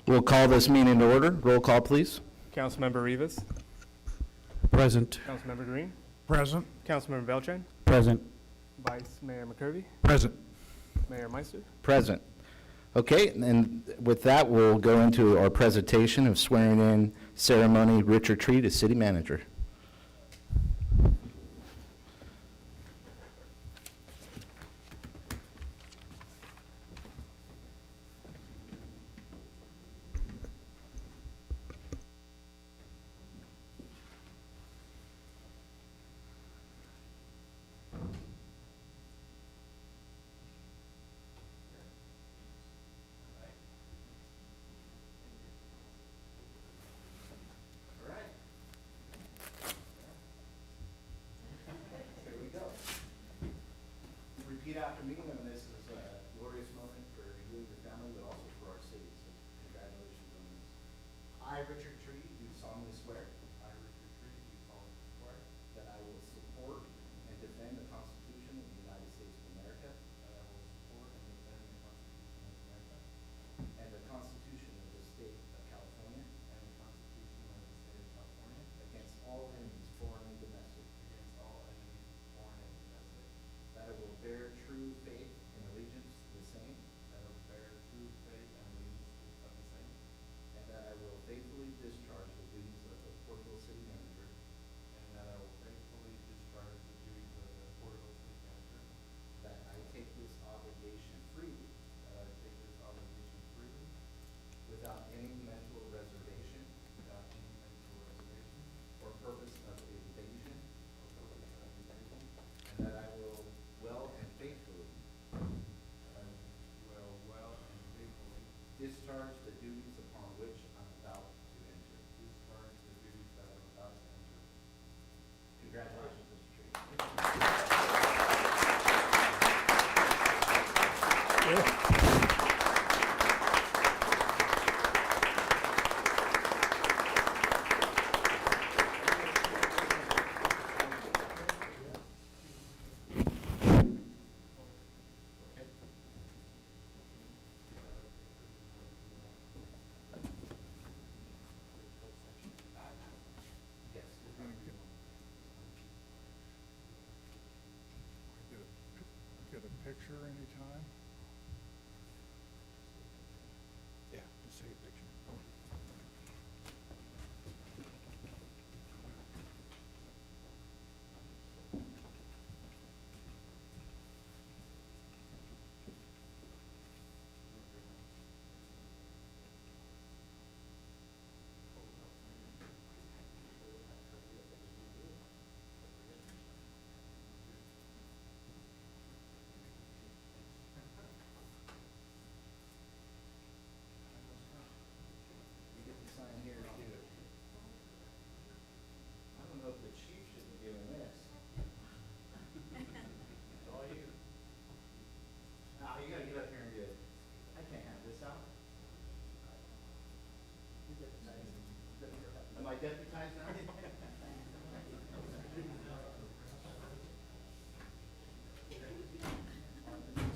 We'll call this meeting to order. Roll call, please. Councilmember Rivas. Present. Councilmember Green. Present. Councilmember Beltran. Present. Vice Mayor McCurvey. Present. Mayor Meister. Present. Okay, and with that, we'll go into our presentation of swearing in ceremony Richard Treat as city manager. Repeat after me, and this is a glorious moment for you and your family, but also for our city, so congratulations on this. I, Richard Tree, do solemnly swear I, Richard Tree, do solemnly swear that I will support and defend the Constitution of the United States of America that I will support and defend the Constitution of America and the Constitution of the State of California and the Constitution of the State of California against all enemies, foreign and domestic, against all enemies, foreign and domestic, that I will bear true faith and allegiance to the same, that I will bear true faith and allegiance of the same, and that I will faithfully discharge the duties of the Porterville City Manager and that I will faithfully discharge the duties of the Porterville City Manager, that I take this obligation freely, that I take this obligation freely, without any mental reservation without any mental reservation or purpose of evasion, or purpose of evasion, and that I will well and faithfully that I will well and faithfully discharge the duties upon which I'm about to enter. discharge the duties that I am about to enter. Congratulations, Mr. Tree. Yes. Get a picture anytime? Yeah, let's take a picture. You get to sign here too. I don't know if the chief should be doing this. It's all you. Now, you gotta get up here and do it. I can't have this out. You deputize. Am I deputized now?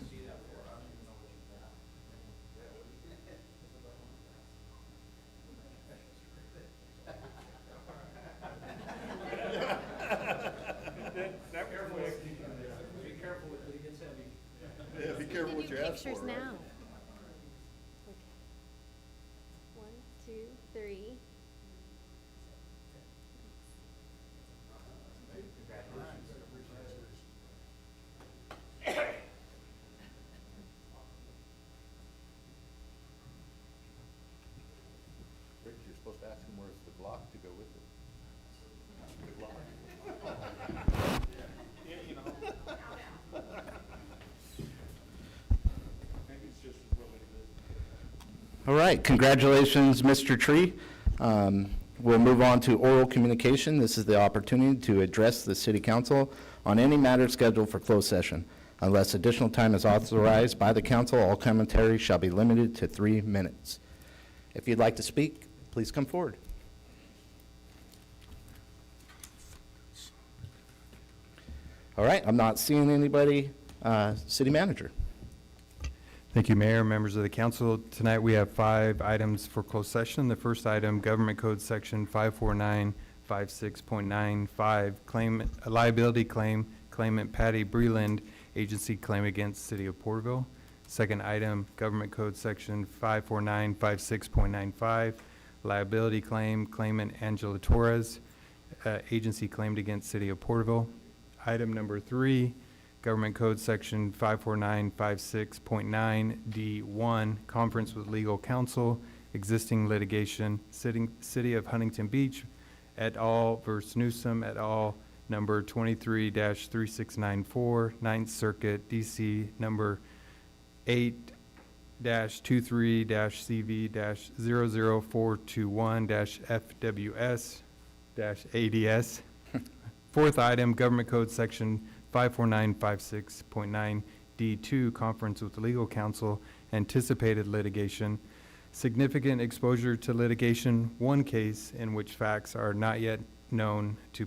See that for, I don't even know what you've done. That was quick. Be careful with it, it gets heavy. Yeah, be careful what you ask for. Pictures right? now. Okay. 1, 2, 3. Rick, you're supposed to ask him where's the Glock to go with it. The Glock. You know. Maybe it's just as well as it is. All right, congratulations, Mr. Tree. We'll move on to oral communication. This is the opportunity to address the city council on any matter scheduled for closed session. Unless additional time is authorized by the council, all commentary shall be limited to 3 minutes. If you'd like to speak, please come forward. All right, I'm not seeing anybody. City manager. Thank you, Mayor, members of the council. Tonight, we have 5 items for closed session. The first item, Government Code Section 54956.95, claim, a liability claim, claimant Patty Breland, agency claim against City of Porterville. Second item, Government Code Section 54956.95, liability claim, claimant Angela Torres, agency claimed against City of Porterville. Item number 3, Government Code Section 54956.9D1, conference with legal counsel, existing litigation, City of Huntington Beach et al. Versus Newsom et al., number 23-3694, Ninth Circuit, DC, number 8-23-CV-00421-FWS-ADS. Fourth item, Government Code Section 54956.9D2, conference with legal counsel, anticipated litigation, significant exposure to litigation, one case in which facts are not yet known to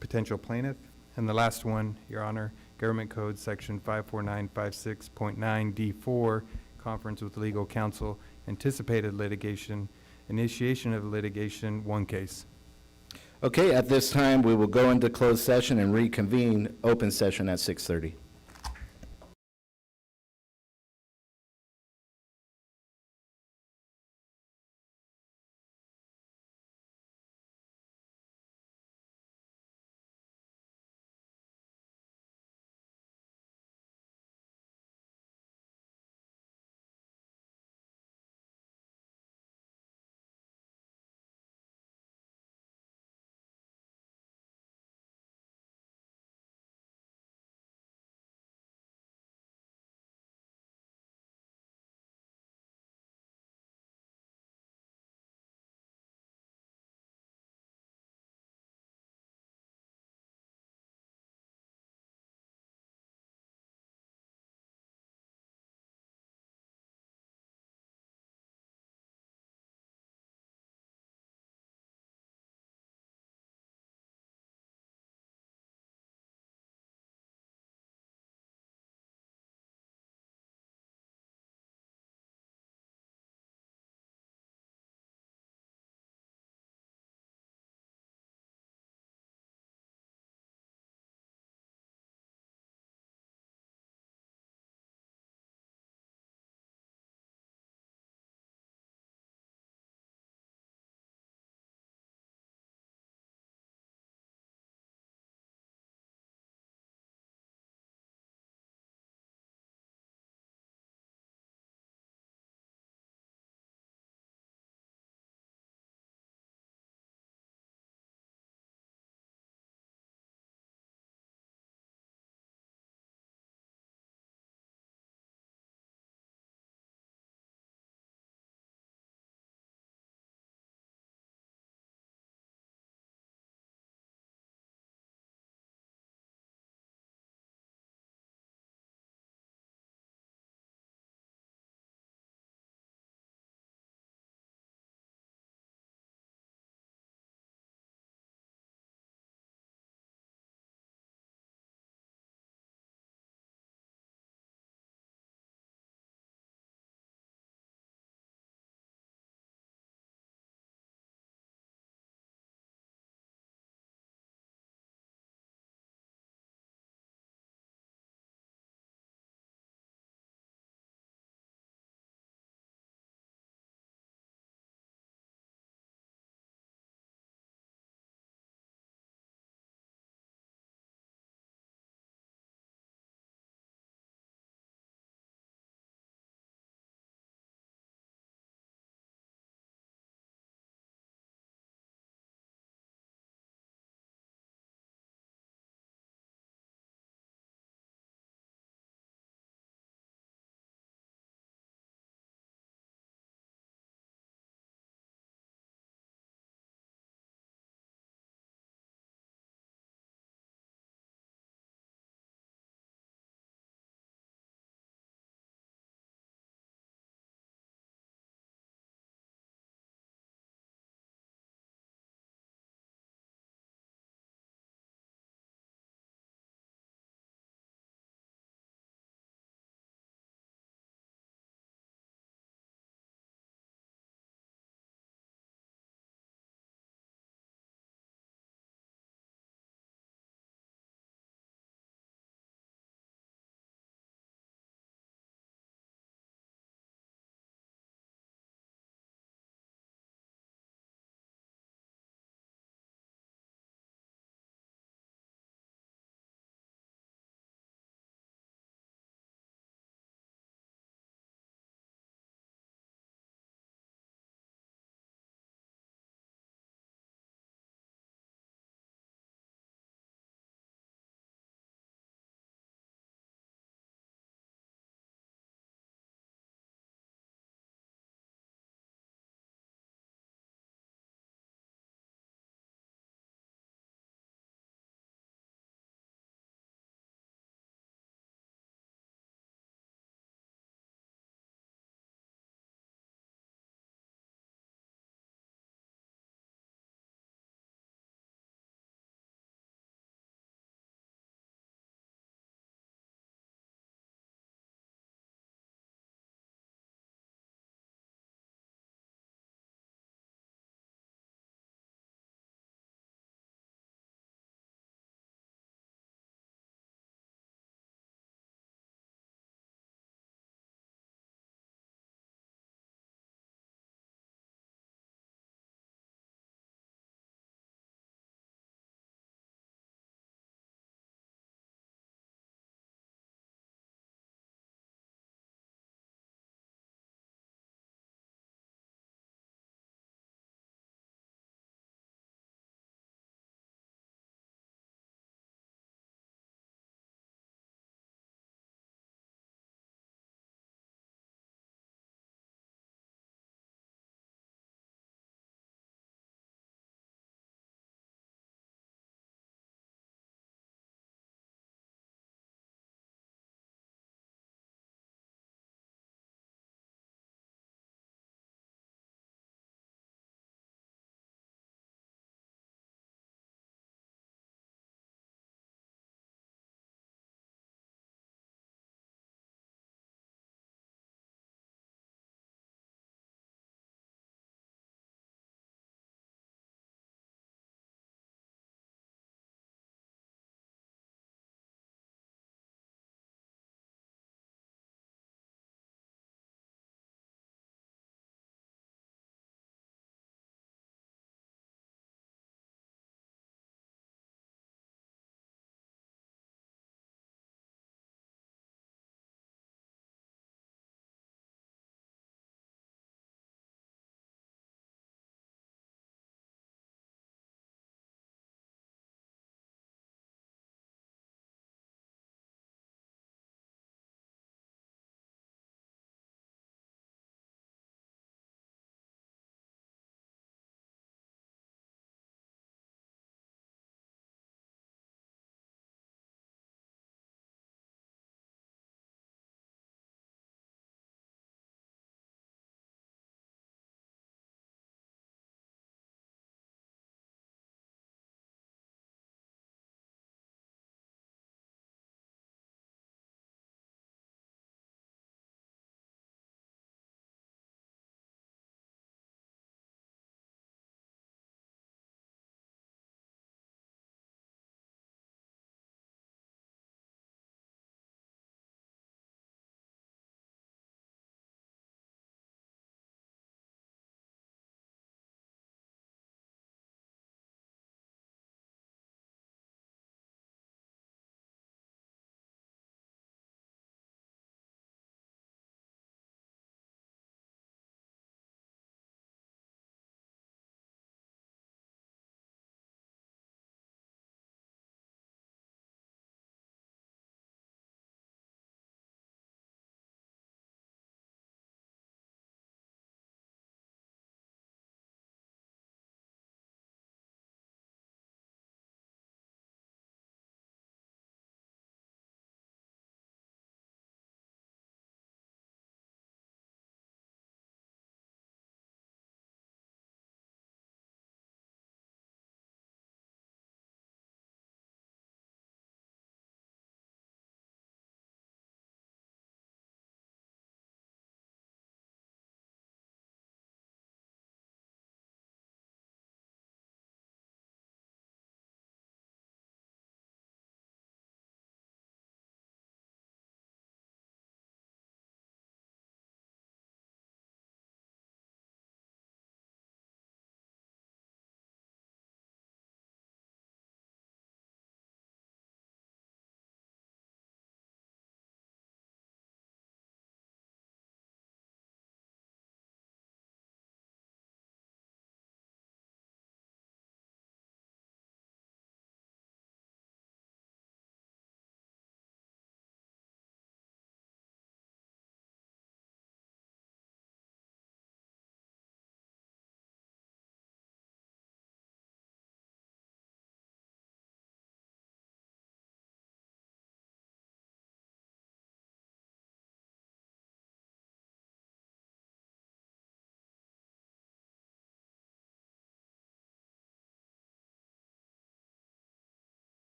potential plaintiff. And the last one, Your Honor, Government Code Section 54956.9D4, conference with legal counsel, anticipated litigation, initiation of litigation, one case. Okay, at this time, we will go into closed session and reconvene open session at 6:30.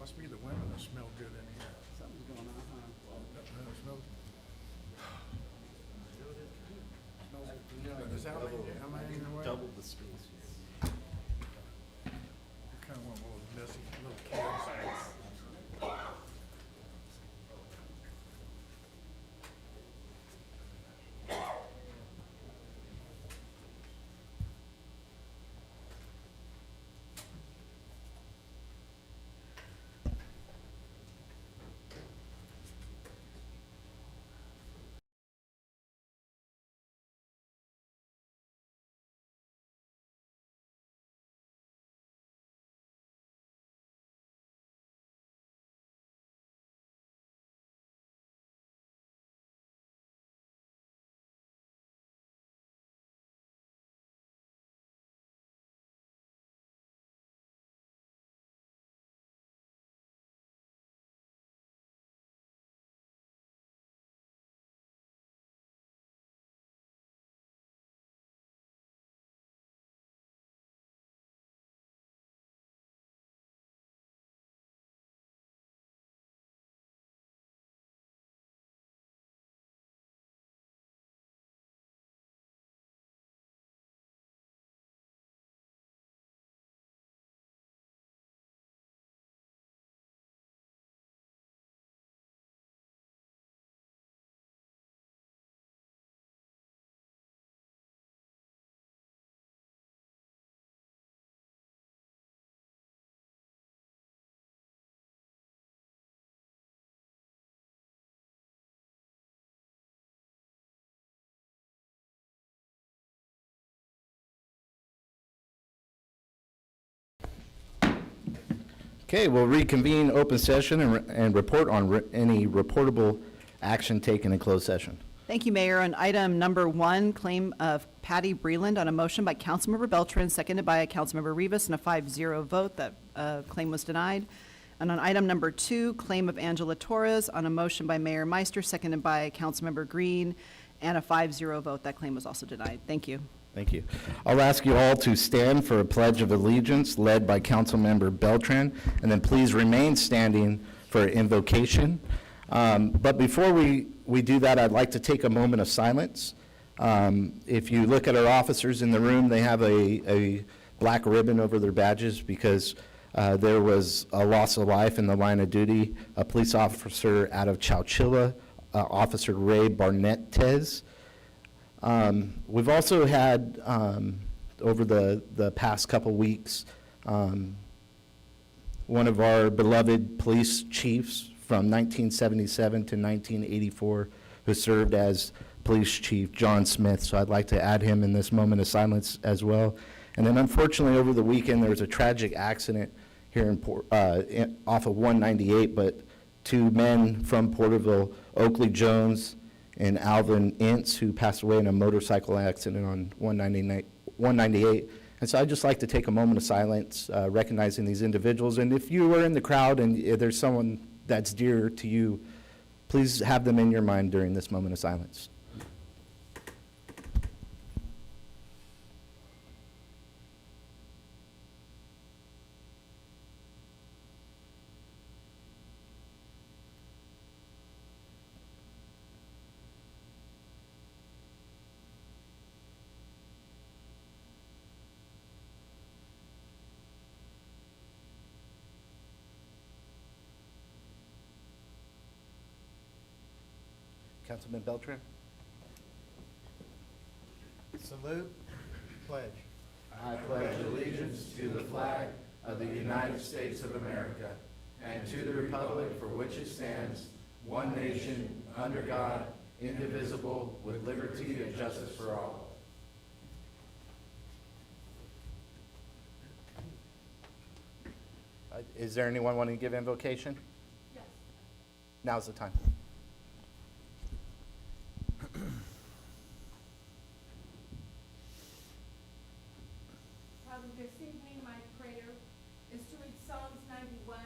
Must be the women that smell good in here. Something's going on, huh? Smells. Is that, am I in your way? Double the space. Kind of one of those messy little kids. Okay, we'll reconvene open session and report on any reportable action taken in closed session. Thank you, Mayor. On item number 1, claim of Patty Breland, on a motion by Councilmember Beltran, seconded by Councilmember Rivas, and a 5-0 vote, that claim was denied. And on item number 2, claim of Angela Torres, on a motion by Mayor Meister, seconded by Councilmember Green, and a 5-0 vote, that claim was also denied. Thank you. Thank you. I'll ask you all to stand for a pledge of allegiance led by Councilmember Beltran, and then please remain standing for invocation. But before we do that, I'd like to take a moment of silence. If you look at our officers in the room, they have a black ribbon over their badges because there was a loss of life in the line of duty. A police officer out of Chowchilla, Officer Ray Barnett-Tez. We've also had, over the past couple weeks, one of our beloved police chiefs from 1977 to 1984 who served as police chief, John Smith. So I'd like to add him in this moment of silence as well. And then unfortunately over the weekend there was a tragic accident here off of 198, but 2 men from Porterville, Oakley Jones and Alvin Ince, who passed away in a motorcycle accident on 198. And so I'd just like to take a moment of silence, recognizing these individuals. And if you are in the crowd and there's someone that's dear to you, please have them in your mind during this moment of silence. Councilman Beltran? Salute, pledge. I pledge allegiance to the flag of the United States of America and to the republic for which it stands, one nation, under God, indivisible, with liberty and justice for all. Is there anyone wanting to give invocation? Yes. Now's the time. Father, this evening my prayer is to read Psalms 91,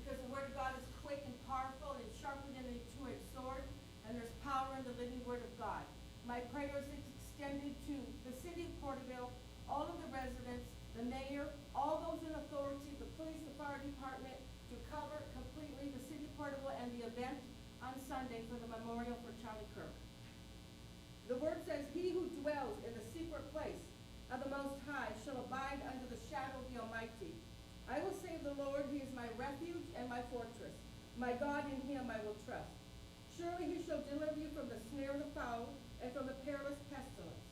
because the word of God is quick and powerful and sharper than a two-edged sword, and there's power in the living word of God. My prayer is extended to the city of Porterville, all of the residents, the mayor, all those in authority, the police, the fire department, to cover completely the city of Porterville and the event on Sunday for the memorial for Charlie Kirk. The word says, "He who dwells in the secret place of the Most High shall abide under the shadow of the Almighty. I will say of the Lord, he is my refuge and my fortress. My God, in him I will trust. Surely he shall deliver you from the snare of the fowl and from the perilous pestilence.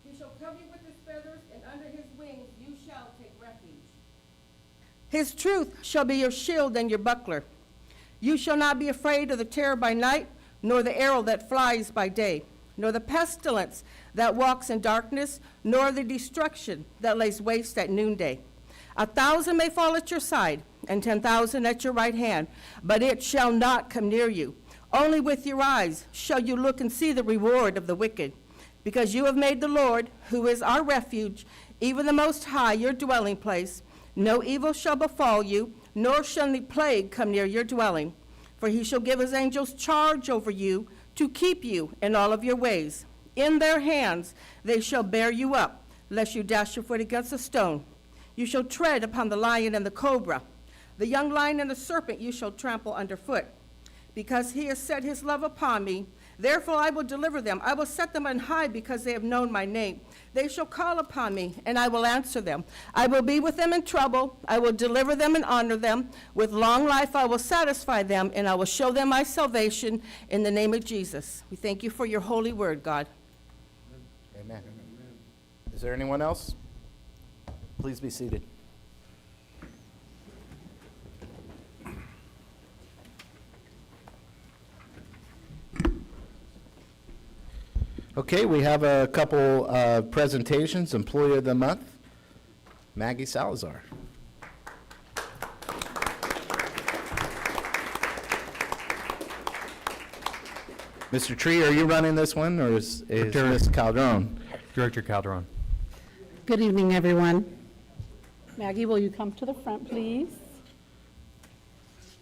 He shall cover you with his feathers, and under his wings you shall take refuge. His truth shall be your shield and your buckler. You shall not be afraid of the terror by night, nor the arrow that flies by day, nor the pestilence that walks in darkness, nor the destruction that lays waste at noonday. 1,000 may fall at your side, and 10,000 at your right hand, but it shall not come near you. Only with your eyes shall you look and see the reward of the wicked. Because you have made the Lord, who is our refuge, even the Most High, your dwelling place, no evil shall befall you, nor shall any plague come near your dwelling. For he shall give his angels charge over you, to keep you in all of your ways. In their hands they shall bear you up, lest you dash your foot against a stone. You shall tread upon the lion and the cobra. The young lion and the serpent you shall trample underfoot. Because he has set his love upon me, therefore I will deliver them. I will set them on high because they have known my name. They shall call upon me, and I will answer them. I will be with them in trouble. I will deliver them and honor them. With long life I will satisfy them, and I will show them my salvation in the name of Jesus. We thank you for your holy word, God. Amen. Is there anyone else? Please be seated. Okay, we have a couple presentations. Employee of the Month, Maggie Salazar. Mr. Tree, are you running this one, or is Ms. Calderon? Director Calderon. Good evening, everyone. Maggie, will you come to the front, please?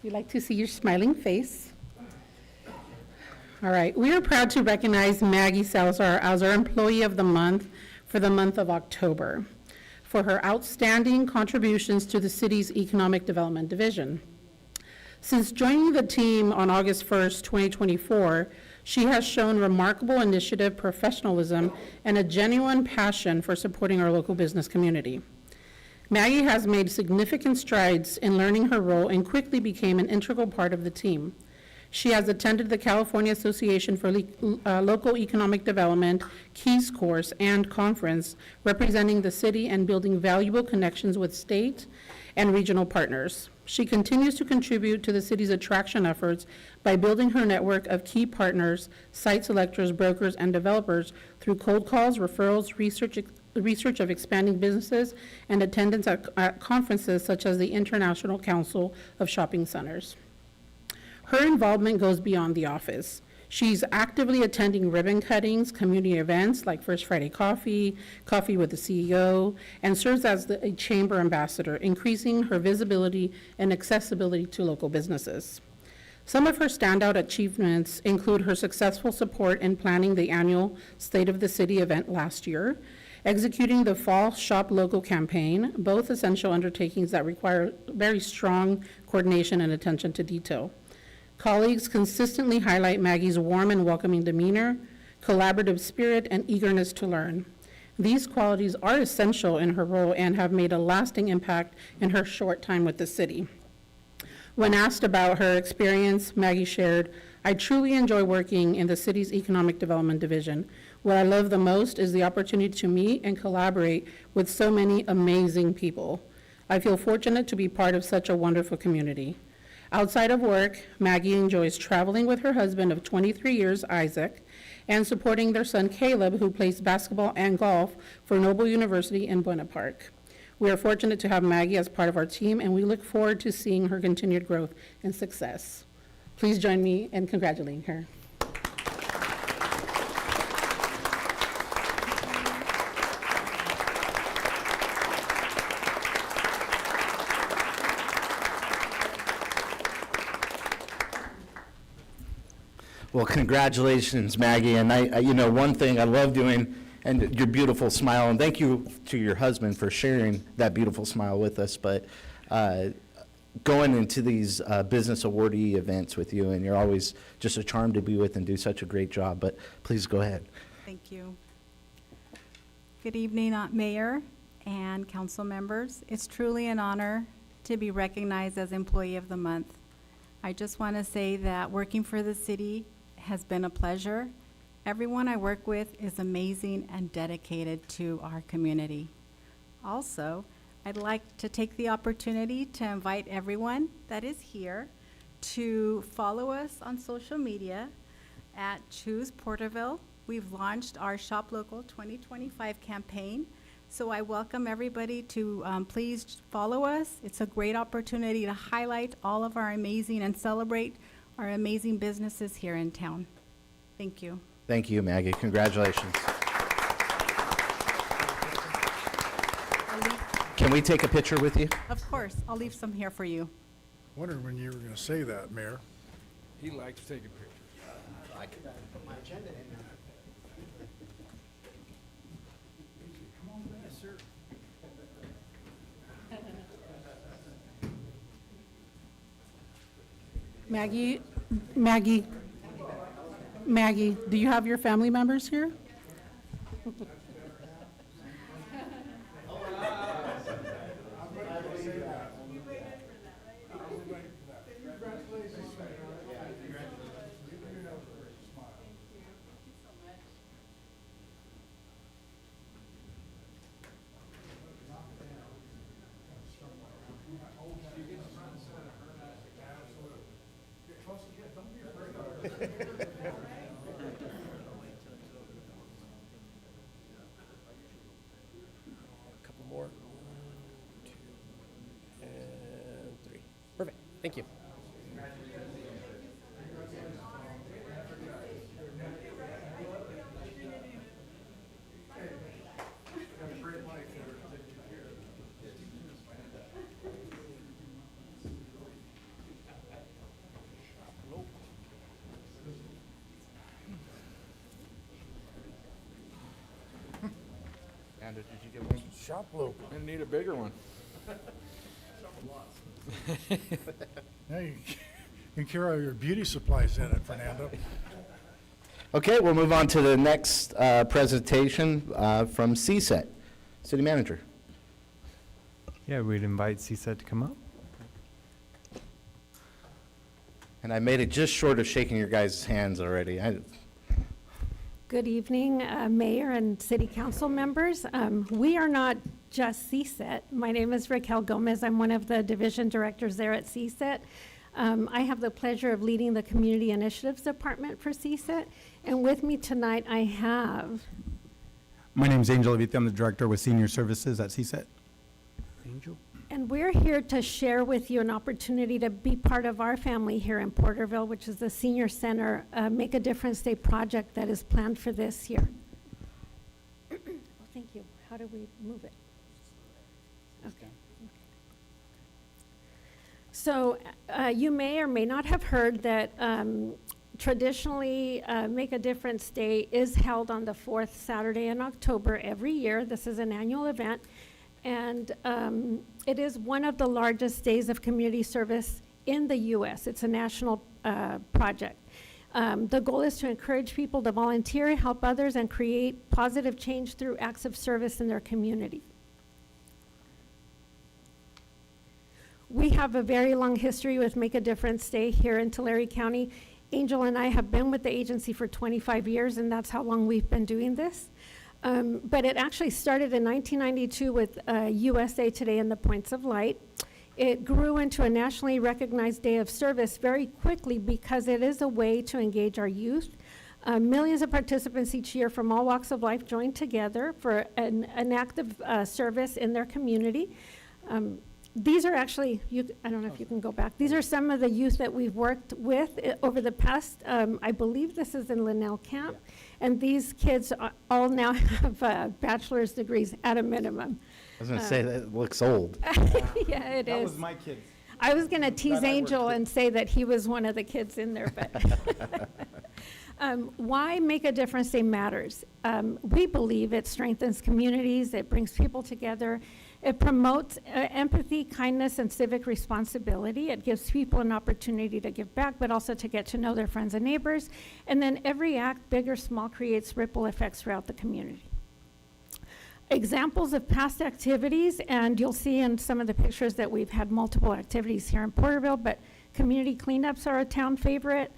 We'd like to see your smiling face. All right, we are proud to recognize Maggie Salazar as our Employee of the Month for the month of October for her outstanding contributions to the city's Economic Development Division. Since joining the team on August 1st, 2024, she has shown remarkable initiative, professionalism, and a genuine passion for supporting our local business community. Maggie has made significant strides in learning her role and quickly became an integral part of the team. She has attended the California Association for Local Economic Development Keys course and conference representing the city and building valuable connections with state and regional partners. She continues to contribute to the city's attraction efforts by building her network of key partners, site selectors, brokers, and developers through cold calls, referrals, research of expanding businesses, and attendance at conferences such as the International Council of Shopping Centers. Her involvement goes beyond the office. She's actively attending ribbon cuttings, community events like First Friday Coffee, Coffee with the CEO, and serves as a chamber ambassador, increasing her visibility and accessibility to local businesses. Some of her standout achievements include her successful support in planning the annual State of the City event last year, executing the Fall Shop Local campaign, both essential undertakings that require very strong coordination and attention to detail. Colleagues consistently highlight Maggie's warm and welcoming demeanor, collaborative spirit, and eagerness to learn. These qualities are essential in her role and have made a lasting impact in her short time with the city. When asked about her experience, Maggie shared, "I truly enjoy working in the city's Economic Development Division. What I love the most is the opportunity to meet and collaborate with so many amazing people. I feel fortunate to be part of such a wonderful community." Outside of work, Maggie enjoys traveling with her husband of 23 years, Isaac, and supporting their son Caleb, who plays basketball and golf for Noble University in Buena Park. We are fortunate to have Maggie as part of our team, and we look forward to seeing her continued growth and success. Please join me in congratulating her. Well, congratulations, Maggie. And one thing I love doing, and your beautiful smile, and thank you to your husband for sharing that beautiful smile with us. But going into these business awardee events with you, and you're always just a charm to be with and do such a great job. But please go ahead. Thank you. Good evening, Mayor and council members. It's truly an honor to be recognized as Employee of the Month. I just want to say that working for the city has been a pleasure. Everyone I work with is amazing and dedicated to our community. Also, I'd like to take the opportunity to invite everyone that is here to follow us on social media at Choose Porterville. We've launched our Shop Local 2025 campaign, so I welcome everybody to please follow us. It's a great opportunity to highlight all of our amazing and celebrate our amazing businesses here in town. Thank you. Thank you, Maggie. Congratulations. Can we take a picture with you? Of course, I'll leave some here for you. Wondered when you were gonna say that, Mayor. He likes taking pictures. Maggie, do you have your family members here? Couple more. 1, 2, and 3. Perfect. Thank you. Amanda, did you get one? Shop local. I need a bigger one. Now you can carry all your beauty supplies in it, Fernando. Okay, we'll move on to the next presentation from CSET. City Manager. Yeah, we'd invite CSET to come up. And I made it just short of shaking your guys' hands already. Good evening, Mayor and City Council members. We are not just CSET. My name is Raquel Gomez. I'm one of the division directors there at CSET. I have the pleasure of leading the Community Initiatives Department for CSET. And with me tonight, I have... My name is Angel Avita. I'm the director with Senior Services at CSET. Angel? And we're here to share with you an opportunity to be part of our family here in Porterville, which is the Senior Center Make a Difference Day project that is planned for this year. Oh, thank you. How do we move it? Okay. So you may or may not have heard that traditionally Make a Difference Day is held on the 4th Saturday in October every year. This is an annual event. And it is one of the largest days of community service in the U.S. It's a national project. The goal is to encourage people to volunteer, help others, and create positive change through acts of service in their community. We have a very long history with Make a Difference Day here in Tulare County. Angel and I have been with the agency for 25 years, and that's how long we've been doing this. But it actually started in 1992 with USA Today and the Points of Light. It grew into a nationally recognized day of service very quickly because it is a way to engage our youth. Millions of participants each year from all walks of life join together for an act of service in their community. These are actually, I don't know if you can go back. These are some of the youth that we've worked with over the past, I believe this is in Linnell Camp. And these kids all now have bachelor's degrees at a minimum. I was going to say, that looks old. Yeah, it is. That was my kids. I was going to tease Angel and say that he was one of the kids in there, but. Why Make a Difference Day matters. We believe it strengthens communities, it brings people together, It promotes empathy, kindness, and civic responsibility. It gives people an opportunity to give back, but also to get to know their friends and neighbors. And then every act, big or small, creates ripple effects throughout the community. Examples of past activities, and you'll see in some of the pictures that we've had multiple activities here in Porterville, but community cleanups are a town favorite,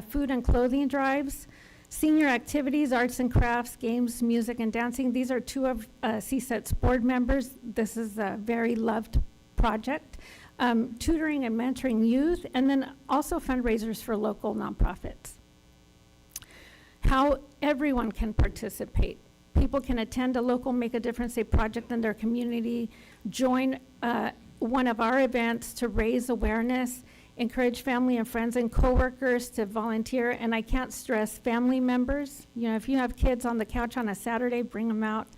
food and clothing drives, senior activities, arts and crafts, games, music, and dancing. These are two of CSET's board members. This is a very loved project. Tutoring and mentoring youth, and then also fundraisers for local nonprofits. How everyone can participate. People can attend a local Make a Difference Day project in their community, join one of our events to raise awareness, encourage family and friends and coworkers to volunteer, and I can't stress family members. You know, if you have kids on the couch on a Saturday, bring them out.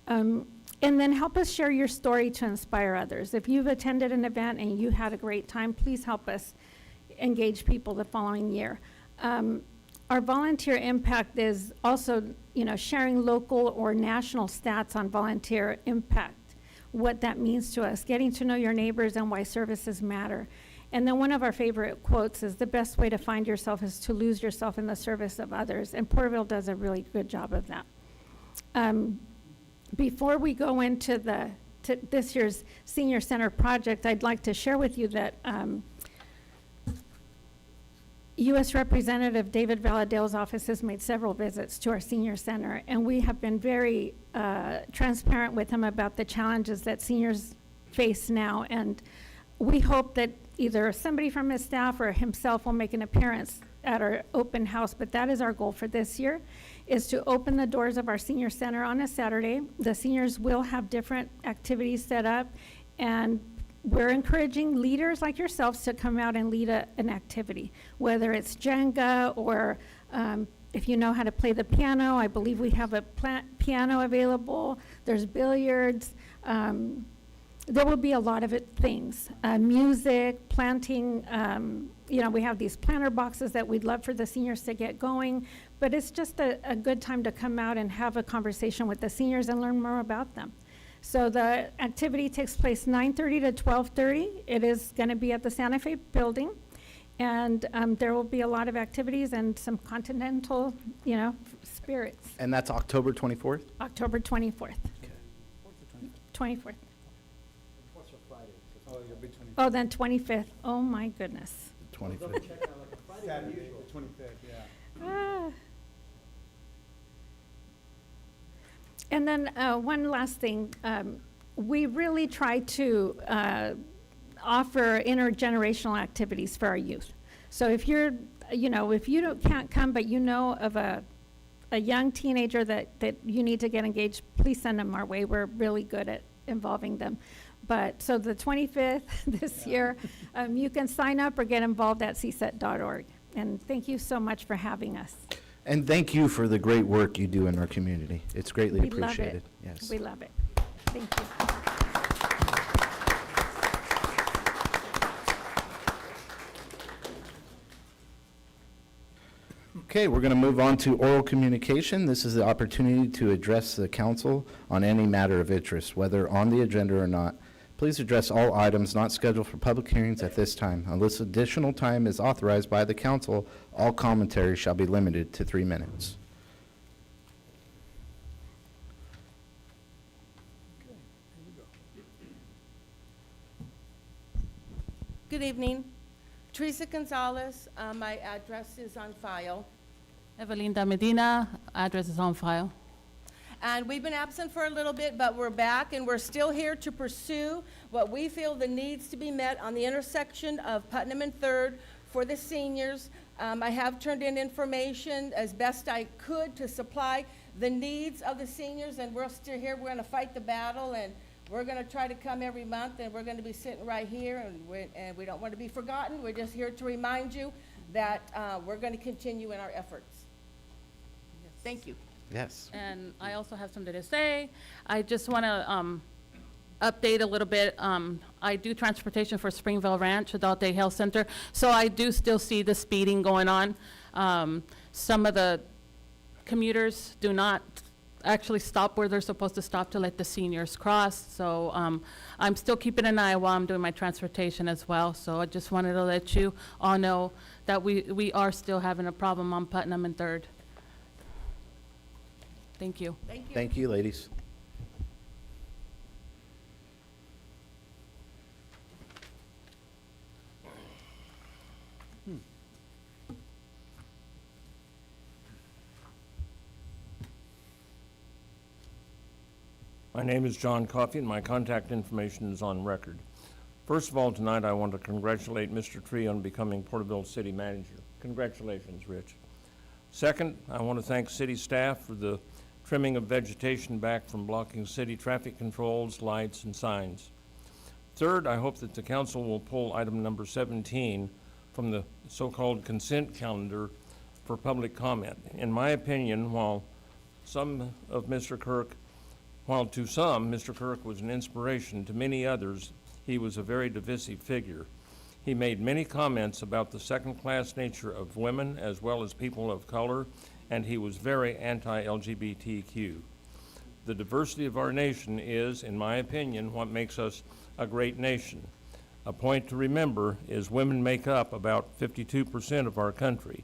And then help us share your story to inspire others. If you've attended an event and you had a great time, please help us engage people the following year. Our volunteer impact is also, you know, sharing local or national stats on volunteer impact, what that means to us, getting to know your neighbors and why services matter. And then one of our favorite quotes is, the best way to find yourself is to lose yourself in the service of others. And Porterville does a really good job of that. Before we go into this year's Senior Center project, I'd like to share with you that U.S. Representative David Valadale's office has made several visits to our Senior Center, and we have been very transparent with him about the challenges that seniors face now. And we hope that either somebody from his staff or himself will make an appearance at our open house, but that is our goal for this year, is to open the doors of our Senior Center on a Saturday. The seniors will have different activities set up, and we're encouraging leaders like yourselves to come out and lead an activity, whether it's Jenga or if you know how to play the piano. I believe we have a piano available. There's billiards. There will be a lot of things, music, planting. You know, we have these planter boxes that we'd love for the seniors to get going, but it's just a good time to come out and have a conversation with the seniors and learn more about them. So the activity takes place 9:30 to 12:30. It is going to be at the Santa Fe building, and there will be a lot of activities and some continental, you know, spirits. And that's October 24th? October 24th. Okay. 24th. Oh, you'll be 25th. Oh, then 25th. Oh, my goodness. 25th. Saturday, the 25th, yeah. Ah. And then one last thing, we really try to offer intergenerational activities for our youth. So if you're, you know, if you can't come, but you know of a young teenager that you need to get engaged, please send them our way. We're really good at involving them. But so the 25th this year, you can sign up or get involved at cset.org. And thank you so much for having us. And thank you for the great work you do in our community. It's greatly We love appreciated. it. Yes. We love it. Thank you. Okay, we're going to move on to oral communication. This is the opportunity to address the council on any matter of interest, whether on the agenda or not. Please address all items not scheduled for public hearings at this time. Unless additional time is authorized by the council, all commentary shall be limited to 3 minutes. Good evening. Teresa Gonzalez, my address is on file. Evelinda Medina, address is on file. And we've been absent for a little bit, but we're back, and we're still here to pursue what we feel the needs to be met on the intersection of Putnam and Third for the seniors. I have turned in information as best I could to supply the needs of the seniors, and we're still here. We're going to fight the battle, and we're going to try to come every month, and we're going to be sitting right here, and we don't want to be forgotten. We're just here to remind you that we're going to continue in our efforts. Thank you. Yes. And I also have something to say. I just want to update a little bit. I do transportation for Springville Ranch Adult Day Health Center, so I do still see the speeding going on. Some of the commuters do not actually stop where they're supposed to stop to let the seniors cross. So I'm still keeping an eye while I'm doing my transportation as well. So I just wanted to let you all know that we are still having a problem on Putnam and Third. Thank you. Thank you, ladies. My name is John Coffey, and my contact information is on record. First of all, tonight, I want to congratulate Mr. Tree on becoming Porterville City Manager. Congratulations, Rich. Second, I want to thank city staff for the trimming of vegetation back from blocking city traffic controls, lights, and signs. Third, I hope that the council will pull item number 17 from the so-called consent calendar for public comment. In my opinion, while to some, Mr. Kirk was an inspiration, to many others, he was a very divisive figure. He made many comments about the second-class nature of women as well as people of color, and he was very anti-LGBTQ. The diversity of our nation is, in my opinion, what makes us a great nation. A point to remember is women make up about 52% of our country.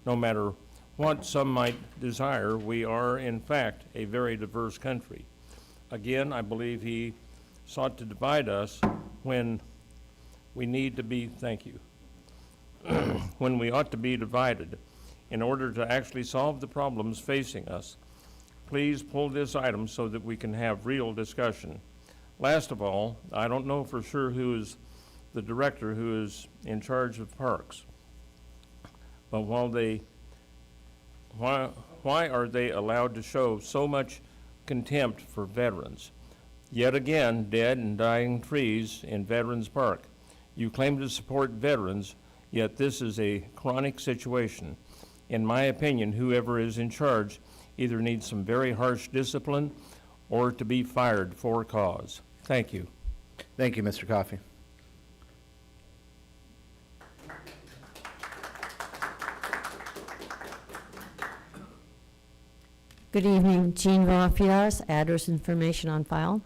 No matter what some might desire, we are, in fact, a very diverse country. Again, I believe he sought to divide us when we need to be, thank you, when we ought to be divided in order to actually solve the problems facing us. Please pull this item so that we can have real discussion. Last of all, I don't know for sure who is the director who is in charge of parks, but why are they allowed to show so much contempt for veterans? Yet again, dead and dying trees in Veterans Park. You claim to support veterans, yet this is a chronic situation. In my opinion, whoever is in charge either needs some very harsh discipline or to be fired for cause. Thank you. Thank you, Mr. Coffey. Good evening, Jean Rafias, address information on file.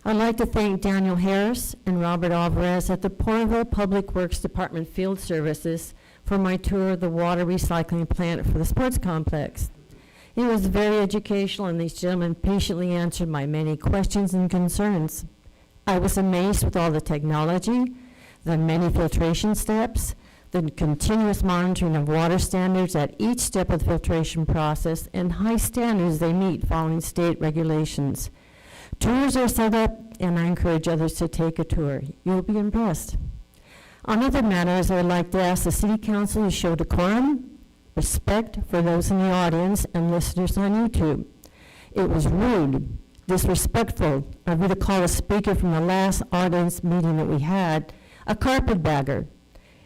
I'd like to thank Daniel Harris and Robert Alvarez at the Porterville Public Works Department Field Services for my tour of the water recycling plant for the sports complex. It was very educational, and these gentlemen patiently answered my many questions and concerns. I was amazed with all the technology, the many filtration steps, the continuous monitoring of water standards at each step of the filtration process, and high standards they meet following state regulations. Tours are set up, and I encourage others to take a tour. You'll be impressed. On other matters, I would like to ask the City Council to show decorum, respect for those in the audience and listeners on YouTube. It was rude, disrespectful of me to call a speaker from the last audience meeting that we had a carpetbagger.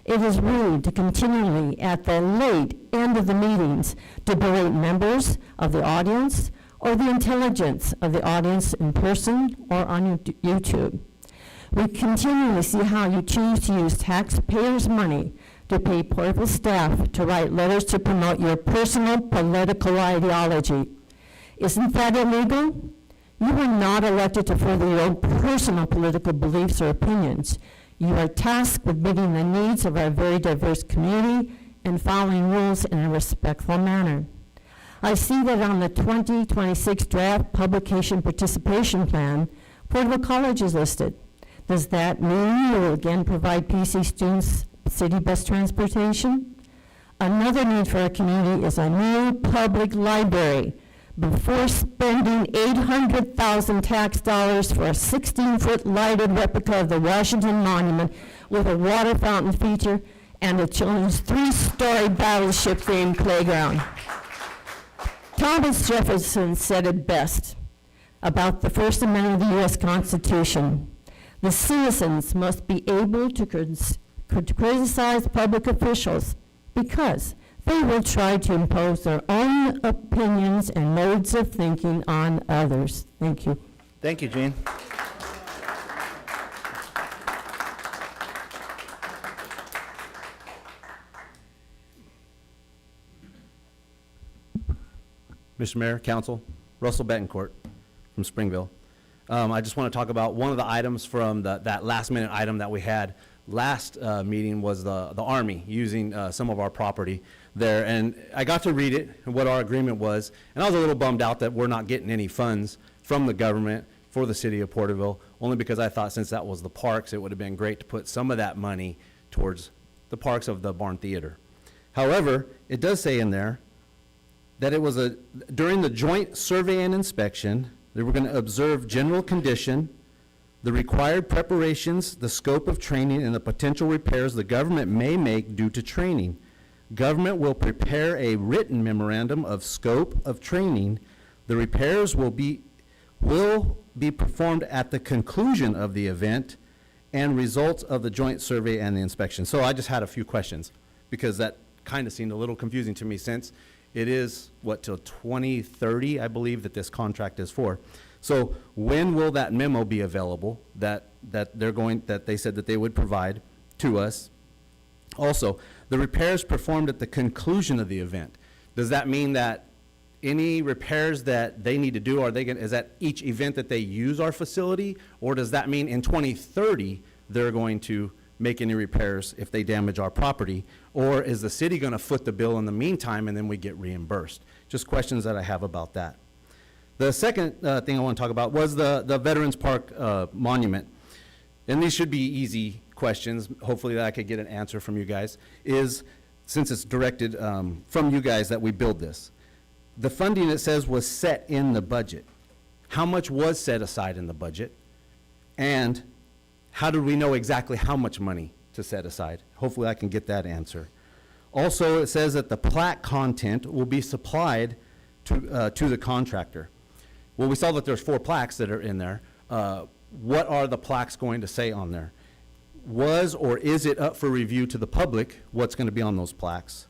It is rude to continually, at the late end of the meetings, to berate members of the audience or the intelligence of the audience in person or on YouTube. We continually see how you choose to use taxpayers' money to pay Porterville staff to write letters to promote your personal political ideology. Isn't that illegal? You are not elected to further your own personal political beliefs or opinions. You are tasked with meeting the needs of our very diverse community and following rules in a respectful manner. I see that on the 2026 draft publication participation plan, Porterville College is listed. Does that mean you will again provide PC students city bus transportation? Another need for our community is a new public library. Before spending $800,000 tax dollars for a 16-foot lighted replica of the Washington Monument with a water fountain feature and a children's 3-story battleship-themed playground. Thomas Jefferson said it best about the First Amendment of the U.S. Constitution. The citizens must be able to criticize public officials because they will try to impose their own opinions and modes of thinking on others. Thank you. Thank you, Jean. Mr. Mayor, Council, Russell Betancourt from Springville. I just want to talk about one of the items from that last-minute item that we had last meeting was the Army using some of our property there. And I got to read it and what our agreement was, and I was a little bummed out that we're not getting any funds from the government for the city of Porterville, only because I thought since that was the parks, it would have been great to put some of that money towards the parks of the Barn Theater. However, it does say in there that it was during the joint survey and inspection, they were going to observe general condition, the required preparations, the scope of training, and the potential repairs the government may make due to training. Government will prepare a written memorandum of scope of training. The repairs will be performed at the conclusion of the event and results of the joint survey and the inspection. So I just had a few questions because that kind of seemed a little confusing to me since it is, till 2030, I believe, that this contract is for. So when will that memo be available that they said that they would provide to us? Also, the repairs performed at the conclusion of the event. Does that mean that any repairs that they need to do, is that each event that they use our facility? Or does that mean in 2030, they're going to make any repairs if they damage our property? Or is the city going to foot the bill in the meantime and then we get reimbursed? Just questions that I have about that. The second thing I want to talk about was the Veterans Park monument. And these should be easy questions, hopefully that I could get an answer from you guys, since it's directed from you guys that we build this. The funding, it says, was set in the budget. How much was set aside in the budget? And how do we know exactly how much money to set aside? Hopefully I can get that answer. Also, it says that the plaque content will be supplied to the contractor. Well, we saw that there's 4 plaques that are in there. What are the plaques going to say on there? Was or is it up for review to the public what's going to be on those plaques?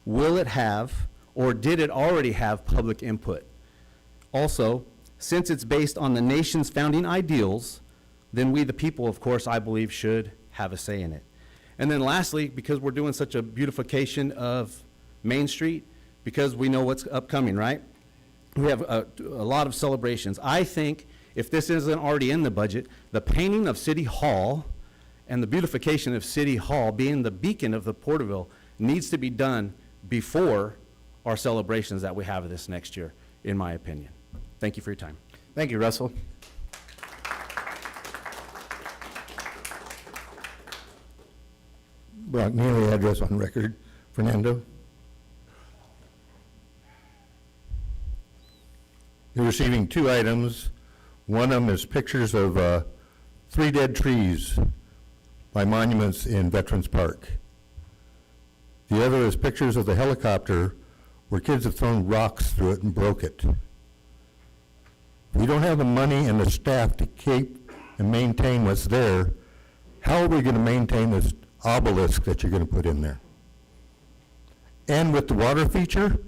Will it have, or did it already have, public input? Also, since it's based on the nation's founding ideals, then we the people, of course, I believe, should have a say in it. And then lastly, because we're doing such a beautification of Main Street, because we know what's upcoming, right? We have a lot of celebrations. I think if this isn't already in the budget, the painting of City Hall and the beautification of City Hall, being the beacon of the Porterville, needs to be done before our celebrations that we have this next year, in my opinion. Thank you for your time. Thank you, Russell. Brock Neely, address on record. Fernando? You're receiving 2 items. One of them is pictures of 3 dead trees by monuments in Veterans Park. The other is pictures of the helicopter where kids have thrown rocks through it and broke it. We don't have the money and the staff to keep and maintain what's there. How are we going to maintain this obelisk that you're going to put in there? And with the water feature,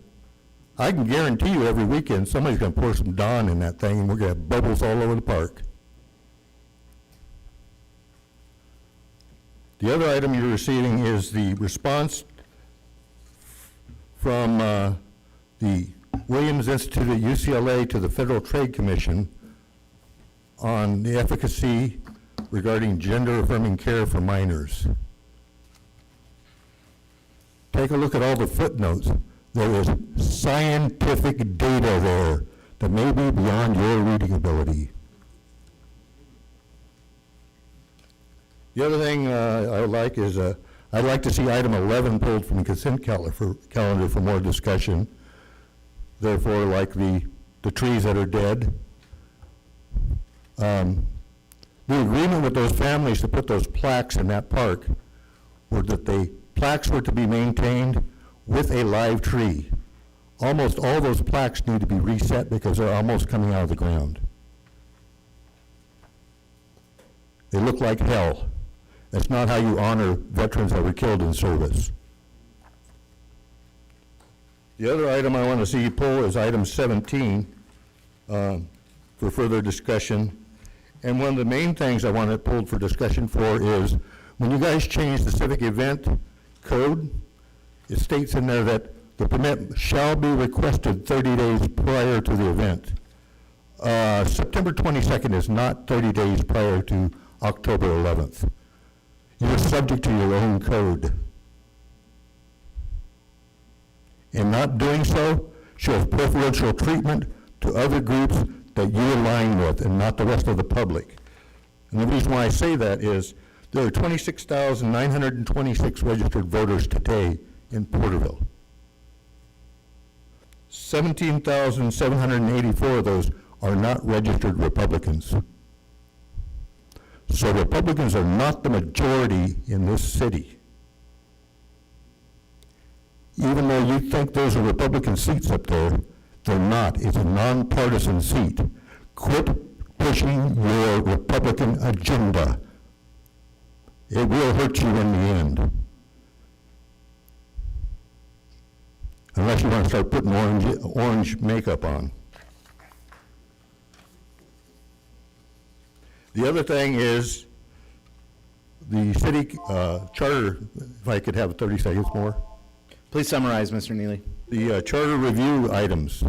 I can guarantee you every weekend somebody's going to pour some Dawn in that thing and we're going to have bubbles all over the park. The other item you're receiving is the response from the Williams Institute at UCLA to the Federal Trade Commission on the efficacy regarding gender-affirming care for minors. Take a look at all the footnotes. There is scientific data there that may be beyond your reading ability. The other thing I would like is I'd like to see item 11 pulled from the consent calendar for more discussion. Therefore, like the trees that are dead. The agreement with those families to put those plaques in that park were that the plaques were to be maintained with a live tree. Almost all those plaques need to be reset because they're almost coming out of the ground. They look like hell. That's not how you honor veterans that were killed in service. The other item I want to see you pull is item 17 for further discussion. And one of the main things I want it pulled for discussion for is when you guys change the civic event code, it states in there that the permit shall be requested 30 days prior to the event. September 22nd is not 30 days prior to October 11th. You're subject to your own code. In not doing so, shows preferential treatment to other groups that you align with and not the rest of the public. And the reason why I say that is there are 26,926 registered voters today in Porterville. 17,784 of those are not registered Republicans. So Republicans are not the majority in this city. Even though you think those are Republican seats up there, they're not. It's a nonpartisan seat. Quit pushing your Republican agenda. It will hurt you in the end. Unless you want to start putting orange makeup on. The other thing is the city charter, if I could have 30 seconds more. Please summarize, Mr. Neely. The charter review items.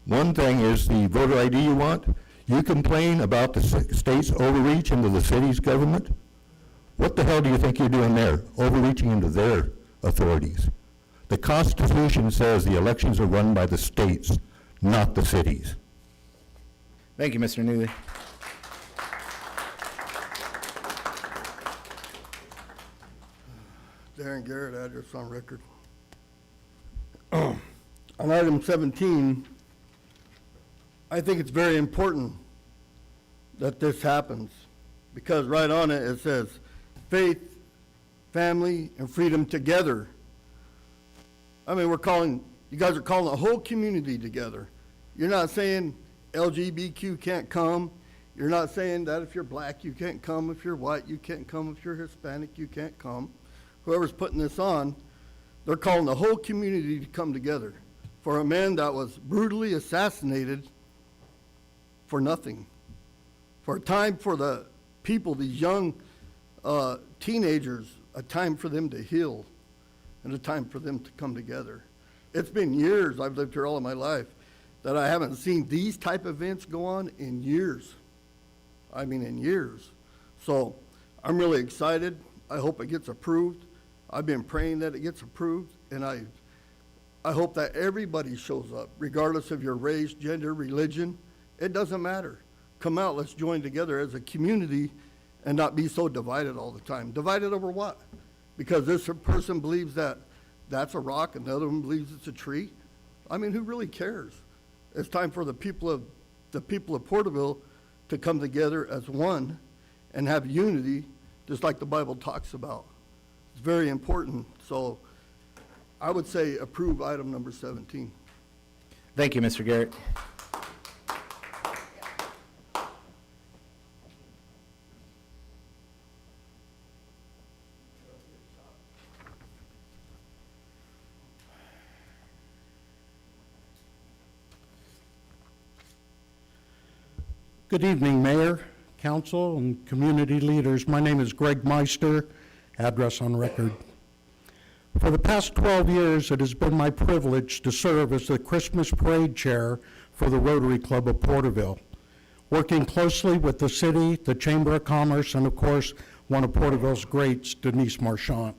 One thing is the voter ID you want. You complain about the state's overreach into the city's government. What the hell do you think you're doing there? Overreaching into their authorities. The Constitution says the elections are run by the states, not the cities. Thank you, Mr. Neely. Darren Garrett, address on record. On item 17, I think it's very important that this happens because right on it, it says faith, family, and freedom together. I mean, you guys are calling the whole community together. You're not saying LGBTQ can't come. You're not saying that if you're black, you can't come. If you're white, you can't come. If you're Hispanic, you can't come. Whoever's putting this on, they're calling the whole community to come together for a man that was brutally assassinated for nothing. For a time for the people, these young teenagers, a time for them to heal and a time for them to come together. It's been years, I've lived here all of my life, that I haven't seen these type of events go on in years. I mean, in years. So I'm really excited. I hope it gets approved. I've been praying that it gets approved, and I hope that everybody shows up, regardless of your race, gender, religion. It doesn't matter. Come out, let's join together as a community and not be so divided all the time. Divided over what? Because this person believes that that's a rock and the other one believes it's a tree. I mean, who really cares? It's time for the people of Porterville to come together as one and have unity, just like the Bible talks about. It's very important. So I would say approve item number 17. Thank you, Mr. Garrett. Good evening, Mayor, Council, and community leaders. My name is Greg Meister, address on record. For the past 12 years, it has been my privilege to serve as the Christmas Parade Chair for the Rotary Club of Porterville, working closely with the city, the Chamber of Commerce, and of course, one of Porterville's greats, Denise Marchant.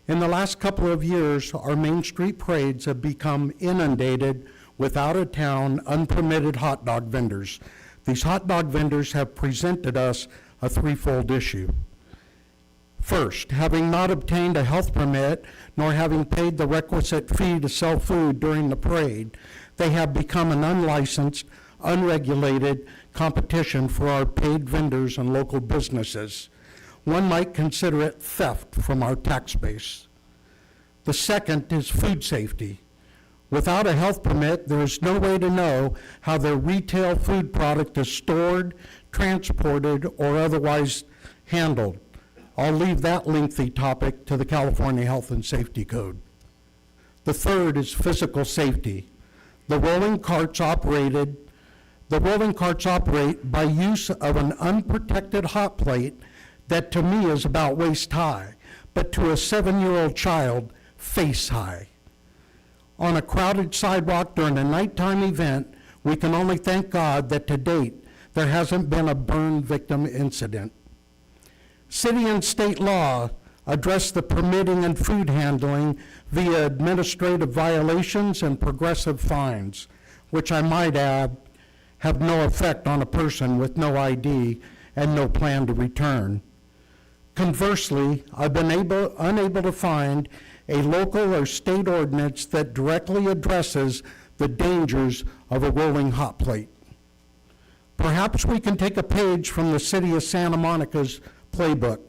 In the last couple of years, our Main Street parades have become inundated with out-of-town, unpermitted hot dog vendors. These hot dog vendors have presented us a threefold issue. First, having not obtained a health permit, nor having paid the requisite fee to sell food during the parade, they have become an unlicensed, unregulated competition for our paid vendors and local businesses. One might consider it theft from our tax base. The second is food safety. Without a health permit, there is no way to know how their retail food product is stored, transported, or otherwise handled. I'll leave that lengthy topic to the California Health and Safety Code. The third is physical safety. The rolling carts operate by use of an unprotected hot plate that to me is about waist high, but to a 7-year-old child face high. On a crowded sidewalk during a nighttime event, we can only thank God that to date, there hasn't been a burn victim incident. City and state law address the permitting and food handling via administrative violations and progressive fines, which I might add have no effect on a person with no ID and no plan to return. Conversely, I've been unable to find a local or state ordinance that directly addresses the dangers of a rolling hot plate. Perhaps we can take a page from the City of Santa Monica's playbook.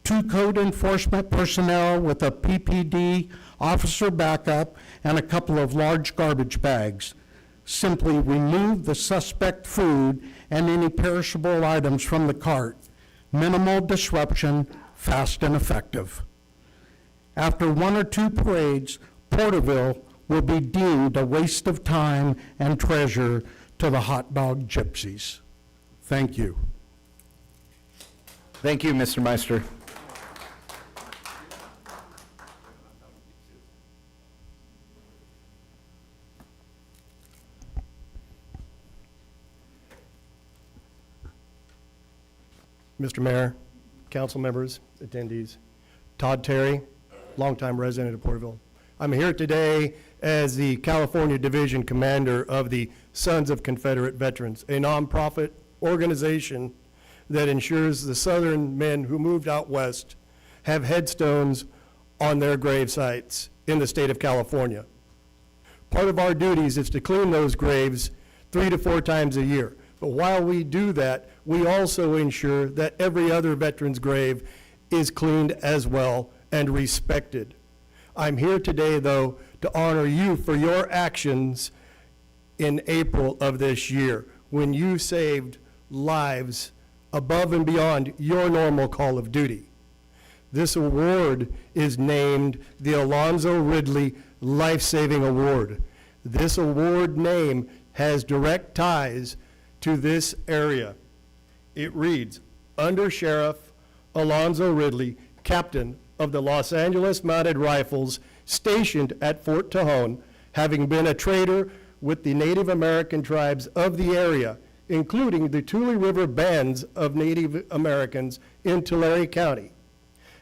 2 code enforcement personnel with a PPD officer backup and a couple of large garbage bags. Simply remove the suspect food and any perishable items from the cart. Minimal disruption, fast and effective. After 1 or 2 parades, Porterville will be deemed a waste of time and treasure to the hot dog gypsies. Thank you. Thank you, Mr. Meister. Mr. Mayor, council members, attendees, Todd Terry, longtime resident of Porterville. I'm here today as the California Division Commander of the Sons of Confederate Veterans, a nonprofit organization that ensures the Southern men who moved out west have headstones on their grave sites in the state of California. Part of our duties is to clean those graves 3 to 4 times a year. But while we do that, we also ensure that every other veteran's grave is cleaned as well and respected. I'm here today, though, to honor you for your actions in April of this year, when you saved lives above and beyond your normal call of duty. This award is named the Alonzo Ridley Life-Saving Award. This award name has direct ties to this area. It reads, Under Sheriff Alonzo Ridley, Captain of the Los Angeles Mounted Rifles, stationed at Fort Tejon, having been a trader with the Native American tribes of the area, including the Tule River bands of Native Americans in Tulare County,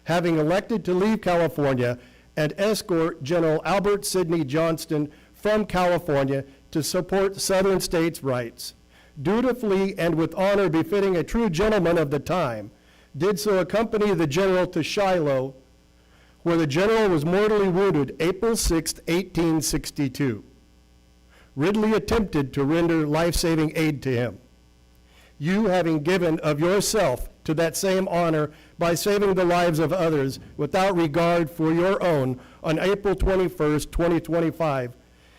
having elected to leave California and escort General Albert Sidney Johnston from California to support Southern states' rights, dutifully and with honor befitting a true gentleman of the time, did so accompany the general to Shiloh, where the general was mortally wounded April 6, 1862. Ridley attempted to render life-saving aid to him. You, having given of yourself to that same honor by saving the lives of others without regard for your own, on April 21st, 2025,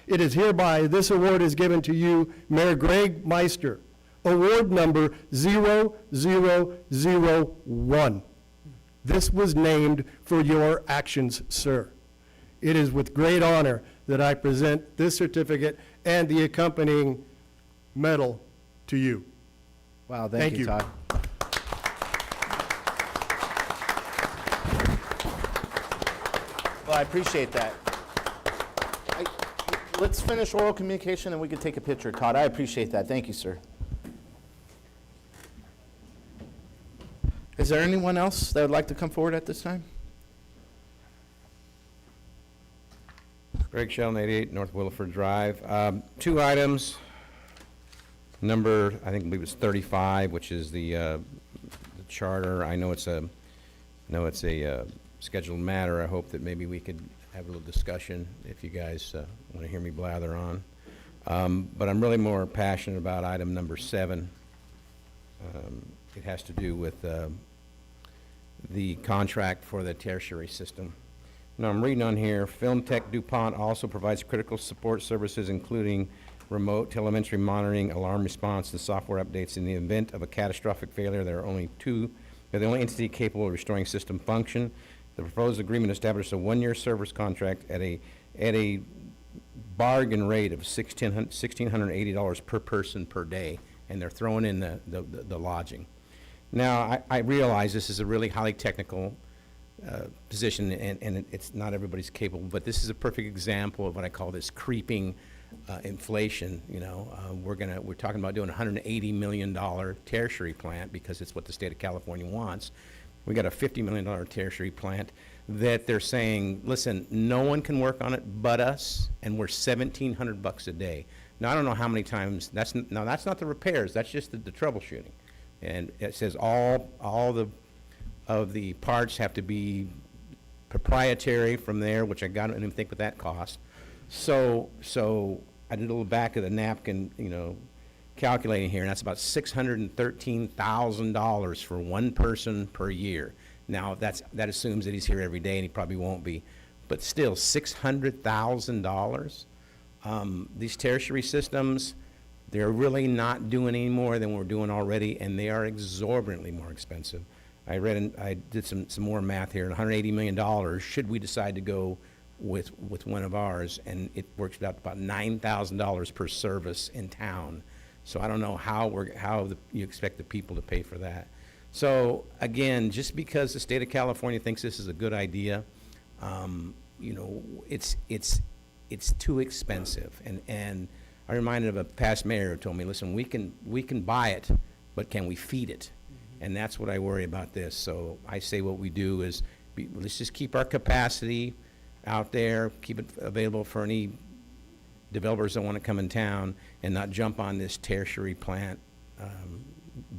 it is hereby this award is given to you, Mayor Greg Meister, award number 0001. This was named for your actions, sir. It is with great honor that I present this certificate and the accompanying medal to you. Wow, thank you, Todd. Well, I appreciate that. Let's finish oral communication and we can take a picture. Todd, I appreciate that. Thank you, sir. Is there anyone else that would like to come forward at this time? Greg Sheldon, 88 North Williford Drive. 2 items. Number, I believe it's 35, which is the charter. I know it's a scheduled matter. I hope that maybe we could have a little discussion if you guys want to hear me blather on. But I'm really more passionate about item number 7. It has to do with the contract for the tertiary system. Now, I'm reading on here, Film Tech DuPont also provides critical support services, including remote telemetry monitoring, alarm response, and software updates. In the event of a catastrophic failure, they're the only entity capable of restoring system function. The proposed agreement establishes a 1-year service contract at a bargain rate of $1,680 per person per day, and they're throwing in the lodging. Now, I realize this is a really highly technical position, and it's not everybody's capable, but this is a perfect example of what I call this creeping inflation. You know, we're talking about doing a $180 million tertiary plant because it's what the state of California wants. We got a $50 million tertiary plant that they're saying, listen, no one can work on it but us, and we're $1,700 a day. Now, I don't know how many times, that's not the repairs, that's just the troubleshooting. And it says all of the parts have to be proprietary from there, which I didn't even think what that cost. So I did a little back of the napkin, you know, calculating here, and that's about $613,000 for one person per year. Now, that assumes that he's here every day, and he probably won't be. But still, $600,000? These tertiary systems, they're really not doing any more than we're doing already, and they are exorbitantly more expensive. I did some more math here, $180 million, should we decide to go with one of ours, and it works out about $9,000 per service in town. So I don't know how you expect the people to pay for that. So again, just because the state of California thinks this is a good idea, you know, it's too expensive. And I'm reminded of a past mayor who told me, listen, we can buy it, but can we feed it? And that's what I worry about this. So I say what we do is let's just keep our capacity out there, keep it available for any developers that want to come in town, and not jump on this tertiary plant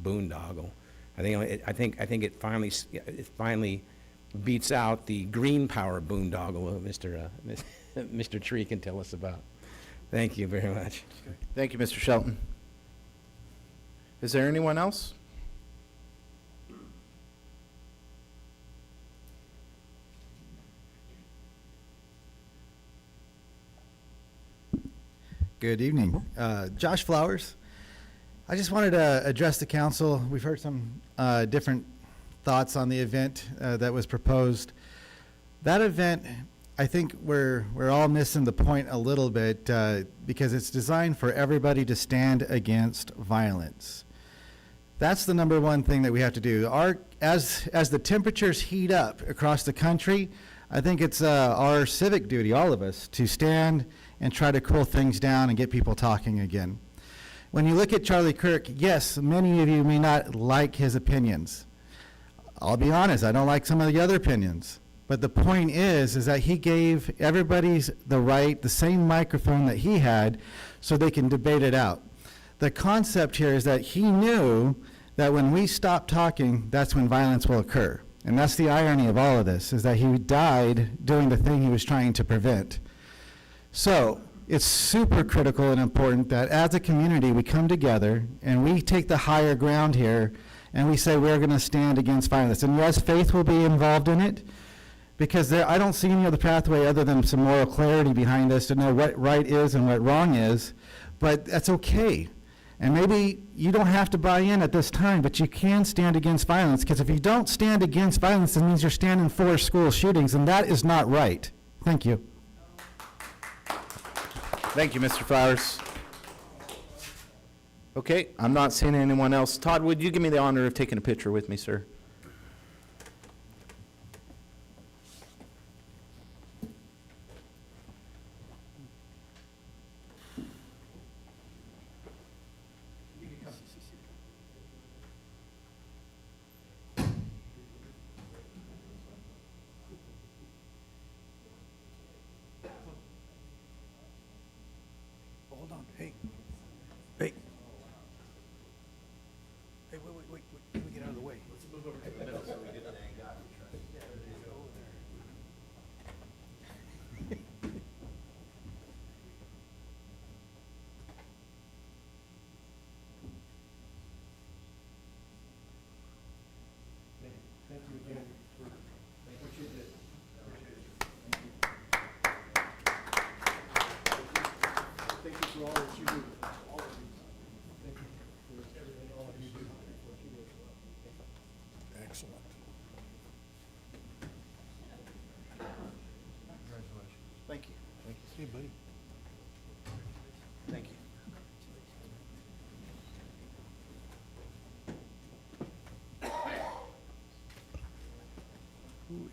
boondoggle. I think it finally beats out the green power boondoggle Mr. Tree can tell us about. Thank you very much. Thank you, Mr. Shelton. Is there anyone else? Good evening. Josh Flowers. I just wanted to address the council. We've heard some different thoughts on the event that was proposed. That event, I think we're all missing the point a little bit because it's designed for everybody to stand against violence. That's the number one thing that we have to do. As the temperatures heat up across the country, I think it's our civic duty, all of us, to stand and try to cool things down and get people talking again. When you look at Charlie Kirk, yes, many of you may not like his opinions. I'll be honest, I don't like some of the other opinions. But the point is that he gave everybody the same microphone that he had so they can debate it out. The concept here is that he knew that when we stop talking, that's when violence will occur. And that's the irony of all of this, is that he died doing the thing he was trying to prevent. So it's super critical and important that as a community we come together and we take the higher ground here and we say we're going to stand against violence. And yes, faith will be involved in it because I don't see any other pathway other than some moral clarity behind us to know what right is and what wrong is, but that's okay. And maybe you don't have to buy in at this time, but you can stand against violence, because if you don't stand against violence, it means you're standing for school shootings, and that is not right. Thank you. Thank you, Mr. Flowers. Okay, I'm not seeing anyone else. Todd, would you give me the honor of taking a picture with me, sir? Hold on, hey. Hey. Hey, wait, let me get out of the way. Let's move over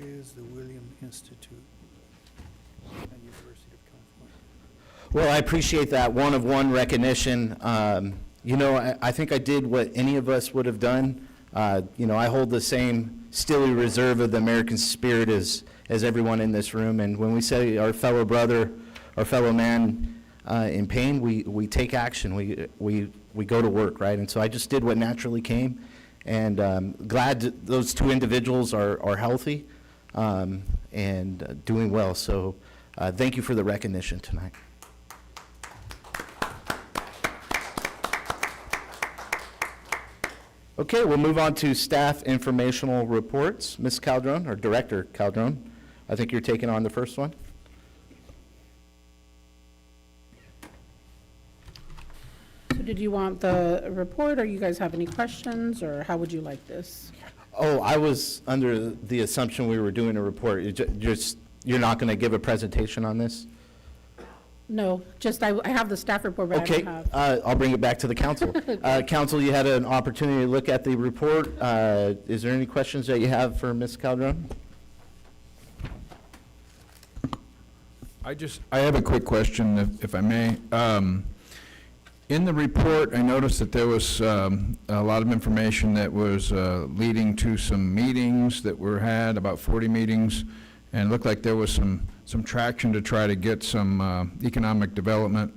is the William Institute at University of California? Well, I appreciate that one-of-one recognition. You know, I think I did what any of us would have done. You know, I hold the same steely reserve of the American spirit as everyone in this room. And when we say our fellow brother, our fellow man in pain, we take action. We go to work, right? And so I just did what naturally came. And glad that those two individuals are healthy and doing well. So thank you for the recognition tonight. Okay, we'll move on to staff informational reports. Ms. Calderon, or Director Calderon, I think you're taking on the first one. So did you want the report, or you guys have any questions, or how would you like this? Oh, I was under the assumption we were doing a report. You're not going to give a presentation on this? No, just I have the staff report, but I Okay, don't have. I'll bring it back to the council. Council, you had an opportunity to look at the report. Is there any questions that you have for Ms. Calderon? I have a quick question, if I may. In the report, I noticed that there was a lot of information that was leading to some meetings that were had, about 40 meetings, and it looked like there was some traction to try to get some economic development.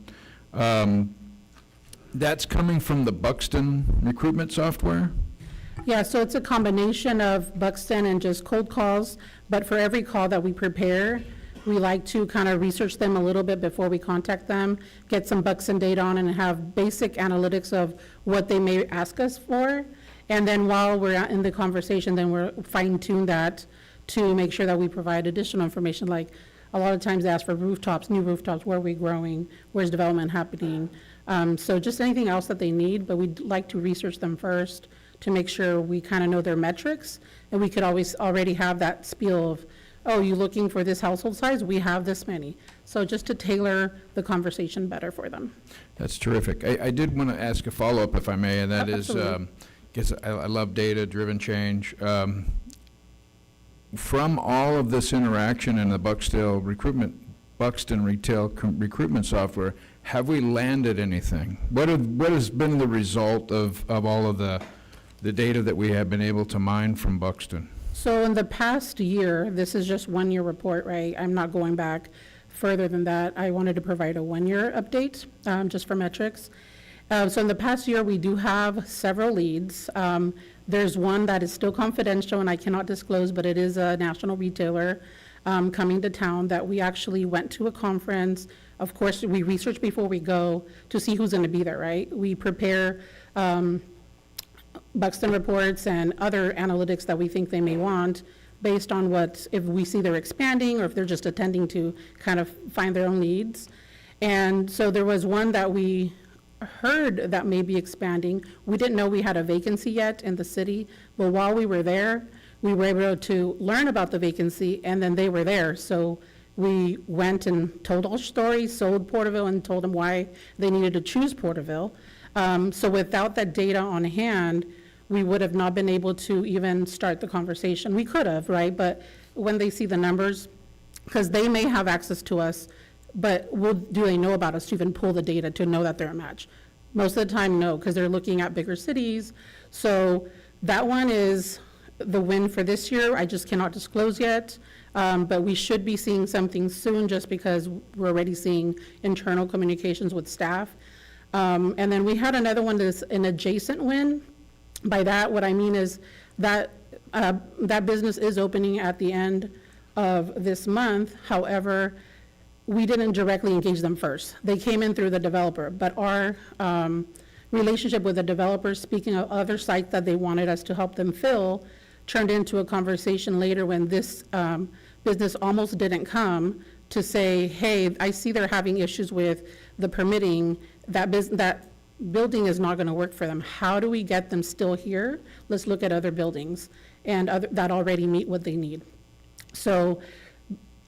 That's coming from the Buxton recruitment software? Yeah, so it's a combination of Buxton and just cold calls, but for every call that we prepare, we like to kind of research them a little bit before we contact them, get some Buxton data on, and have basic analytics of what they may ask us for. And then while we're in the conversation, then we're fine-tune that to make sure that we provide additional information, like a lot of times they ask for rooftops, new rooftops, where are we growing, where's development happening. So just anything else that they need, but we'd like to research them first to make sure we kind of know their metrics, and we could always already have that spiel of, oh, you looking for this household size? We have this many. So just to tailor the conversation better for them. That's terrific. I did want to ask a follow-up, if I may, and that is, I love data-driven change. From all of this interaction in the Buxton retail recruitment software, have we landed anything? What has been the result of all of the data that we have been able to mine from Buxton? So in the past year, this is just 1 year report, right? I'm not going back further than that. I wanted to provide a 1-year update, just for metrics. So in the past year, we do have several leads. There's one that is still confidential and I cannot disclose, but it is a national retailer coming to town that we actually went to a conference. Of course, we research before we go to see who's going to be there, right? We prepare Buxton reports and other analytics that we think they may want based on if we see they're expanding or if they're just attending to kind of find their own needs. And so there was one that we heard that may be expanding. We didn't know we had a vacancy yet in the city, but while we were there, we were able to learn about the vacancy, and then they were there. So we went and told our stories, sold Porterville, and told them why they needed to choose Porterville. So without that data on hand, we would have not been able to even start the conversation. We could have, right? But when they see the numbers, because they may have access to us, but do they know about us to even pull the data to know that they're a match? Most of the time, no, because they're looking at bigger cities. So that one is the win for this year. I just cannot disclose yet, but we should be seeing something soon just because we're already seeing internal communications with staff. And then we had another one that's an adjacent win. By that, what I mean is that that business is opening at the end of this month. However, we didn't directly engage them first. They came in through the developer, but our relationship with the developer, speaking of other sites that they wanted us to help them fill, turned into a conversation later when this business almost didn't come to say, hey, I see they're having issues with the permitting, that building is not going to work for them. How do we get them still here? Let's look at other buildings and that already meet what they need. So,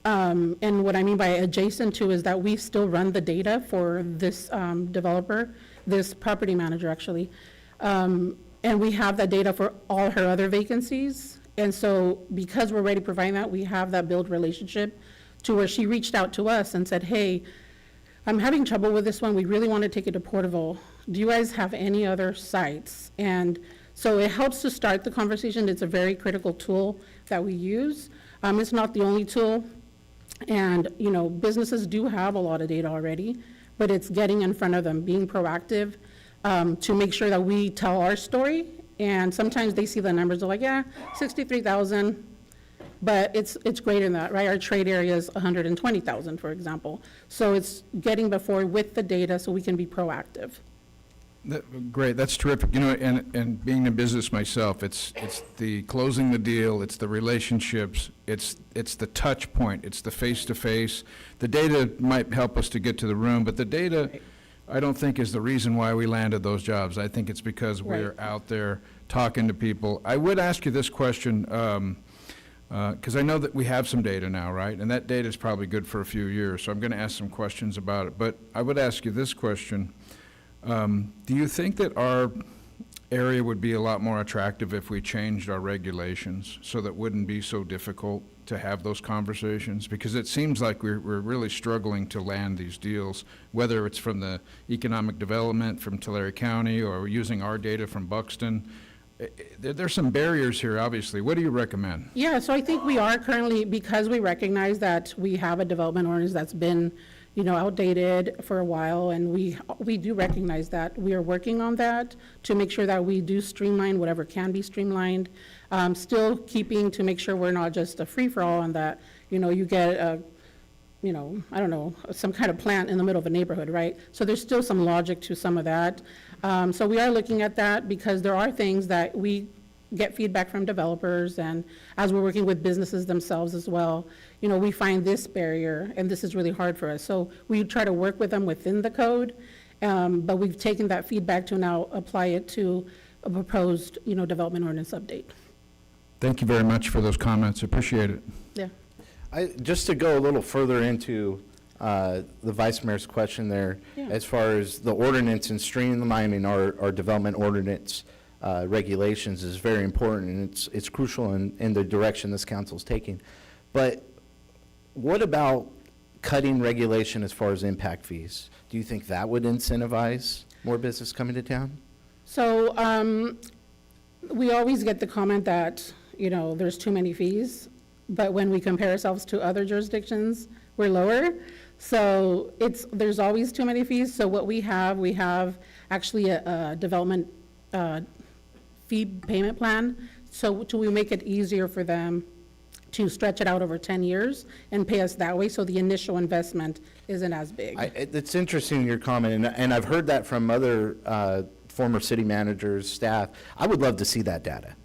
and what I mean by adjacent to is that we still run the data for this developer, this property manager actually, and we have that data for all her other vacancies, And so because we're already providing that, we have that build relationship to where she reached out to us and said, hey, I'm having trouble with this one. We really want to take it to Porterville. Do you guys have any other sites? And so it helps to start the conversation. It's a very critical tool that we use. It's not the only tool. And, you know, businesses do have a lot of data already, but it's getting in front of them, being proactive to make sure that we tell our story. And sometimes they see the numbers, they're like, yeah, 63,000, but it's greater than that, right? Our trade area is 120,000, for example. So it's getting before with the data so we can be proactive. Great, that's terrific. You know, and being in business myself, it's the closing the deal, it's the relationships, it's the touch point, it's the face-to-face. The data might help us to get to the room, but the data, I don't think is the reason why we landed those jobs. I think it's because we're out there talking to people. I would ask you this question, because I know that we have some data now, right? And that data is probably good for a few years, so I'm going to ask some questions about it. But I would ask you this question. Do you think that our area would be a lot more attractive if we changed our regulations so that it wouldn't be so difficult to have those conversations? Because it seems like we're really struggling to land these deals, whether it's from the economic development from Tulare County or using our data from Buxton. There's some barriers here, obviously. What do you recommend? Yeah, so I think we are currently, because we recognize that we have a development ordinance that's been, you know, outdated for a while, and we do recognize that. We are working on that to make sure that we do streamline whatever can be streamlined, still keeping to make sure we're not just a free-for-all on that, you know, you get a, you know, I don't know, some kind of plant in the middle of a neighborhood, right? So there's still some logic to some of that. So we are looking at that because there are things that we get feedback from developers, and as we're working with businesses themselves as well, you know, we find this barrier and this is really hard for us. So we try to work with them within the code, but we've taken that feedback to now apply it to a proposed, you know, development ordinance update. Thank you very much for those comments. Appreciate it. Yeah. Just to go a little further into the Vice Mayor's question there, as far as the ordinance and streamlining our development ordinance regulations is very important, and it's crucial in the direction this council is taking. But what about cutting regulation as far as impact fees? Do you think that would incentivize more business coming to town? So we always get the comment that, you know, there's too many fees, but when we compare ourselves to other jurisdictions, we're lower. So there's always too many fees. So what we have actually a development fee payment plan. So we make it easier for them to stretch it out over 10 years and pay us that way, so the initial investment isn't as big. It's interesting, your comment, and I've heard that from other former city managers, staff. I would love to see that data,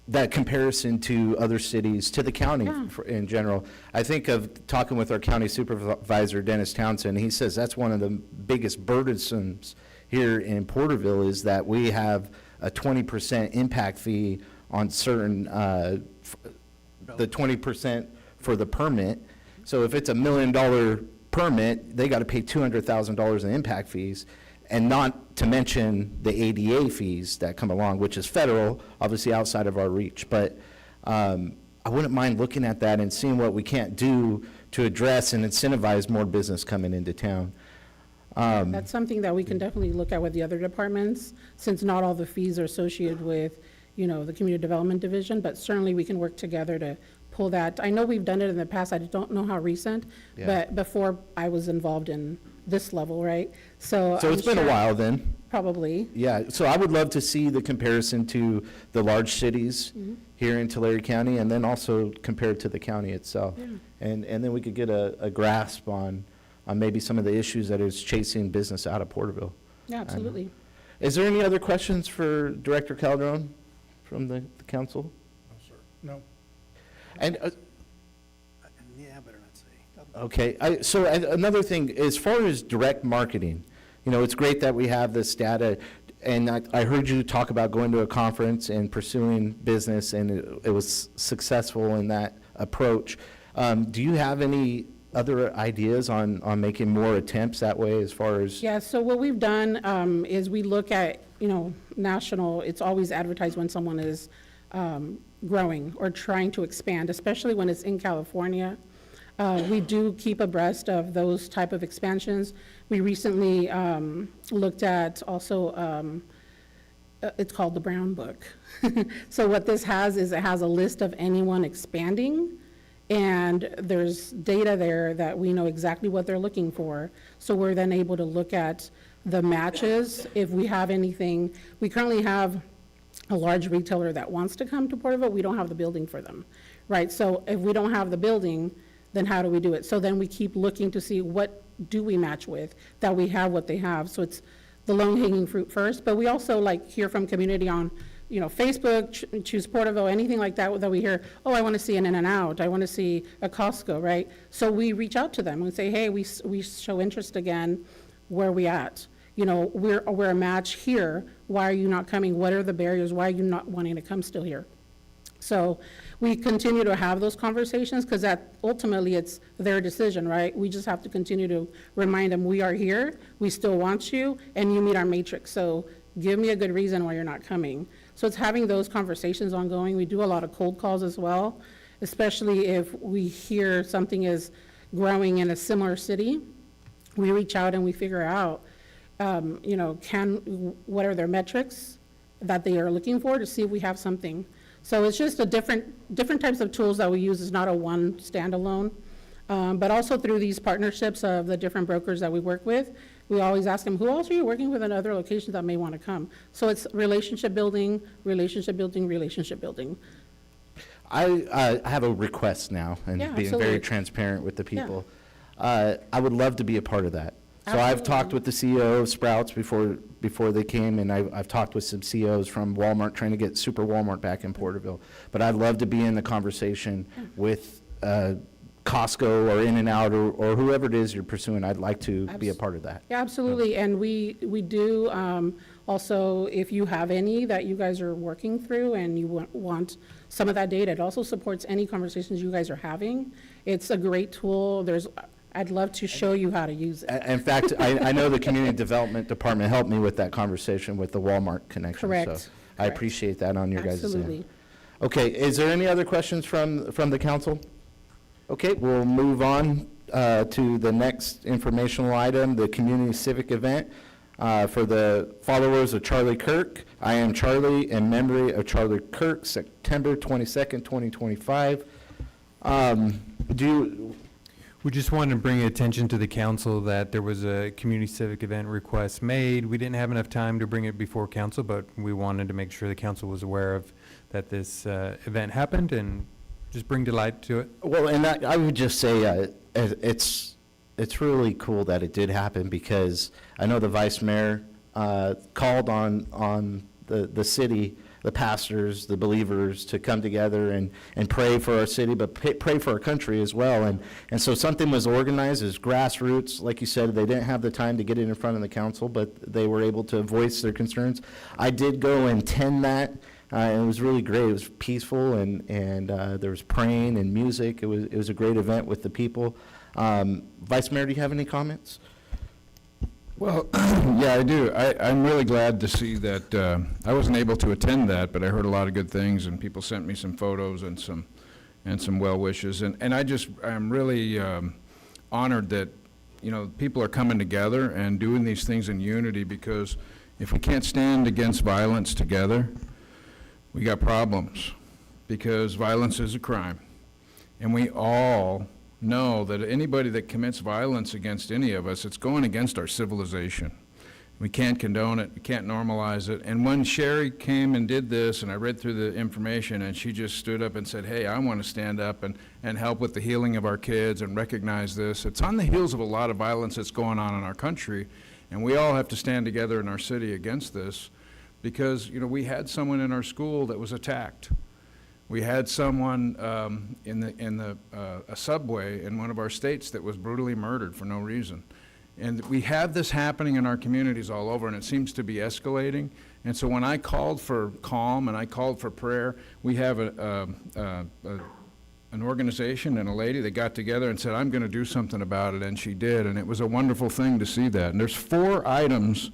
that comparison to other cities, to the county in general. I think of talking with our county supervisor, Dennis Townsend. He says that's one of the biggest burdensomes here in Porterville is that we have a 20% impact fee on certain, the 20% for the permit. So if it's $1 million permit, they got to pay $200,000 in impact fees, and not to mention the ADA fees that come along, which is federal, obviously outside of our reach. But I wouldn't mind looking at that and seeing what we can't do to address and incentivize more business coming into town. That's something that we can definitely look at with the other departments, since not all the fees are associated with, you know, the community development division, but certainly we can work together to pull that. I know we've done it in the past. I don't know how recent, but before I was involved in this level, right? So it's been a while then. Probably. Yeah, so I would love to see the comparison to the large cities here in Tulare County, and then also compared to the county itself. And then we could get a grasp on maybe some of the issues that is chasing business out of Porterville. Yeah, absolutely. Is there any other questions for Director Calderon from the council? No, sir. No. And Yeah, better not say. okay, so another thing, as far as direct marketing, you know, it's great that we have this data, and I heard you talk about going to a conference and pursuing business, and it was successful in that approach. Do you have any other ideas on making more attempts that way as far as? Yeah, so what we've done is we look at, you know, national, it's always advertised when someone is growing or trying to expand, especially when it's in California. We do keep abreast of those type of expansions. We recently looked at also, it's called the Brown Book. So what this has is it has a list of anyone expanding, and there's data there that we know exactly what they're looking for. So we're then able to look at the matches, if we have anything. We currently have a large retailer that wants to come to Porterville. We don't have the building for them, right? So if we don't have the building, then how do we do it? So then we keep looking to see what do we match with, that we have what they have. So it's the low-hanging fruit first, but we also like hear from community on, you know, Facebook, Choose Porterville, anything like that, that we hear, oh, I want to see an In-N-Out, I want to see a Costco, right? So we reach out to them and say, hey, we show interest again, where are we at? You know, we're a match here, why are you not coming? What are the barriers? Why are you not wanting to come still here? So we continue to have those conversations, because that ultimately it's their decision, right? We just have to continue to remind them, we are here, we still want you, and you meet our matrix. So give me a good reason why you're not coming. So it's having those conversations ongoing. We do a lot of cold calls as well, especially if we hear something is growing in a similar city. We reach out and we figure out, you know, what are their metrics that they are looking for to see if we have something. So it's just a different types of tools that we use. It's not a one standalone, but also through these partnerships of the different brokers that we work with, we always ask them, who else are you working with in other locations that may want to come? So it's relationship building, relationship building, relationship building. I have a request now, and Yeah, being absolutely. very transparent with the people. I would love to be a part of that. So I've talked with the CEO of Sprouts before they came, and I've talked with some CEOs from Walmart, trying to get Super Walmart back in Porterville. But I'd love to be in the conversation with Costco or In-N-Out or whoever it is you're pursuing. I'd like to be a part of that. Yeah, absolutely, and we do, also, if you have any that you guys are working through and you want some of that data, it also supports any conversations you guys are having. It's a great tool. I'd love to show you how to use it. In fact, I know the Community Development Department helped me with that conversation with the Walmart connection. Correct, So I appreciate that on your guys' end. Absolutely. Okay, is there any other questions from the council? Okay, we'll move on to the next informational item, the community civic event for the followers of Charlie Kirk. I am Charlie, in memory of Charlie Kirk, September 22nd, 2025. We just wanted to bring attention to the council that there was a community civic event request made. We didn't have enough time to bring it before council, but we wanted to make sure the council was aware of that this event happened and just bring delight to it. Well, and I would just say it's really cool that it did happen, because I know the vice mayor called on the city, the pastors, the believers, to come together and pray for our city, but pray for our country as well. And so something was organized as grassroots. Like you said, they didn't have the time to get it in front of the council, but they were able to voice their concerns. I did go and attend that. And it was really great. It was peaceful, and there was praying and music. It was a great event with the people. Vice Mayor, do you have any comments? Well, yeah, I do. I'm really glad to see that, I wasn't able to attend that, but I heard a lot of good things, and people sent me some photos and some well wishes. And I'm really honored that, you know, people are coming together and doing these things in unity, because if we can't stand against violence together, we got problems, because violence is a crime. And we all know that anybody that commits violence against any of us, it's going against our civilization. We can't condone it, we can't normalize it. And when Sherry came and did this, and I read through the information, and she just stood up and said, hey, I want to stand up and help with the healing of our kids and recognize this. It's on the heels of a lot of violence that's going on in our country, and we all have to stand together in our city against this. Because, you know, we had someone in our school that was attacked. We had someone in a subway in one of our states that was brutally murdered for no reason. And we have this happening in our communities all over, and it seems to be escalating. And so when I called for calm and I called for prayer, we have an organization and a lady that got together and said, I'm going to do something about it, and she did. And it was a wonderful thing to see that. And there's 4 items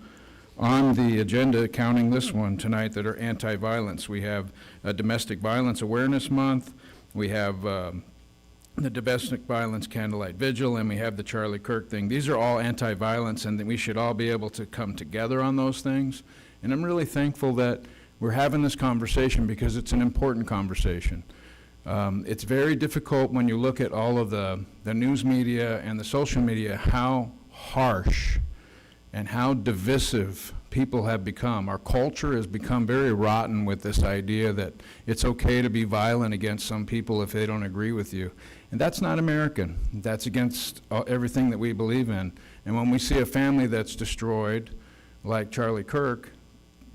on the agenda, counting this one tonight, that are anti-violence. We have a Domestic Violence Awareness Month, we have the Domestic Violence Candlelight Vigil, and we have the Charlie Kirk thing. These are all anti-violence, and that we should all be able to come together on those things. And I'm really thankful that we're having this conversation because it's an important conversation. It's very difficult when you look at all of the news media and the social media, how harsh and how divisive people have become. Our culture has become very rotten with this idea that it's okay to be violent against some people if they don't agree with you. And that's not American. That's against everything that we believe in. And when we see a family that's destroyed, like Charlie Kirk,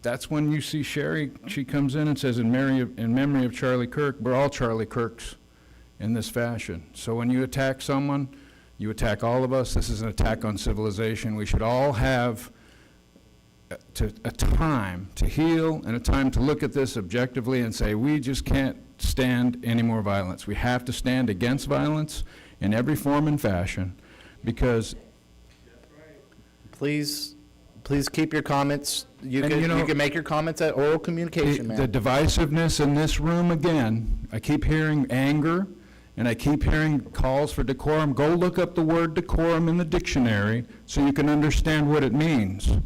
that's when you see Sherry, she comes in and says, in memory of Charlie Kirk, we're all Charlie Kirks in this fashion. So when you attack someone, you attack all of us. This is an attack on civilization. We should all have a time to heal and a time to look at this objectively and say, we just can't stand any more violence. We have to stand against violence in every form and fashion, because Please keep your comments. You And, can, you know, you can make your comments at oral communication, the man. divisiveness in this room again, I keep hearing anger, and I keep hearing calls for decorum. Go look up the word decorum in the dictionary so you can understand what it means.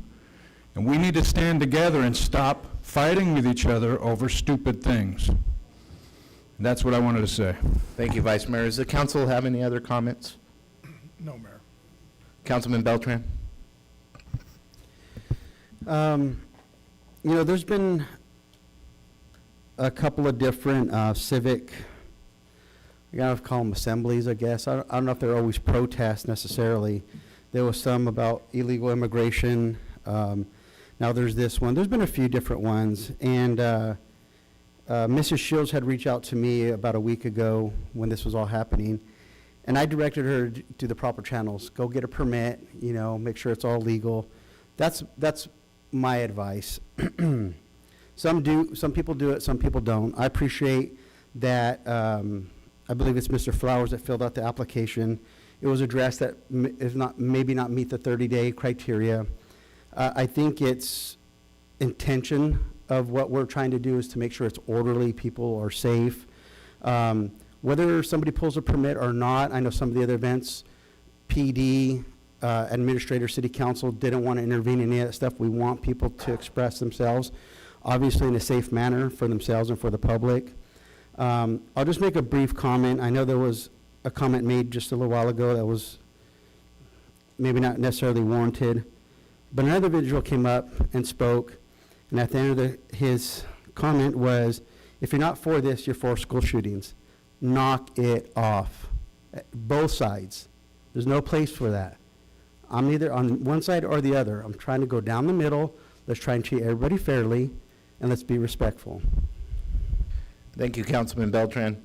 And we need to stand together and stop fighting with each other over stupid things. And that's what I wanted to say. Thank you, Vice Mayor. Does the council have any other comments? No, Mayor. Councilman Beltran? You know, there's been a couple of different civic, I gotta call them assemblies, I guess. I don't know if they're always protests necessarily. There was some about illegal immigration. Now there's this one. There's been a few different ones. And Mrs. Shields had reached out to me about a week ago when this was all happening. And I directed her to the proper channels. Go get a permit, you know, make sure it's all legal. That's my advice. Some people do it, some people don't. I appreciate that, I believe it's Mr. Flowers that filled out the application. It was addressed that maybe not meet the 30-day criteria. I think it's intention of what we're trying to do is to make sure it's orderly, people are safe. Whether somebody pulls a permit or not, I know some of the other events, PD, administrator, city council didn't want to intervene in any of that stuff. We want people to express themselves, obviously in a safe manner for themselves and for the public. I'll just make a brief comment. I know there was a comment made just a little while ago that was maybe not necessarily warranted, but another individual came up and spoke, and at the end of his comment was, if you're not for this, you're for school shootings. Knock it off. Both sides. There's no place for that. I'm either on one side or the other. I'm trying to go down the middle. Let's try and treat everybody fairly, and let's be respectful. Thank you, Councilman Beltran.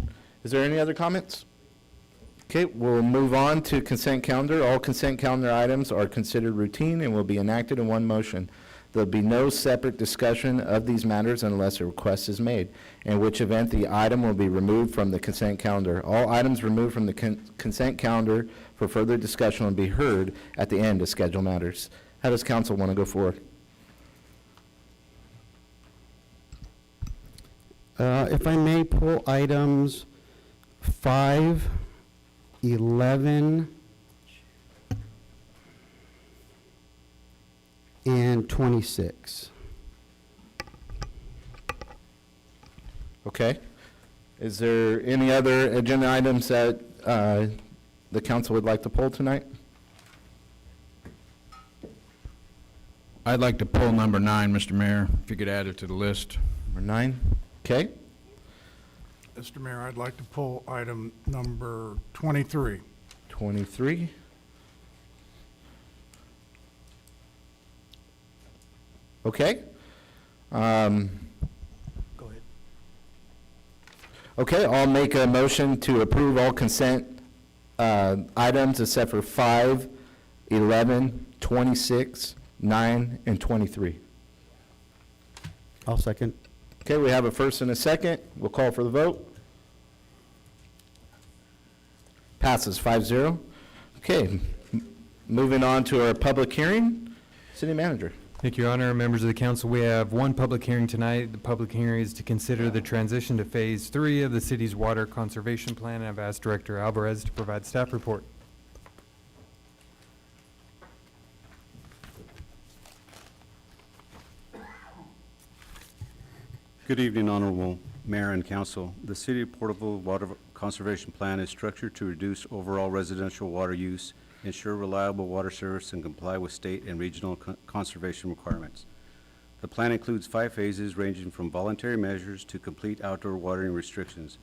Is there any other comments? Okay, we'll move on to consent calendar. All consent calendar items are considered routine and will be enacted in one motion. There'll be no separate discussion of these matters unless a request is made, in which event the item will be removed from the consent calendar. All items removed from the consent calendar for further discussion will be heard at the end of scheduled matters. How does council want to go forward? If I may pull items 5, 11, and 26. Okay. Is there any other agenda items that the council would like to pull tonight? I'd like to pull number 9, Mr. Mayor, if you could add it to the list. Number 9. Okay. Mr. Mayor, I'd like to pull item number 23. 23. Okay. Go ahead. Okay, I'll make a motion to approve all consent items except for 5, 11, 26, 9, and 23. I'll second. Okay, we have a first and a second. We'll call for the vote. Passes 5-0. Okay, moving on to our public hearing. City Manager. Thank you, Your Honor. Members of the council, we have one public hearing tonight. The public hearing is to consider the transition to Phase 3 of the city's water conservation plan. I've asked Director Alvarez to provide staff report. Good evening, Honorable Mayor and Council. The City of Porterville Water Conservation Plan is structured to reduce overall residential water use, ensure reliable water service, and comply with state and regional conservation requirements. The plan includes 5 phases ranging from voluntary measures to complete outdoor watering restrictions.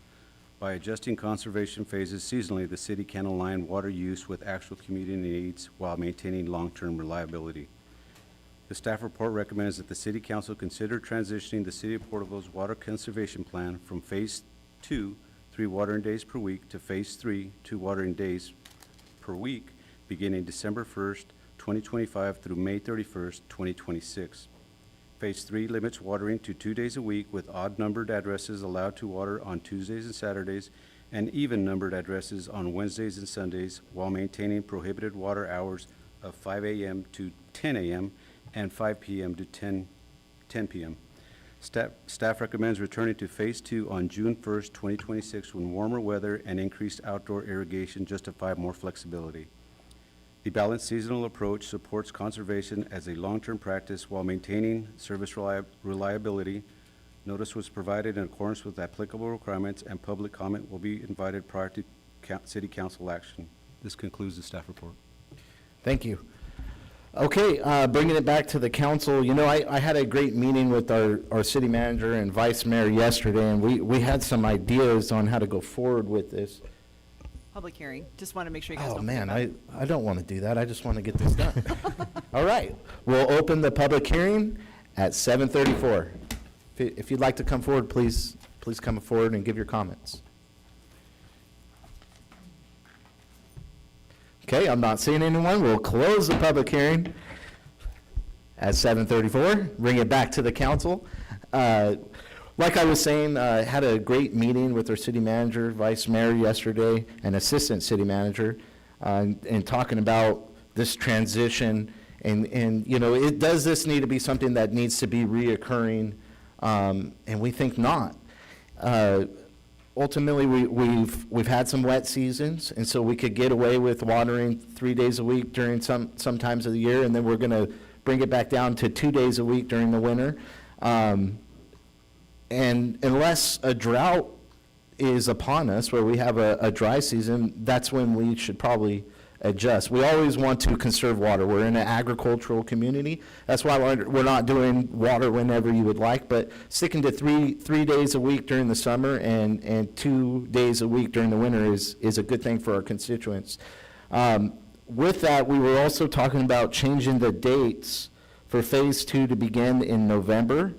By adjusting conservation phases seasonally, the city can align water use with actual community needs while maintaining long-term reliability. The staff report recommends that the City Council consider transitioning the City of Porterville's water conservation plan from Phase 2, 3 watering days per week, to Phase 3, 2 watering days per week, beginning December 1st, 2025 through May 31st, 2026. Phase 3 limits watering to 2 days a week, with odd-numbered addresses allowed to water on Tuesdays and Saturdays, and even-numbered addresses on Wednesdays and Sundays, while maintaining prohibited water hours of 5 a.m. to 10 a.m. and 5 p.m. to 10 p.m. Staff recommends returning to Phase 2 on June 1st, 2026, when warmer weather and increased outdoor irrigation justify more flexibility. The balanced seasonal approach supports conservation as a long-term practice while maintaining service reliability. Notice was provided in accordance with applicable requirements, and public comment will be invited prior to City Council action. This concludes the staff report. Thank you. Okay, bringing it back to the council, you know, I had a great meeting with our city manager and vice mayor yesterday, and we had some ideas on how to go forward with this. Public hearing. Just want to make sure you guys Oh, don't man, forget I don't want to do that. I just want to get this done. All right, we'll open the public hearing at 7:34. If you'd like to come forward, please come forward and give your comments. Okay, I'm not seeing anyone. We'll close the public hearing at 7:34. Bring it back to the council. Like I was saying, had a great meeting with our city manager, vice mayor yesterday, and assistant city manager, and talking about this transition. And you know, does this need to be something that needs to be reoccurring? And we think not. Ultimately, we've had some wet seasons, and so we could get away with watering 3 days a week during some times of the year, and then we're going to bring it back down to 2 days a week during the winter. And unless a drought is upon us, where we have a dry season, that's when we should probably adjust. We always want to conserve water. We're in an agricultural community. That's why we're not doing water whenever you would like, but sticking to three days a week during the summer and 2 days a week during the winter is a good thing for our constituents. With that, we were also talking about changing the dates for Phase 2 to begin in November,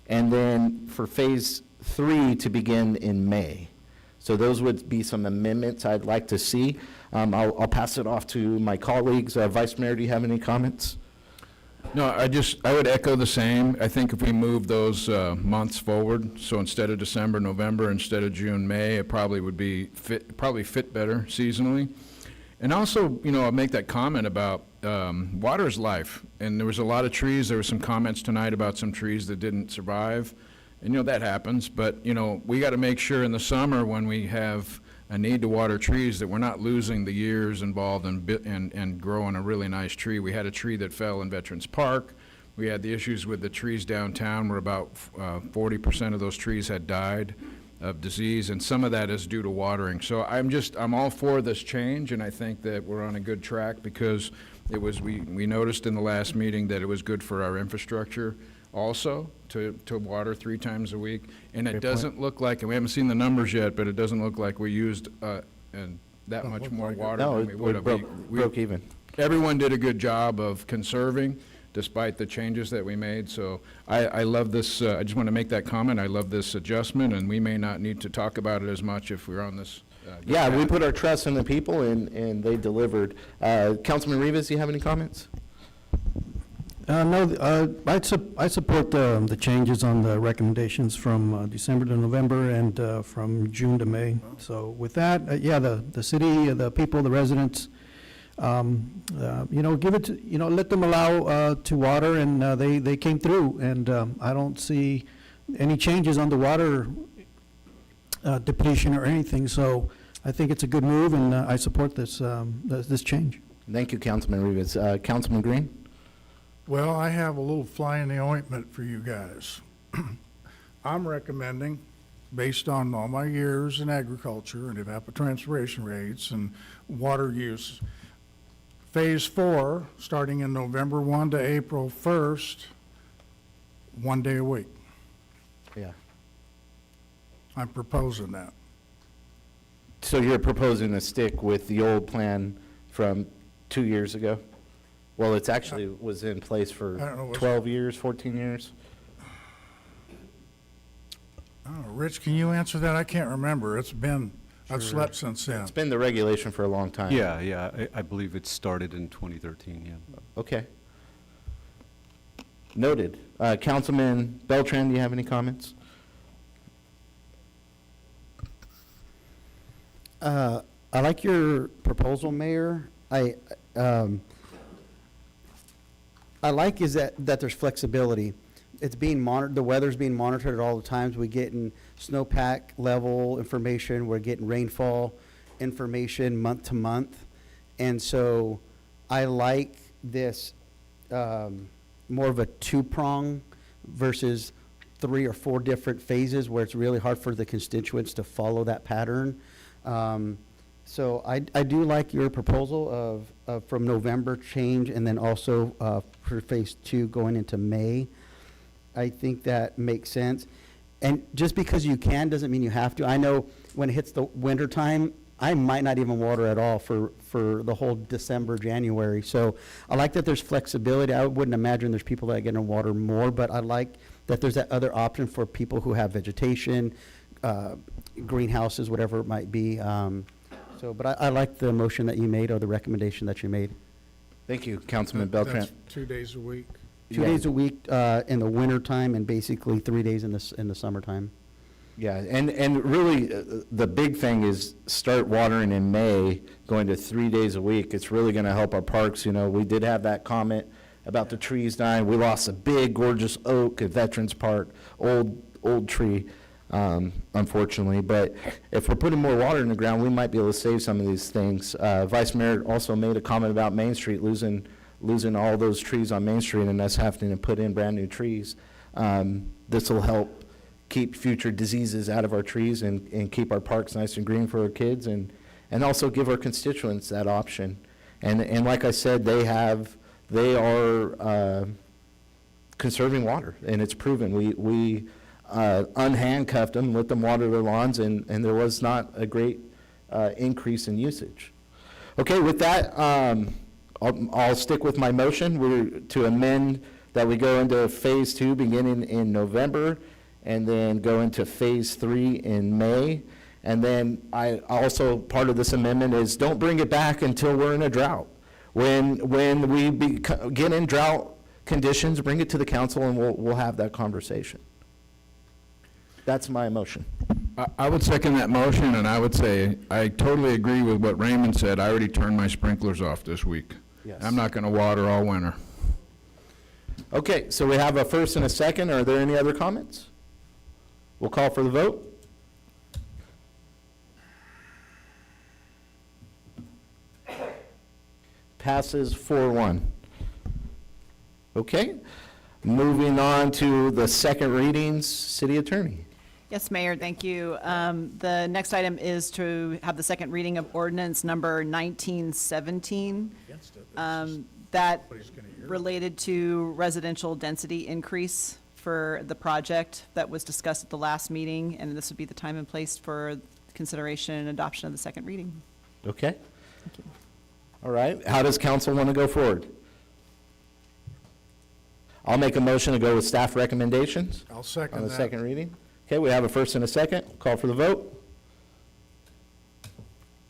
and then for Phase 3 to begin in May. So those would be some amendments I'd like to see. I'll pass it off to my colleagues. Vice Mayor, do you have any comments? No, I would echo the same. I think if we move those months forward, so instead of December, November, instead of June, May, it probably would be fit better seasonally. And also, you know, I'll make that comment about water is life. And there was a lot of trees. There were some comments tonight about some trees that didn't survive. And, you know, that happens. But, you know, we got to make sure in the summer when we have a need to water trees that we're not losing the years involved in growing a really nice tree. We had a tree that fell in Veterans Park. We had the issues with the trees downtown where about 40% of those trees had died of disease, and some of that is due to watering. So I'm all for this change, and I think that we're on a good track because we noticed in the last meeting that it was good for our infrastructure also to water 3 times a week. And it doesn't look like, and we haven't seen the numbers yet, but it doesn't look like we used that much more water than we would have. Broke even. Everyone did a good job of conserving despite the changes that we made. So I love this. I just want to make that comment. I love this adjustment, and we may not need to talk about it as much if we're on this. Yeah, we put our trust in the people, and they delivered. Councilman Rivas, do you have any comments? No, I support the changes on the recommendations from December to November and from June to May. So with that, yeah, the city, the people, the residents Give it, let them allow to water, and they came through, and I don't see any changes on the water depletion or anything, so I think it's a good move, and I support this change. Thank you, Councilman Rivas. Councilman Green? Well, I have a little fly in the ointment for you guys. I'm recommending, based on all my years in agriculture and evapotranspiration rates and water use, Phase 4, starting in November 1 to April 1st, 1 day a week. Yeah. I'm proposing that. So you're proposing to stick with the old plan from 2 years ago? Well, it's actually was in place I for don't know, 12 years, 14 years? I don't know, Rich, can you answer that? I can't remember. I've slept since then. It's been the regulation for a long time. Yeah, I believe it started in 2013, yeah. Okay. Noted. Councilman Beltran, do you have any comments? I like your proposal, Mayor. I like is that there's flexibility. It's being monitored, the weather's being monitored at all the times. We're getting snowpack level information, we're getting rainfall information month to month. And so I like this more of a two-prong versus 3 or 4 different phases where it's really hard for the constituents to follow that pattern. So I do like your proposal of from November change, and then also for phase 2 going into May. I think that makes sense. And just because you can doesn't mean you have to. I know when it hits the winter time, I might not even water at all for the whole December, January. So I like that there's flexibility. I wouldn't imagine there's people that are going to water more, but I like that there's that other option for people who have vegetation, greenhouses, whatever it might be. But I like the motion that you made, or the recommendation that you made. Thank you, Councilman Beltran. That's 2 days a week. 2 days a week in the winter time, and basically 3 days in the summertime. Yeah, and really, the big thing is start watering in May, going to 3 days a week. It's really going to help our parks. We did have that comment about the trees dying. We lost a big, gorgeous oak at Veterans Park, old tree, unfortunately. But if we're putting more water in the ground, we might be able to save some of these things. Vice Mayor also made a comment about Main Street losing all those trees on Main Street, and us having to put in brand-new trees. This will help keep future diseases out of our trees and keep our parks nice and green for our kids, and also give our constituents that option. And like I said, they are conserving water, and it's proven. We unhandcuffed them, let them water their lawns, and there was not a great increase in usage. Okay, with that, I'll stick with my motion. We're to amend that we go into phase 2 beginning in November, and then go into phase 3 in May. And then part of this amendment is don't bring it back until we're in a drought. When we get in drought conditions, bring it to the council, and we'll have that conversation. That's my motion. I would second that motion, and I would say I totally agree with what Raymond said. I already turned my sprinklers off this week. Yes. I'm not going to water all winter. Okay, so we have a first and a second. Are there any other comments? We'll call for the vote. Passes 4-1. Okay, moving on to the second readings, City Attorney. Yes, Mayor, thank you. The next item is to have the second reading of ordinance number 1917. That related to residential density increase for the project that was discussed at the last meeting, and this would be the time and place for consideration and adoption of the second reading. Okay. Thank you. All right, how does council want to go forward? I'll make a motion to go with staff recommendations. I'll second on the that. second reading. Okay, we have a first and a second. Call for the vote.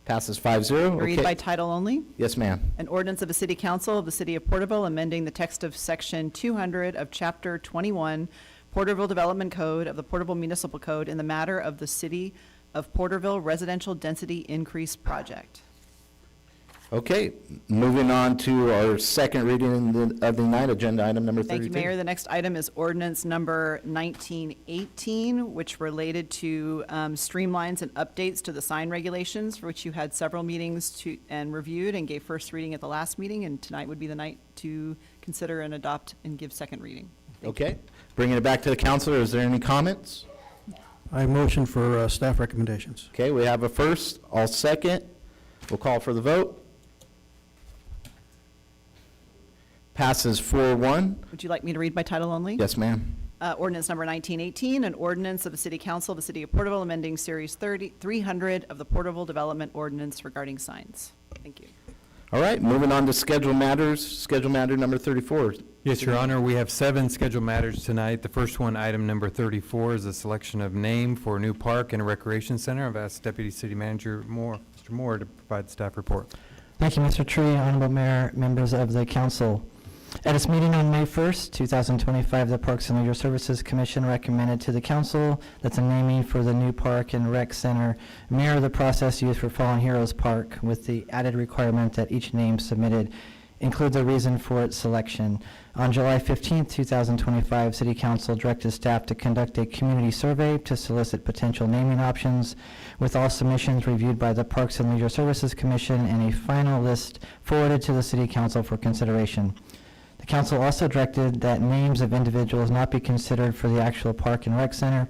Passes 5-0. Read by title only. Yes, ma'am. An ordinance of the City Council of the City of Porterville amending the text of Section 200 of Chapter 21, Porterville Development Code of the Porterville Municipal Code in the matter of the City of Porterville Residential Density Increase Project. Okay, moving on to our second reading of the night, agenda item number 32. Thank you, Mayor. The next item is ordinance number 1918, which related to streamlines and updates to the sign regulations, for which you had several meetings and reviewed and gave first reading at the last meeting, and tonight would be the night to consider and adopt and give second reading. Okay, bringing it back to the council, is there any comments? I motion for staff recommendations. Okay, we have a first, I'll second. We'll call for the vote. Passes 4-1. Would you like me to read by title only? Yes, ma'am. Ordinance number 1918, an ordinance of the City Council of the City of Porterville amending Series 300 of the Porterville Development Ordinance regarding signs. Thank you. All right, moving on to scheduled matters. Schedule matter number 34. Yes, Your Honor, we have 7 scheduled matters tonight. The first one, item number 34, is a selection of name for a new park and recreation center. I've asked Deputy City Manager Mr. Moore to provide the staff report. Thank you, Mr. Tree, Honorable Mayor, members of the council. At its meeting on May 1st, 2025, the Parks and Leisure Services Commission recommended to the council that the naming for the new park and rec center mirror the process used for Fallen Heroes Park, with the added requirement that each name submitted include the reason for its selection. On July 15th, 2025, City Council directed staff to conduct a community survey to solicit potential naming options, with all submissions reviewed by the Parks and Leisure Services Commission and a final list forwarded to the City Council for consideration. The council also directed that names of individuals not be considered for the actual park and rec center,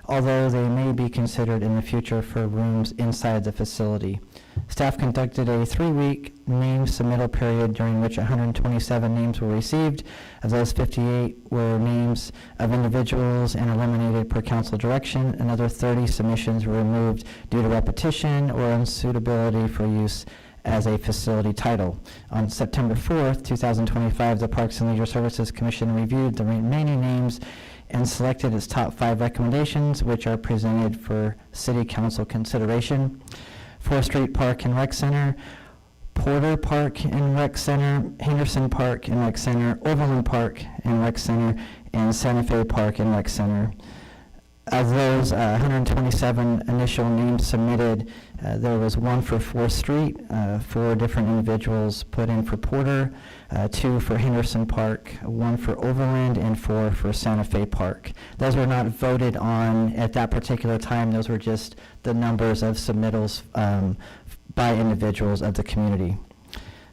although they may be considered in the future for rooms inside the facility. Staff conducted a 3-week name submittal period during which 127 names were received. Of those, 58 were names of individuals and eliminated per council direction. Another 30 submissions were removed due to repetition or unsuitability for use as a facility title. On September 4th, 2025, the Parks and Leisure Services Commission reviewed the remaining names and selected its top 5 recommendations, which are presented for City Council consideration. 4th Street Park and Rec Center, Porter Park and Rec Center, Henderson Park and Rec Center, Overland Park and Rec Center, and Santa Fe Park and Rec Center. Of those 127 initial names submitted, there was 1 for 4th Street, 4 different individuals put in for Porter, 2 for Henderson Park, 1 for Overland, and 4 for Santa Fe Park. Those were not voted on at that particular time. Those were just the numbers of submittals by individuals of the community.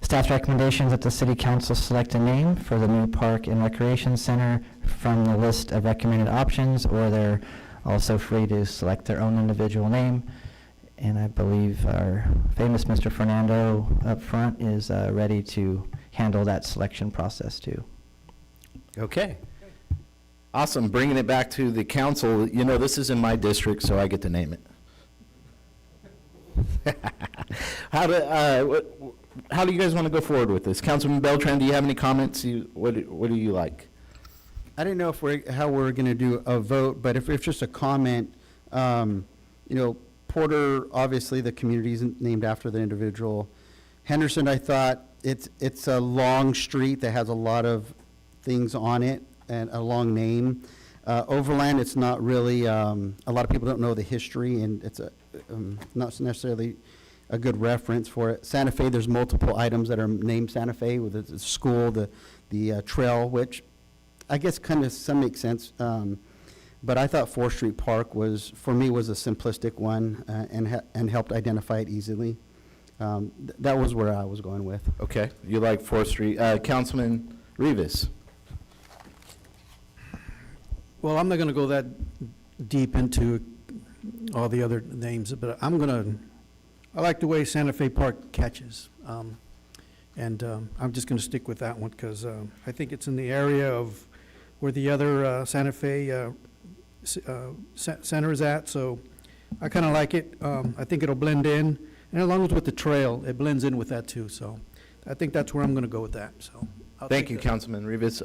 Staff's recommendations that the City Council select a name for the new Park and Recreation Center from the list of recommended options, or they're also free to select their own individual name. And I believe our famous Mr. Fernando up front is ready to handle that selection process too. Okay. Awesome, bringing it back to the council. You know, this is in my district, so I get to name it. How do you guys want to go forward with this? Councilman Beltran, do you have any comments? What do you like? I didn't know if how we're going to do a vote, but if it's just a comment, Porter, obviously the community is named after the individual. Henderson, I thought it's a long street that has a lot of things on it and a long name. Overland, it's not really, a lot of people don't know the history, and it's not necessarily a good reference for it. Santa Fe, there's multiple items that are named Santa Fe, with the school, the trail, which I guess kind of some make sense. But I thought 4th Street Park for me, was a simplistic one and helped identify it easily. That was where I was going with. Okay, you like 4th Street. Councilman Rivas. Well, I'm not going to go that deep into all the other names, but I like the way Santa Fe Park catches. I'm just going to stick with that one because I think it's in the area of where the other Santa Fe center is at, so I kind of like it. I think it'll blend in, and along with the trail, it blends in with that too, so I think that's where I'm going to go with that. So Thank you, Councilman Rivas.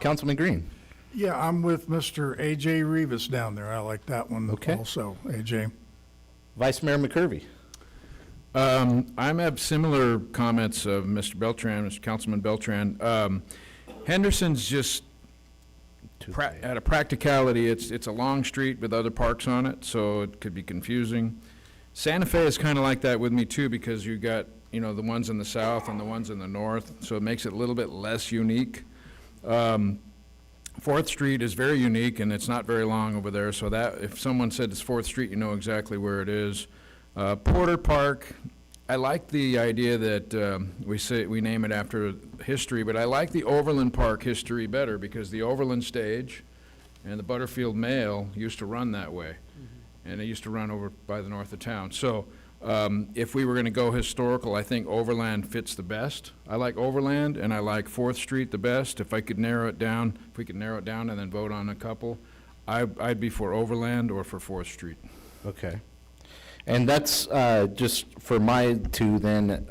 Councilman Green. Yeah, I'm with Mr. A.J. Rivas down there. I like that one also, A.J. Vice Mayor McCurvey. I have similar comments of Mr. Beltran, Mr. Councilman Beltran. Henderson's just, at a practicality, it's a long street with other parks on it, so it could be confusing. Santa Fe is kind of like that with me too, because you got you know, the ones in the south and the ones in the north, so it makes it a little bit less unique. Fourth Street is very unique, and it's not very long over there, so that, if someone said it's Fourth Street, you know exactly where it is. Porter Park, I like the idea that we name it after history, but I like the Overland Park history better, because the Overland Stage and the Butterfield Mail used to run that way, and it used to run over by the north of town. So if we were going to go historical, I think Overland fits the best. I like Overland, and I like Fourth Street the best. If I could narrow it down, if we could narrow it down and then vote on a couple, I'd be for Overland or for Fourth Street. Okay. And that's just for my two then.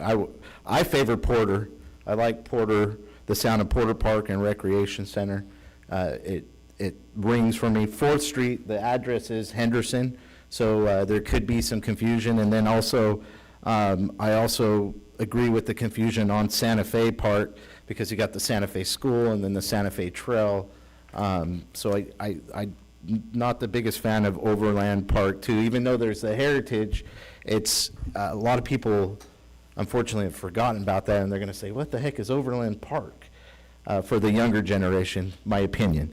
I favor Porter. I like Porter, the sound of Porter Park and Recreation Center. It rings for me. Fourth Street, the address is Henderson, so there could be some confusion. And then also, I also agree with the confusion on Santa Fe part, because you got the Santa Fe School and then the Santa Fe Trail. So I'm not the biggest fan of Overland Park too, even though there's the heritage. It's a lot of people, unfortunately, have forgotten about that, and they're going to say, what the heck is Overland Park? For the younger generation, my opinion.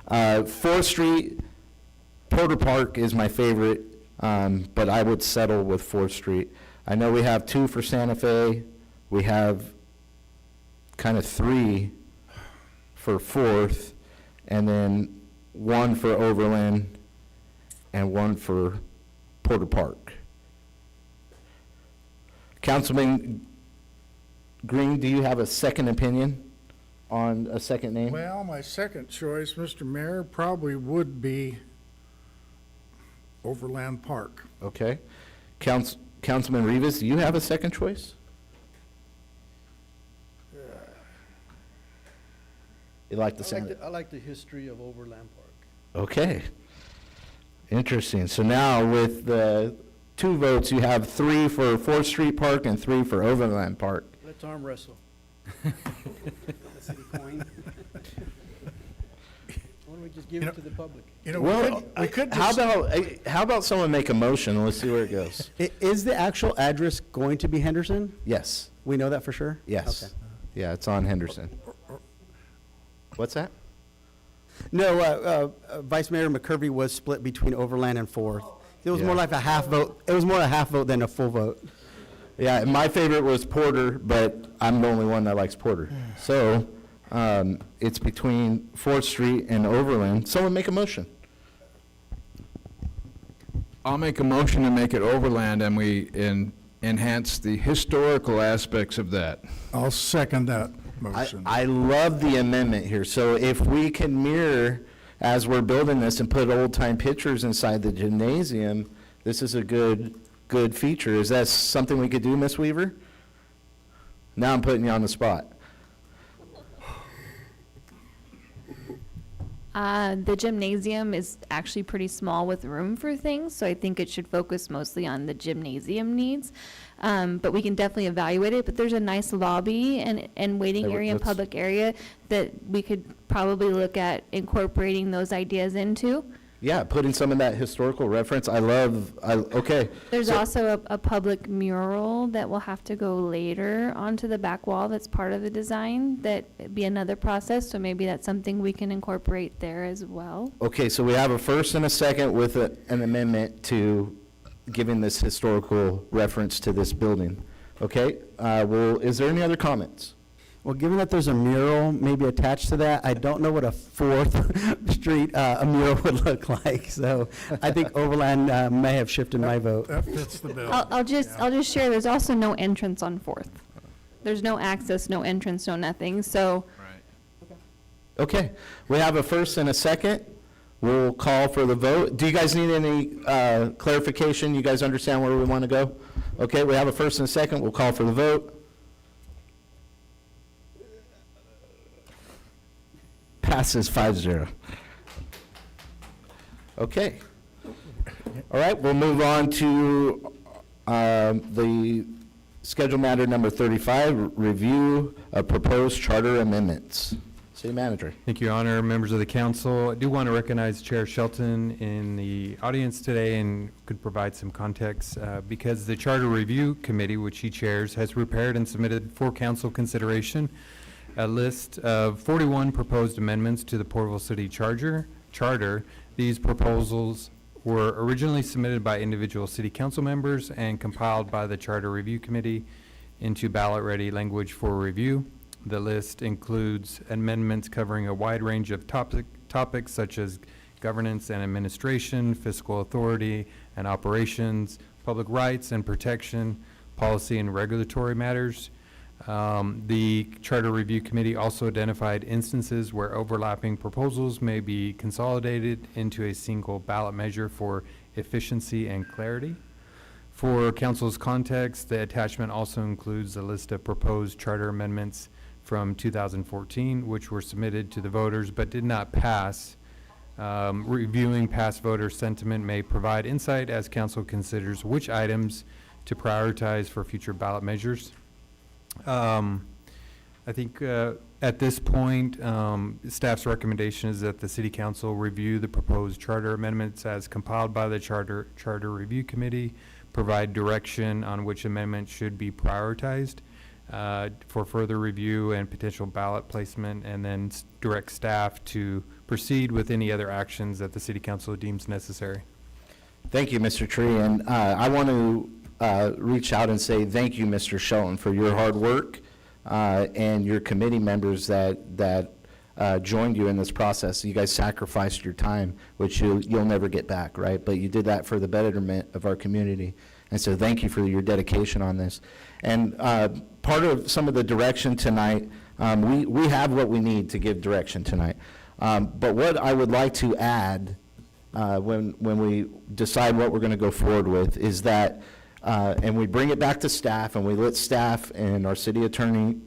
4th Street, Porter Park is my favorite, but I would settle with 4th Street. I know we have 2 for Santa Fe. We have kind of 3 for 4th, and then 1 for Overland, and 1 for Porter Park. Councilman Green, do you have a second opinion on a second name? Well, my second choice, Mr. Mayor, probably would be Overland Park. Okay. Councilman Rivas, do you have a second choice? You like the sound? I like the history of Overland Park. Okay. Interesting. So now with the 2 votes, you have 3 for 4th Street Park and 3 for Overland Park. Let's arm wrestle. Why don't we just give it to the public? You know, Well, we could how just- about someone make a motion and let's see where it goes? Is the actual address going to be Henderson? Yes. We know that for sure? Yes. Okay. Yeah, it's on Henderson. What's that? No, Vice Mayor McCurvey was split between Overland and Fourth. It was more Yeah. like a half vote. It was more a half vote than a full vote. Yeah, my favorite was Porter, but I'm the only one that likes Porter. So it's between 4th Street and Overland. Someone make a motion. I'll make a motion to make it Overland, and we enhance the historical aspects of that. I'll second that motion. I love the amendment here. So if we can mirror, as we're building this, and put old-time pictures inside the gymnasium, this is a good feature. Is that something we could do, Ms. Weaver? Now I'm putting you on the spot. The gymnasium is actually pretty small with room for things, so I think it should focus mostly on the gymnasium needs. But we can definitely evaluate it, but there's a nice lobby and waiting area and public area that we could probably look at incorporating those ideas into. Yeah, putting some of that historical reference. Okay. There's So- also a public mural that will have to go later onto the back wall that's part of the design, that'd be another process, so maybe that's something we can incorporate there as well. Okay, so we have a first and a second with an amendment to giving this historical reference to this building. Okay, well, is there any other comments? Well, given that there's a mural maybe attached to that, I don't know what a 4th Street a mural would look like. So I think Overland may have shifted my vote. That fits the bill. I'll just share, there's also no entrance on 4th. There's no access, no entrance, no nothing, so. Okay, we have a first and a second. We'll call for the vote. Do you guys need any clarification? You guys understand where we want to go? Okay, we have a first and a second. We'll call for the vote. Passes 5-0. Okay. All right, we'll move on to the schedule matter number 35, review of proposed charter amendments. City Manager. Thank you, Your Honor, members of the council. I do want to recognize Chair Shelton in the audience today and could provide some context because the Charter Review Committee, which he chairs, has prepared and submitted for council consideration a list of 41 proposed amendments to the Porterville City Charter. These proposals were originally submitted by individual city council members and compiled by the Charter Review Committee into ballot-ready language for review. The list includes amendments covering a wide range of topics such as governance and administration, fiscal authority and operations, public rights and protection, policy and regulatory matters. The Charter Review Committee also identified instances where overlapping proposals may be consolidated into a single ballot measure for efficiency and clarity. For council's context, the attachment also includes a list of proposed charter amendments from 2014, which were submitted to the voters but did not pass. Reviewing past voter sentiment may provide insight as council considers which items to prioritize for future ballot measures. I think at this point, staff's recommendation is that the City Council review the proposed charter amendments as compiled by the Charter Review Committee, provide direction on which amendments should be prioritized for further review and potential ballot placement, and then direct staff to proceed with any other actions that the City Council deems necessary. Thank you, Mr. Tree, and I want to reach out and say thank you, Mr. Shelton, for your hard work and your committee members that joined you in this process. You guys sacrificed your time, which you'll never get back, right? But you did that for the betterment of our community, and so thank you for your dedication on this. And part of some of the direction tonight, we have what we need to give direction tonight. But what I would like to add when we decide what we're going to go forward with is that, and we bring it back to staff, and we let staff and our city attorney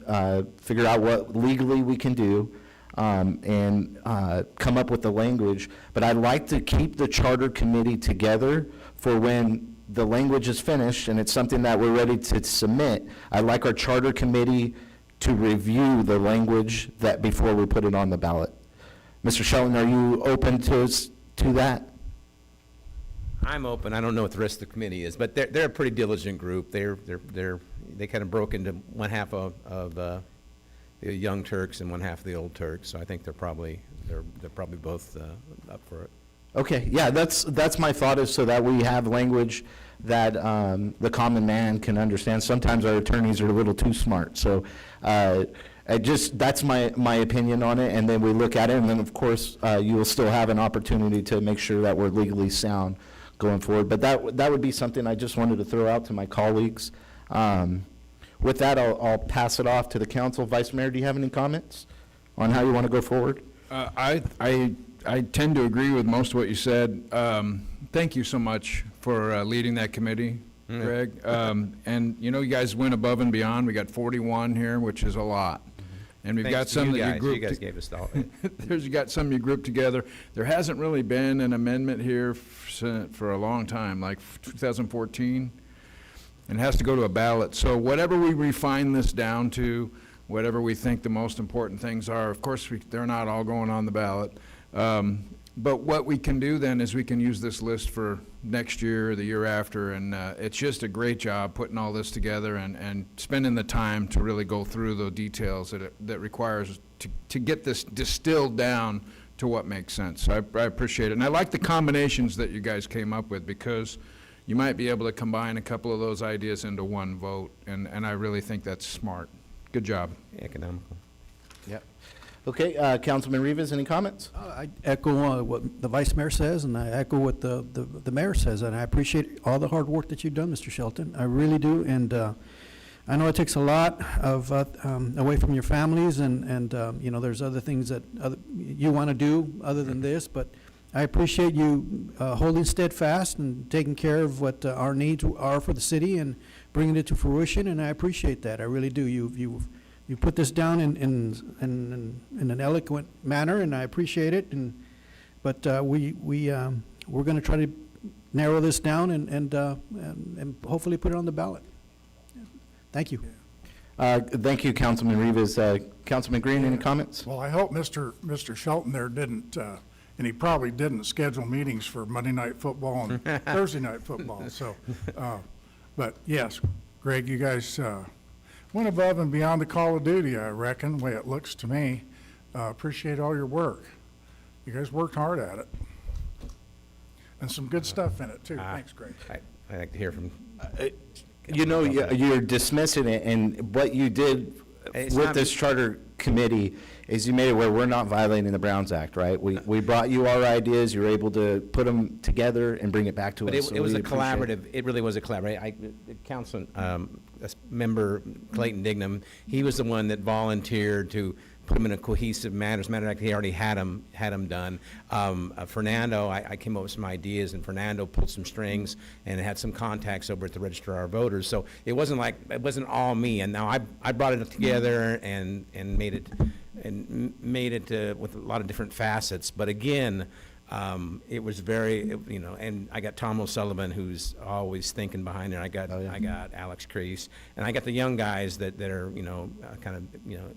figure out what legally we can do and come up with the language. But I'd like to keep the charter committee together for when the language is finished and it's something that we're ready to submit. I'd like our charter committee to review the language that before we put it on the ballot. Mr. Shelton, are you open to that? I'm open. I don't know what the rest of the committee is, but they're a pretty diligent group. They kind of broke into one half of the Young Turks and one half of the Old Turks. So I think they're probably both up for it. Okay, yeah, that's my thought, is so that we have language that the common man can understand. Sometimes our attorneys are a little too smart, so that's my opinion on it, and then we look at it, and then of course you will still have an opportunity to make sure that we're legally sound going forward. But that would be something I just wanted to throw out to my colleagues. With that, I'll pass it off to the council. Vice Mayor, do you have any comments on how you want to go forward? I tend to agree with most of what you said. Thank you so much for leading that committee, Greg. And you guys went above and beyond. We got 41 here, which is a lot. And we've got some that you grouped. You guys gave us all. You got some you grouped together. There hasn't really been an amendment here for a long time, like 2014. And it has to go to a ballot. So whatever we refine this down to, whatever we think the most important things are, of course, they're not all going on the ballot. But what we can do then is we can use this list for next year or the year after, and it's just a great job putting all this together and spending the time to really go through the details that requires to get this distilled down to what makes sense. So I appreciate it. And I like the combinations that you guys came up with, because you might be able to combine a couple of those ideas into one vote, and I really think that's smart. Good job. Economical. Yep. Okay, Councilman Rivas, any comments? I echo what the vice mayor says, and I echo what the mayor says, and I appreciate all the hard work that you've done, Mr. Shelton. I really do, and I know it takes a lot of away from your families, and there's other things that you want to do other than this, but I appreciate you holding steadfast and taking care of what our needs are for the city and bringing it to fruition, and I appreciate that. I really do. You put this down in an eloquent manner, and I appreciate it. But we're going to try to narrow this down and hopefully put it on the ballot. Thank you. Thank you, Councilman Rivas. Councilman Green, any comments? Well, I hope Mr. Shelton there didn't, and he probably didn't schedule meetings for Monday Night Football and Thursday Night Football, so, but yes, Greg, you guys went above and beyond the call of duty, I reckon, the way it looks to me. Appreciate all your work. You guys worked hard at it. And some good stuff in it, too. Thanks, Greg. I'd like to hear from. You know, you're dismissing it, and what you did with this charter committee is you made it where we're not violating the Browns Act, right? We brought you our ideas, you were able to put them together and bring it back to us. But so it was we a appreciate collaborative, it really was a collaborative. Council, member Clayton Dignam, he was the one that volunteered to put them in a cohesive manner. As a matter of fact, he already had them done. Fernando, I came up with some ideas, and Fernando pulled some strings and had some contacts over at the Registrar of Voters. So it wasn't all me. And now I brought it together and made it with a lot of different facets. But again, it was very, and I got Tom O'Sullivan, who's always thinking behind it. I got Alex Crease, and I got the young guys that are, kind of,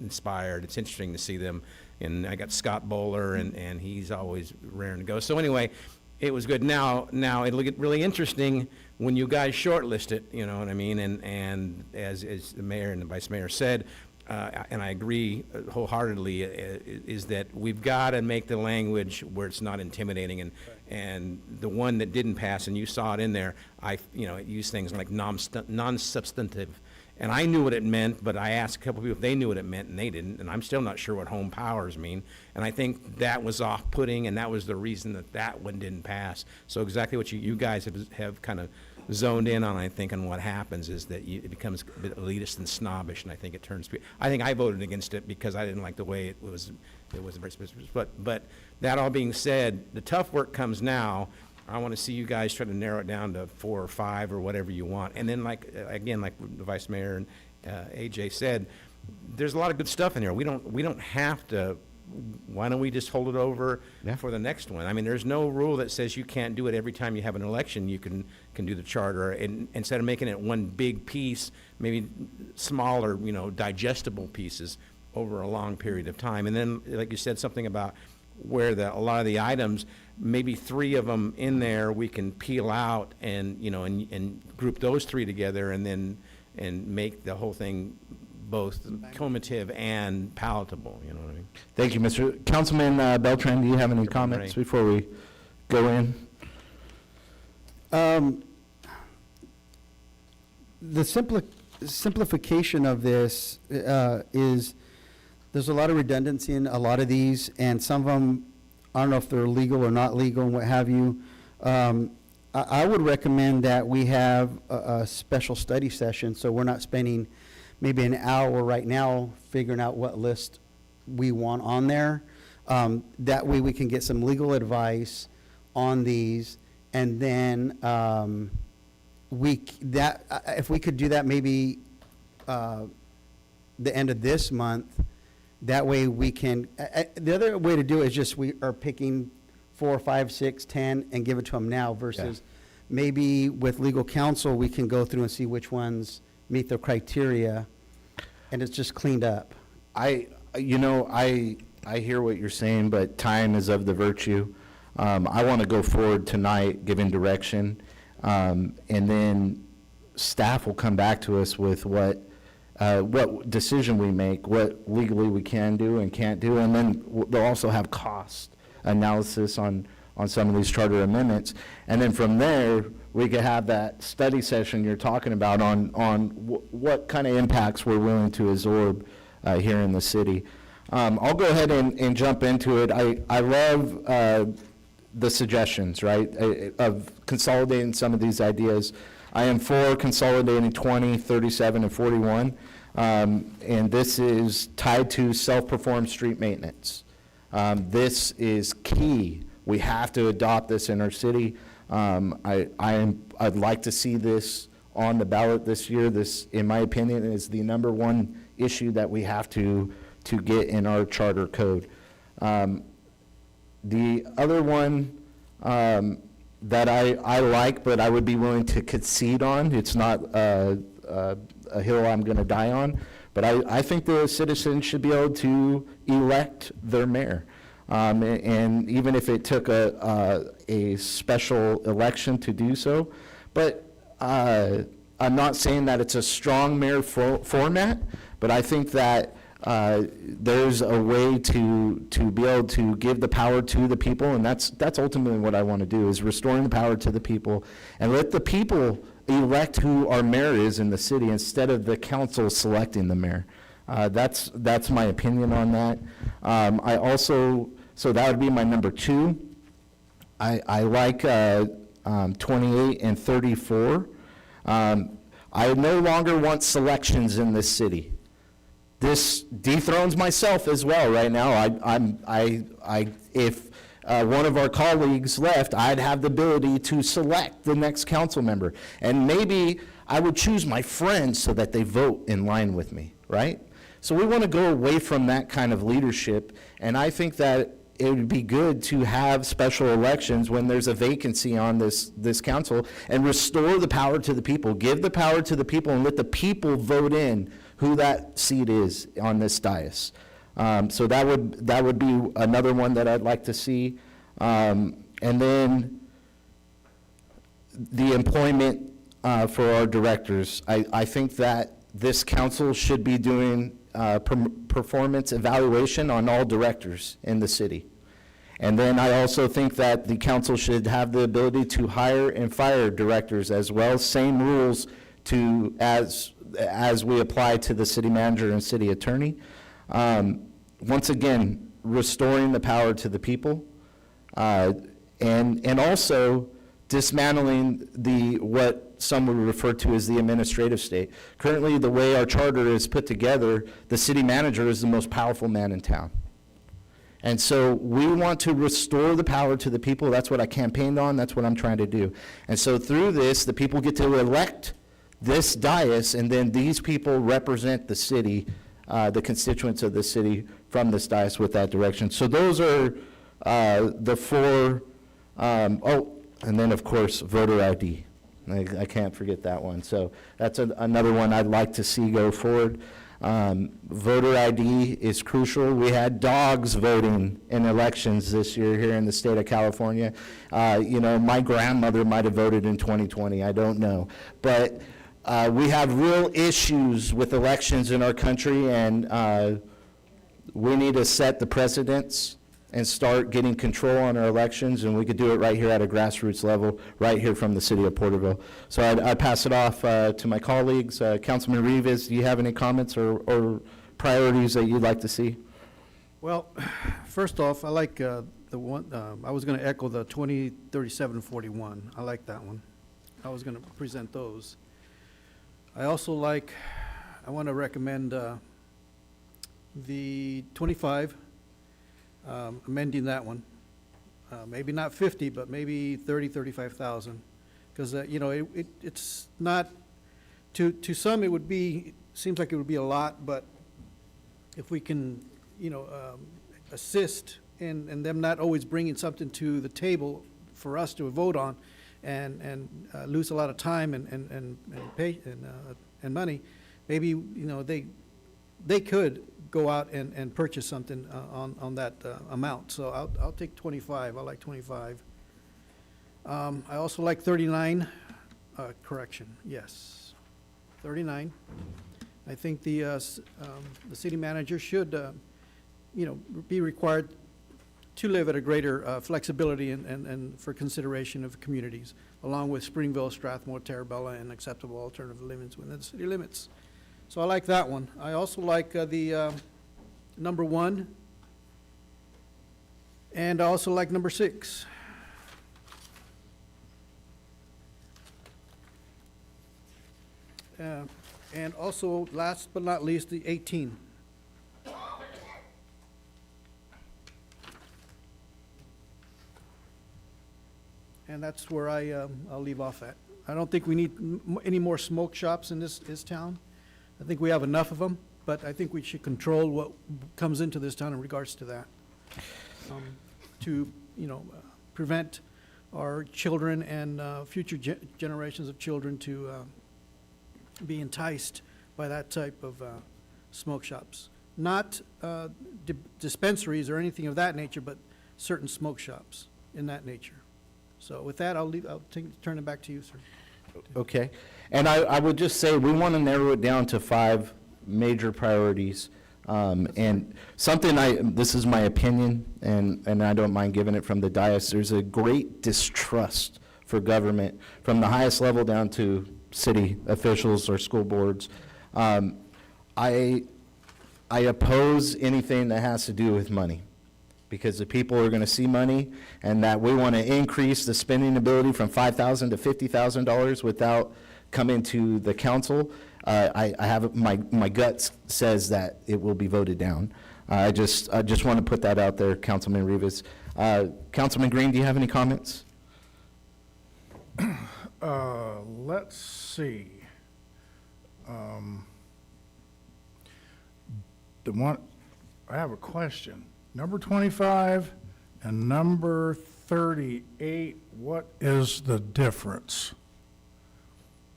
inspired. It's interesting to see them. And I got Scott Bowler, and he's always raring to go. So anyway, it was good. Now it'll get really interesting when you guys shortlist it, you know what I mean? And as the mayor and the vice mayor said, and I agree wholeheartely, is that we've got to make the language where it's not intimidating. And the one that didn't pass, and you saw it in there, it used things like non-substantive. And I knew what it meant, but I asked a couple people if they knew what it meant, and they didn't. And I'm still not sure what home powers mean. And I think that was off-putting, and that was the reason that one didn't pass. So exactly what you guys have kind of zoned in on, I think, and what happens is that it becomes a bit elitist and snobbish, and I think it turns. I think I voted against it because I didn't like the way it was very specific. But that all being said, the tough work comes now. I want to see you guys try to narrow it down to 4 or 5 or whatever you want. And then, like the Vice Mayor and AJ said, there's a lot of good stuff in there. We don't have to. Why don't we just hold it over for the next one? I mean, there's no rule that says you can't do it every time you have an election. You can do the charter, and instead of making it one big piece, maybe smaller, digestible pieces over a long period of time. And then, like you said, something about where a lot of the items, maybe 3 of them in there, we can peel out and and group those 3 together, and make the whole thing both cumulative and palatable, you know what I mean? Thank you, Mr. Councilman Beltran, do you have any comments before we go in? The simplification of this is there's a lot of redundancy in a lot of these, and some of them, I don't know if they're legal or not legal and what have you. I would recommend that we have a special study session, so we're not spending maybe an hour right now figuring out what list we want on there. That way we can get some legal advice on these, and then if we could do that maybe the end of this month, that way we can, the other way to do it is just we are picking 4, 5, 6, 10 and give it to them now versus maybe with legal counsel, we can go through and see which ones meet the criteria, and it's just cleaned up. I hear what you're saying, but time is of the virtue. I want to go forward tonight, giving direction, and then staff will come back to us with what decision we make, what legally we can do and can't do, and then they'll also have cost analysis on some of these charter amendments. And then from there, we could have that study session you're talking about on what kind of impacts we're willing to absorb here in the city. I'll go ahead and jump into it. I love the suggestions, right, of consolidating some of these ideas. I am for consolidating 20, 37, and 41, and this is tied to self-performed street maintenance. This is key. We have to adopt this in our city. I'd like to see this on the ballot this year. This, in my opinion, is the #1 issue that we have to get in our charter code. The other one that I like, but I would be willing to concede on, it's not a hill I'm going to die on, But I think the citizens should be able to elect their mayor. And even if it took a special election to do so. But I'm not saying that it's a strong mayor format, but I think that there's a way to be able to give the power to the people, and that's ultimately what I want to do, is restoring the power to the people, and let the people elect who our mayor is in the city instead of the council selecting the mayor. That's my opinion on that. So that would be my number 2. I like 28 and 34. I no longer want selections in this city. This dethrones myself as well right now. If one of our colleagues left, I'd have the ability to select the next council member. And maybe I would choose my friends so that they vote in line with me, right? So we want to go away from that kind of leadership, and I think that it would be good to have special elections when there's a vacancy on this council, and restore the power to the people. Give the power to the people and let the people vote in who that seat is on this dais. So that would be another one that I'd like to see. And then the employment for our directors. I think that this council should be doing performance evaluation on all directors in the city. And then I also think that the council should have the ability to hire and fire directors as well, same rules as we apply to the city manager and city attorney. Once again, restoring the power to the people, and also dismantling what some would refer to as the administrative state. Currently, the way our charter is put together, the city manager is the most powerful man in town. And so we want to restore the power to the people. That's what I campaigned on. That's what I'm trying to do. And so through this, the people get to elect this dais, and then these people represent the city, the constituents of the city from this dais with that direction. So those are the 4, and then of course, voter ID. I can't forget that one. So that's another one I'd like to see go forward. Voter ID is crucial. We had dogs voting in elections this year here in the state of California. My grandmother might have voted in 2020, I don't know. But we have real issues with elections in our country, and we need to set the precedents and start getting control on our elections, and we could do it right here at a grassroots level, right here from the city of Porterville. So I'd pass it off to my colleagues. Councilman Rivas, do you have any comments or priorities that you'd like to see? Well, first off, I like the one, I was going to echo the 203741. I like that one. I was going to present those. I also I want to recommend the 25, amending that one. Maybe not 50, but maybe 30, 35,000. Because, it's not, to some it would be, seems like it would be a lot, but if we can, assist in them not always bringing something to the table for us to vote on and lose a lot of time and pay and money, maybe, they could go out and purchase something on that amount. So I'll take 25. I like 25. I also like 39. Correction, yes, 39. I think the city manager should, be required to live at a greater flexibility and for consideration of communities, along with Springville, Strathmore, Terabella, and acceptable alternative limits within the city limits. So I like that one. I also like the number 1, and I also like number 6. And also, last but not least, the 18. And that's where I'll leave off at. I don't think we need any more smoke shops in this town. I think we have enough of them, but I think we should control what comes into this town in regards to that. To, prevent our children and future generations of children to be enticed by that type of smoke shops. Not dispensaries or anything of that nature, but certain smoke shops in that nature. So with that, I'll turn it back to you, sir. Okay. And I would just say, we want to narrow it down to 5 major priorities. And something this is my opinion, and I don't mind giving it from the dais, there's a great distrust for government from the highest level down to city officials or school boards. I oppose anything that has to do with money, because the people are going to see money, and that we want to increase the spending ability from $5,000 to $50,000 without coming to the council. I have, my gut says that it will be voted down. I just want to put that out there, Councilman Rivas. Councilman Green, do you have any comments? Let's see. I have a question. Number 25 and number 38, what is the difference?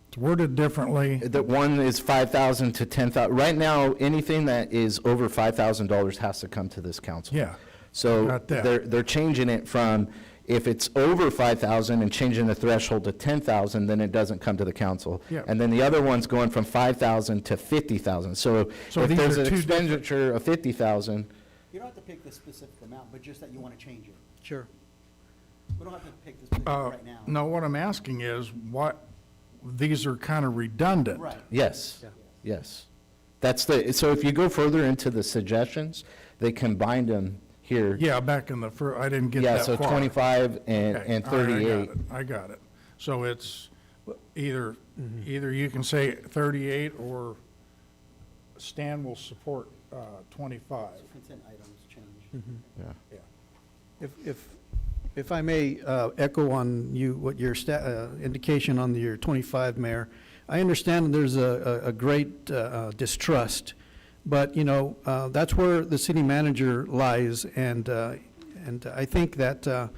It's worded differently. That one is 5,000 to 10,000. Right now, anything that is over $5,000 has to come to this council. Yeah. So Got that. they're changing it from, if it's over 5,000 and changing the threshold to 10,000, then it doesn't come to the council. Yeah. And then the other one's going from 5,000 to 50,000. So if these there's are an two expenditure of 50,000, You don't have to pick the specific amount, but just that you want to change it. Sure. We don't have to pick the specific right now. No, what I'm asking is, these are kind of redundant. Right. yes, yes. So if you go further into the suggestions, they combined them here. Yeah, back in the I didn't get that Yeah, far. so 25 and Okay, all right, 38. I got it. So it's either you can say 38, or Stan will support 25. Consent items change. Yeah. If I may echo on what your indication on your 25, Mayor, I understand there's a great distrust, but, that's where the city manager lies, and I think that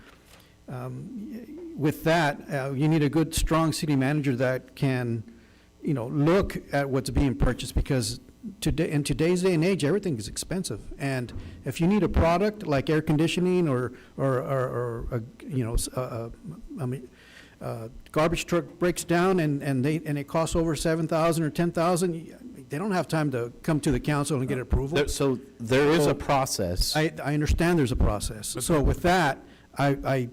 with that, you need a good, strong city manager that can, look at what's being purchased, because in today's day and age, everything is expensive. And if you need a product like air conditioning or garbage truck breaks down and it costs over $7,000 or $10,000, they don't have time to come to the council and get approval. So there is a process. I understand there's a process. So with that, I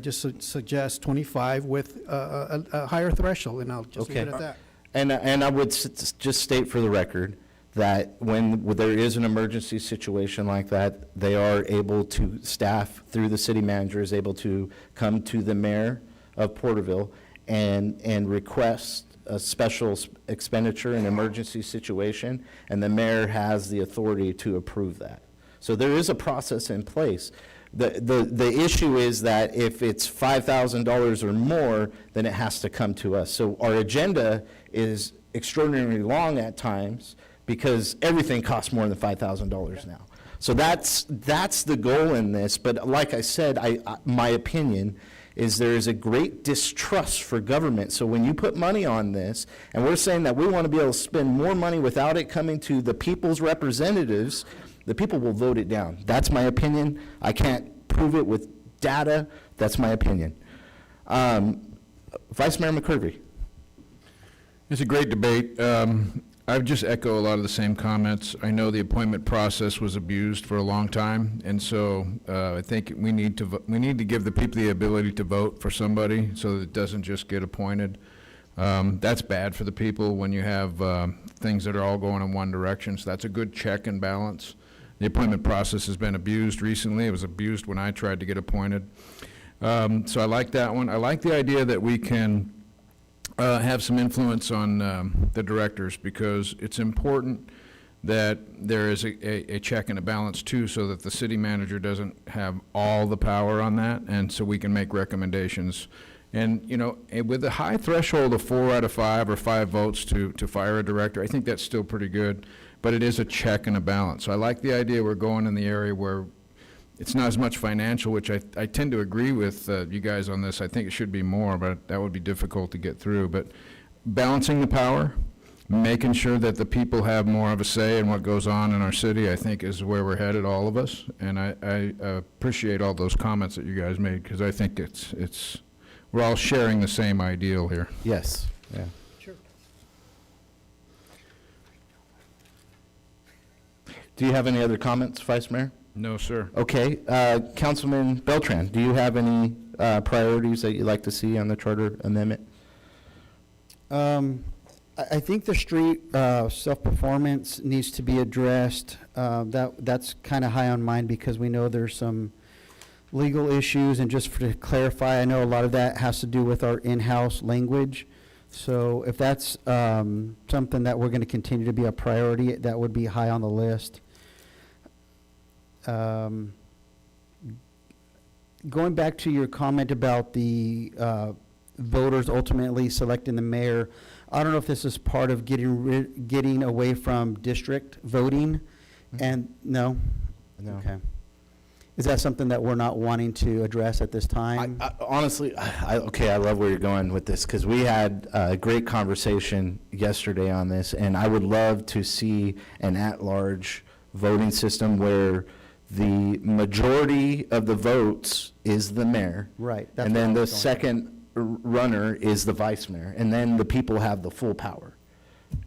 just suggest 25 with a higher threshold, and I'll just leave it at that. And I would just state for the record that when there is an emergency situation like that, they are able to, staff through the city manager is able to come to the mayor of Porterville and request a special expenditure in an emergency situation, and the mayor has the authority to approve that. So there is a process in place. The issue is that if it's $5,000 or more, then it has to come to us. So our agenda is extraordinarily long at times because everything costs more than $5,000 now. So that's the goal in this. But like I said, my opinion is there is a great distrust for government. So when you put money on this, and we're saying that we want to be able to spend more money without it coming to the people's representatives, the people will vote it down. That's my opinion. I can't prove it with data. That's my opinion. Vice Mayor McCurvey. It's a great debate. I would just echo a lot of the same comments. I know the appointment process was abused for a long time, and so I think we need to give the people the ability to vote for somebody so that it doesn't just get appointed. That's bad for the people when you have things that are all going in one direction, so that's a good check and balance. The appointment process has been abused recently. It was abused when I tried to get appointed. So I like that one. I like the idea that we can have some influence on the directors, because it's important that there is a check and a balance too, so that the city manager doesn't have all the power on that, and so we can make recommendations. And, with a high threshold of 4 out of 5 or 5 votes to fire a director, I think that's still pretty good, but it is a check and a balance. So I like the idea we're going in the area where it's not as much financial, which I tend to agree with you guys on this. I think it should be more, but that would be difficult to get through. But balancing the power, making sure that the people have more of a say in what goes on in our city, I think is where we're headed, all of us. And I appreciate all those comments that you guys made, because I think we're all sharing the same ideal here. Yes, yeah. Do you have any other comments, Vice Mayor? No, sir. Okay, Councilman Beltran, do you have any priorities that you'd like to see on the charter amendment? I think the street self-performance needs to be addressed. That's kind of high on mine because we know there's some legal issues, and just to clarify, I know a lot of that has to do with our in-house language. So if that's something that we're going to continue to be a priority, that would be high on the list. Going back to your comment about the voters ultimately selecting the mayor, I don't know if this is part of getting away from district voting, and no? No. Okay. Is that something that we're not wanting to address at this time? Honestly, okay, I love where you're going with this, because we had a great conversation yesterday on this, and I would love to see an at-large voting system where the majority of the votes is the mayor. Right. And then the second runner is the vice mayor, and then the people have the full power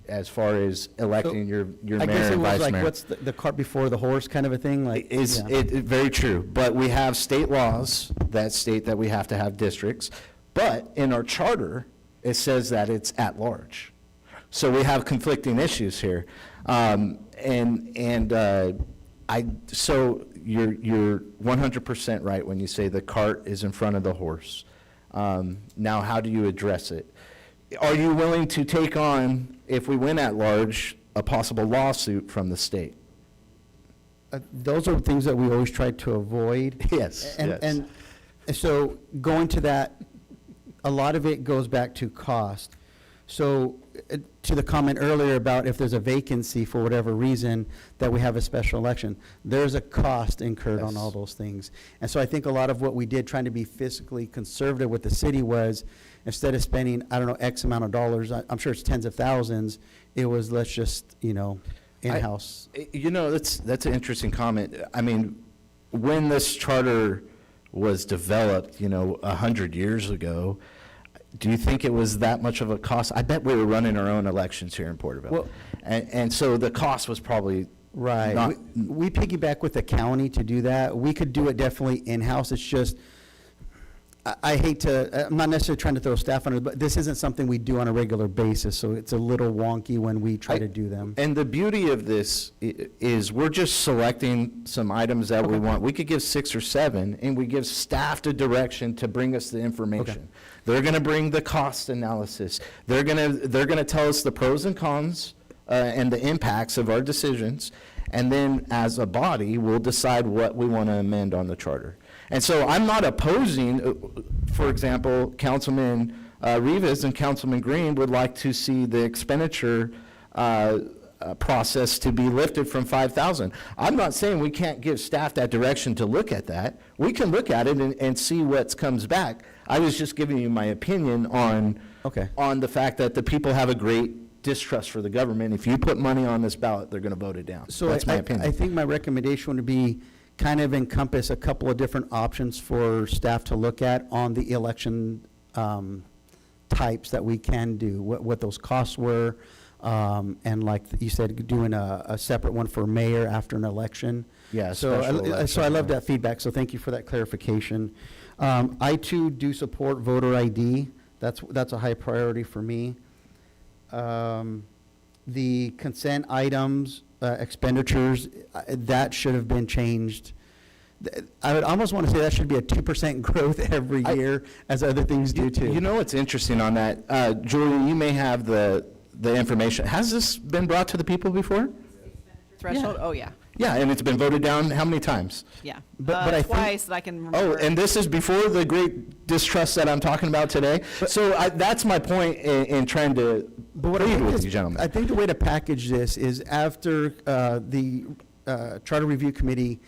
as far as electing your mayor and vice mayor. I guess it was like, what's the cart before the horse kind of a thing? Like, Very true, but we have state laws that state that we have to have districts, but in our charter, it says that it's at large. So we have conflicting issues here. So you're 100% right when you say the cart is in front of the horse. Now, how do you address it? Are you willing to take on, if we win at large, a possible lawsuit from the state? Those are things that we always try to avoid. Yes, yes. And so going to that, a lot of it goes back to cost. So to the comment earlier about if there's a vacancy for whatever reason that we have a special election, there's a cost incurred on all those things. And so I think a lot of what we did trying to be fiscally conservative with the city was, instead of spending, I don't know, X amount of dollars, I'm sure it's tens of thousands, it was, let's just, in-house. That's an interesting comment. I mean, when this charter was developed, 100 years ago, do you think it was that much of a cost? I bet we were running our own elections here in Porterville. Well, and so the cost was probably right. not. We piggyback with the county to do that. We could do it definitely in-house. It's just, I hate to, I'm not necessarily trying to throw staff under, but this isn't something we do on a regular basis, so it's a little wonky when we try to do them. And the beauty of this is we're just selecting some items that we want. We could give 6 or 7, and we give staff the direction to bring us the information. Okay. They're going to bring the cost analysis. They're going to tell us the pros and cons and the impacts of our decisions, and then as a body, we'll decide what we want to amend on the charter. And so I'm not opposing, for example, Councilman Rivas and Councilman Green would like to see the expenditure process to be lifted from 5,000. I'm not saying we can't give staff that direction to look at that. We can look at it and see what comes back. I was just giving you my opinion on the fact that the people have a great distrust for the government. If you put money on this ballot, they're going to vote it down. So that's my opinion. I think my recommendation would be kind of encompass a couple of different options for staff to look at on the election types that we can do, what those costs were, and like you said, doing a separate one for mayor after an election. Yeah, So special I love election. that feedback, so thank you for that clarification. I too do support voter ID. That's a high priority for me. The consent items, expenditures, that should have been changed. I would almost want to say that should be a 2% growth every year, as other things do too. You know what's interesting on that? Julia, you may have the information. Has this been brought to the people before? Threshold, oh, yeah, Yeah, and it's been voted down how many times? yeah. But I think- Twice that I can remember. Oh, and this is before the great distrust that I'm talking about today? So that's my point in trying to plead with you, gentlemen. I think the way to package this is after the Charter Review Committee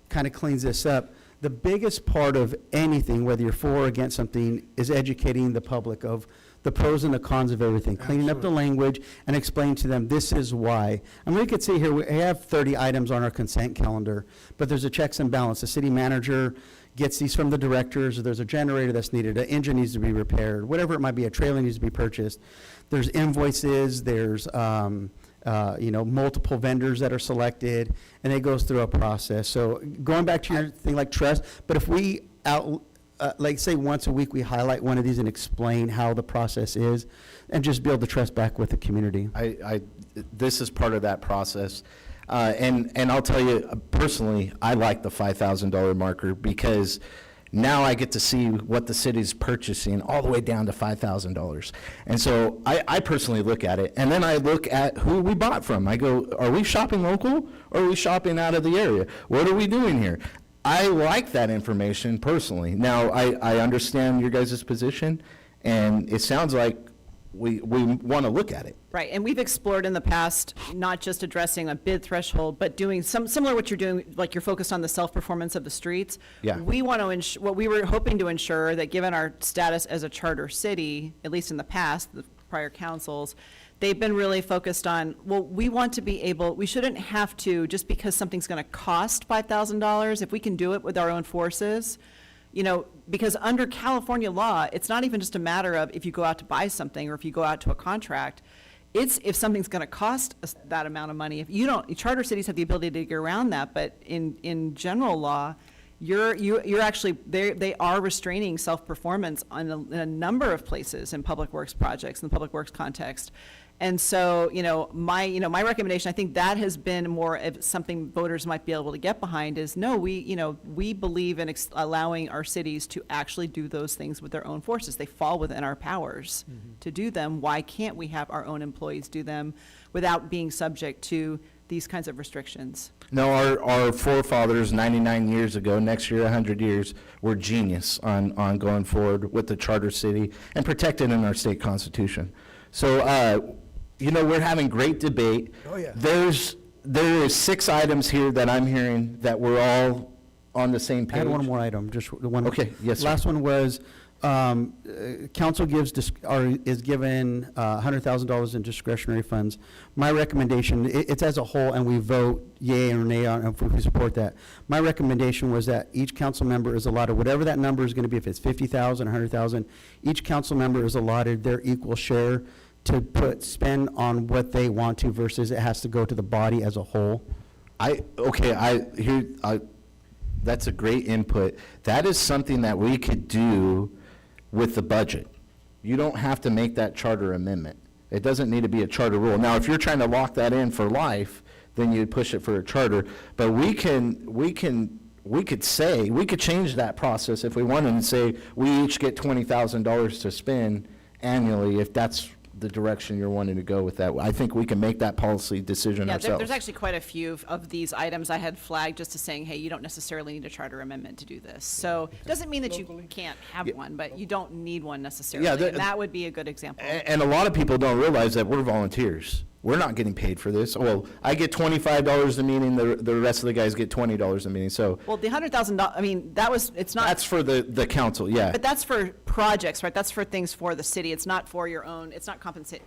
kind of cleans this up, the biggest part of anything, whether you're for or against something, is educating the public of the pros and the cons of everything, cleaning up the language and explaining to them, this is why. And we could see here, we have 30 items on our consent calendar, but there's a checks and balance. The city manager gets these from the directors, or there's a generator that's needed, an engine needs to be repaired, whatever it might be, a trailer needs to be purchased. There's invoices, there's multiple vendors that are selected, and it goes through a process. So going back to your thing like trust, but if we like say once a week, we highlight one of these and explain how the process is, and just build the trust back with the community. This is part of that process. And I'll tell you, personally, I like the $5,000 marker because now I get to see what the city's purchasing all the way down to $5,000. And so I personally look at it, and then I look at who we bought from. I go, are we shopping local, or are we shopping out of the area? What are we doing here? I like that information personally. Now, I understand your guys' position, and it sounds like we want to look at it. Right, and we've explored in the past, not just addressing a bid threshold, but doing some similar what you're doing, like you're focused on the self-performance of the streets. Yeah. We want to what we were hoping to ensure that given our status as a charter city, at least in the past, the prior councils, they've been really focused on, well, we want to be able, we shouldn't have to, just because something's going to cost $5,000, if we can do it with our own forces, because under California law, it's not even just a matter of if you go out to buy something or if you go out to a contract. It's if something's going to cost us that amount of money. If you don't, charter cities have the ability to get around that, but in general law, you're actually, they are restraining self-performance in a number of places in public works projects, in the public works context. And so, my recommendation, I think that has been more of something voters might be able to get behind is, no, we believe in allowing our cities to actually do those things with their own forces. They fall within our powers to do them. Why can't we have our own employees do them without being subject to these kinds of restrictions? No, our forefathers 99 years ago, next year 100 years, were genius on going forward with the charter city and protected in our state constitution. So, we're having great debate. Oh, yeah. There is 6 items here that I'm hearing that we're all on the same page. I had one more item, just one. Okay, yes, sir. Last one was, council is given $100,000 in discretionary funds. My recommendation, it's as a whole, and we vote yea or nay on if we support that. My recommendation was that each council member is allotted, whatever that number is going to be, if it's 50,000, 100,000, each council member is allotted their equal share to spend on what they want to versus it has to go to the body as a whole. That's a great input. That is something that we could do with the budget. You don't have to make that charter amendment. It doesn't need to be a charter rule. Now, if you're trying to lock that in for life, then you push it for a charter. But we could change that process if we wanted and say we each get $20,000 to spend annually if that's the direction you're wanting to go with that. I think we can make that policy decision ourselves. There's actually quite a few of these items I had flagged just to saying, hey, you don't necessarily need a charter amendment to do this. So it doesn't mean that you can't have one, but you don't need one necessarily. Yeah, and that would be a good example. And a lot of people don't realize that we're volunteers. We're not getting paid for this. Well, I get $25 a meeting, the rest of the guys get $20 a meeting, so. Well, the $100,000, it's not. That's for the council, yeah. But that's for projects, right? That's for things for the city. It's not for your own, it's not compensation.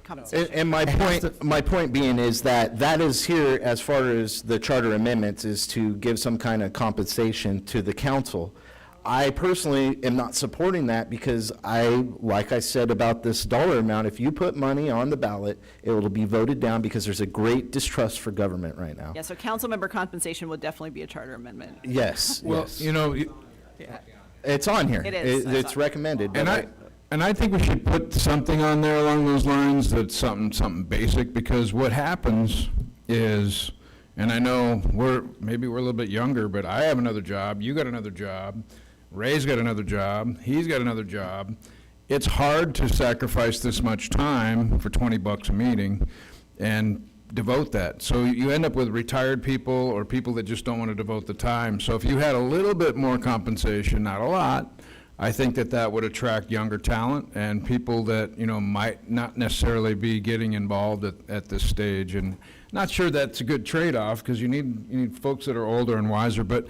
And my point being is that is here as far as the charter amendments is to give some kind of compensation to the council. I personally am not supporting that because like I said about this dollar amount, if you put money on the ballot, it will be voted down because there's a great distrust for government right now. Yeah, so council member compensation would definitely be a charter amendment. Yes, Well, yes. It's on here. It is. It's recommended. And I think we should put something on there along those lines that's something basic, because what happens is, and I know maybe we're a little bit younger, but I have another job, you got another job, Ray's got another job, he's got another job. It's hard to sacrifice this much time for $20 a meeting and devote that. So you end up with retired people or people that just don't want to devote the time. So if you had a little bit more compensation, not a lot, I think that would attract younger talent and people that, might not necessarily be getting involved at this stage. And not sure that's a good trade-off, because you need folks that are older and wiser, but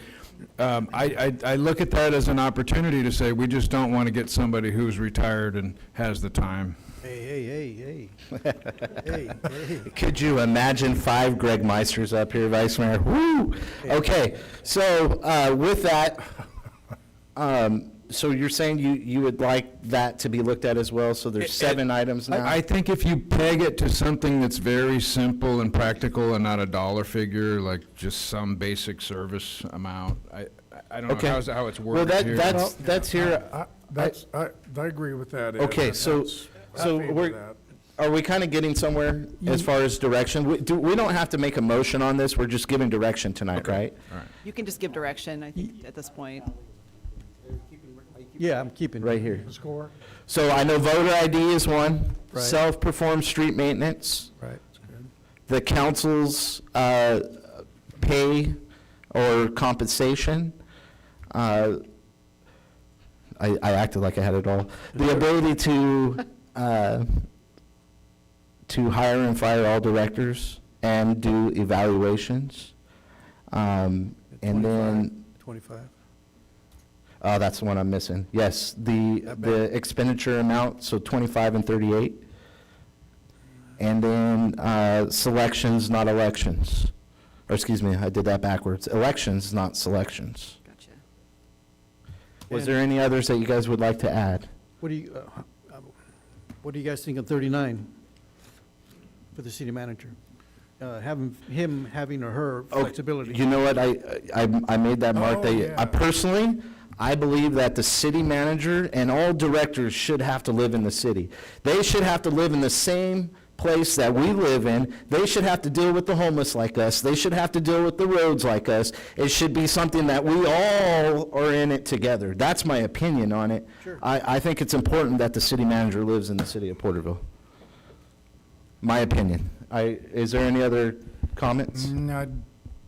I look at that as an opportunity to say we just don't want to get somebody who's retired and has the time. Hey. Hey. Could you imagine 5 Greg Meisters up here, Vice Mayor? Woo! Okay, so with that, so you're saying you would like that to be looked at as well? So there's 7 items now? I think if you peg it to something that's very simple and practical and not a dollar figure, like just some basic service amount, I don't Okay. know how it's Well, worded here. that's here. I agree with that, Ed. Okay, so are we kind of getting somewhere as far as direction? We don't have to make a motion on this, we're just giving direction tonight, right? All right. You can just give direction, I think, at this point. Yeah, I'm keeping. Right here. The score? So I know voter ID is one, Right. self-performed street maintenance, Right. the council's pay or compensation. I acted like I had it all. The ability to hire and fire all directors and do evaluations. And then, 25. oh, that's the one I'm missing. Yes, the expenditure amount, so 25 and 38. And then selections, not elections. Or excuse me, I did that backwards. Elections, not selections. Gotcha. Was there any others that you guys would like to add? What do you guys think of 39 for the city manager? Having or her flexibility. You know what, I made that mark. I personally, I believe that the city manager and all directors should have to live in the city. They should have to live in the same place that we live in. They should have to deal with the homeless like us. They should have to deal with the roads like us. It should be something that we all are in it together. That's my opinion on it. Sure. I think it's important that the city manager lives in the city of Porterville. My opinion. Is there any other comments?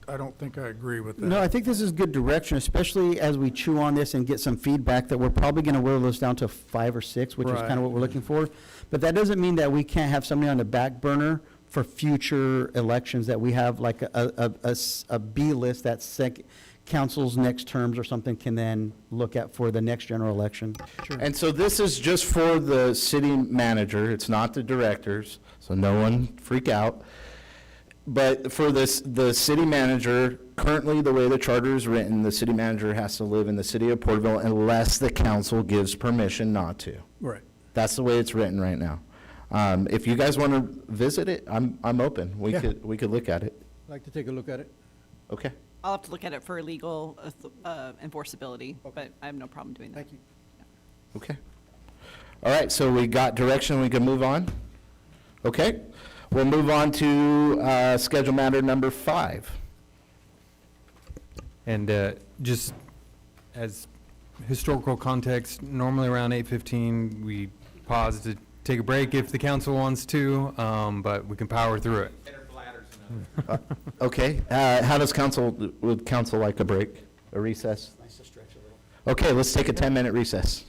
I don't think I agree with that. No, I think this is good direction, especially as we chew on this and get some feedback that we're probably going to whittle this down to 5 or 6, which is Right. kind of what we're looking for. But that doesn't mean that we can't have somebody on the back burner for future elections, that we have like a B list that council's next terms or something can then look at for the next general election. And so this is just for the city manager, it's not the directors, so no one freak out. But for this, the city manager, currently, the way the charter is written, the city manager has to live in the city of Porterville unless the council gives permission not to. Right. That's the way it's written right now. If you guys want to visit it, I'm open. We could look at it. I'd like to take a look at it. Okay. I'll have to look at it for legal enforceability, but I have no problem doing that. Thank you. Okay. All right, so we got direction, we can move on? Okay. We'll move on to schedule matter number 5. And just as historical context, normally around 8:15, we pause to take a break if the council wants to, but we can power through it. Okay, would council like a break, a recess? Nice to stretch a little. Okay, let's take a 10-minute recess.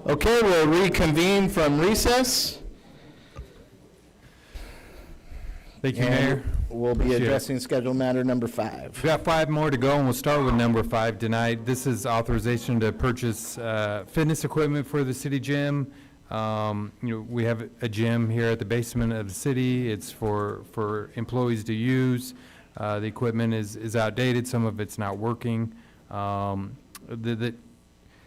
Okay, we'll reconvene from recess. Thank you, And Mayor. we'll be Appreciate it. addressing schedule matter number 5. We've got 5 more to go, and we'll start with number 5 tonight. This is authorization to purchase fitness equipment for the city gym. We have a gym here at the basement of the city. It's for employees to use. The equipment is outdated. Some of it's not working.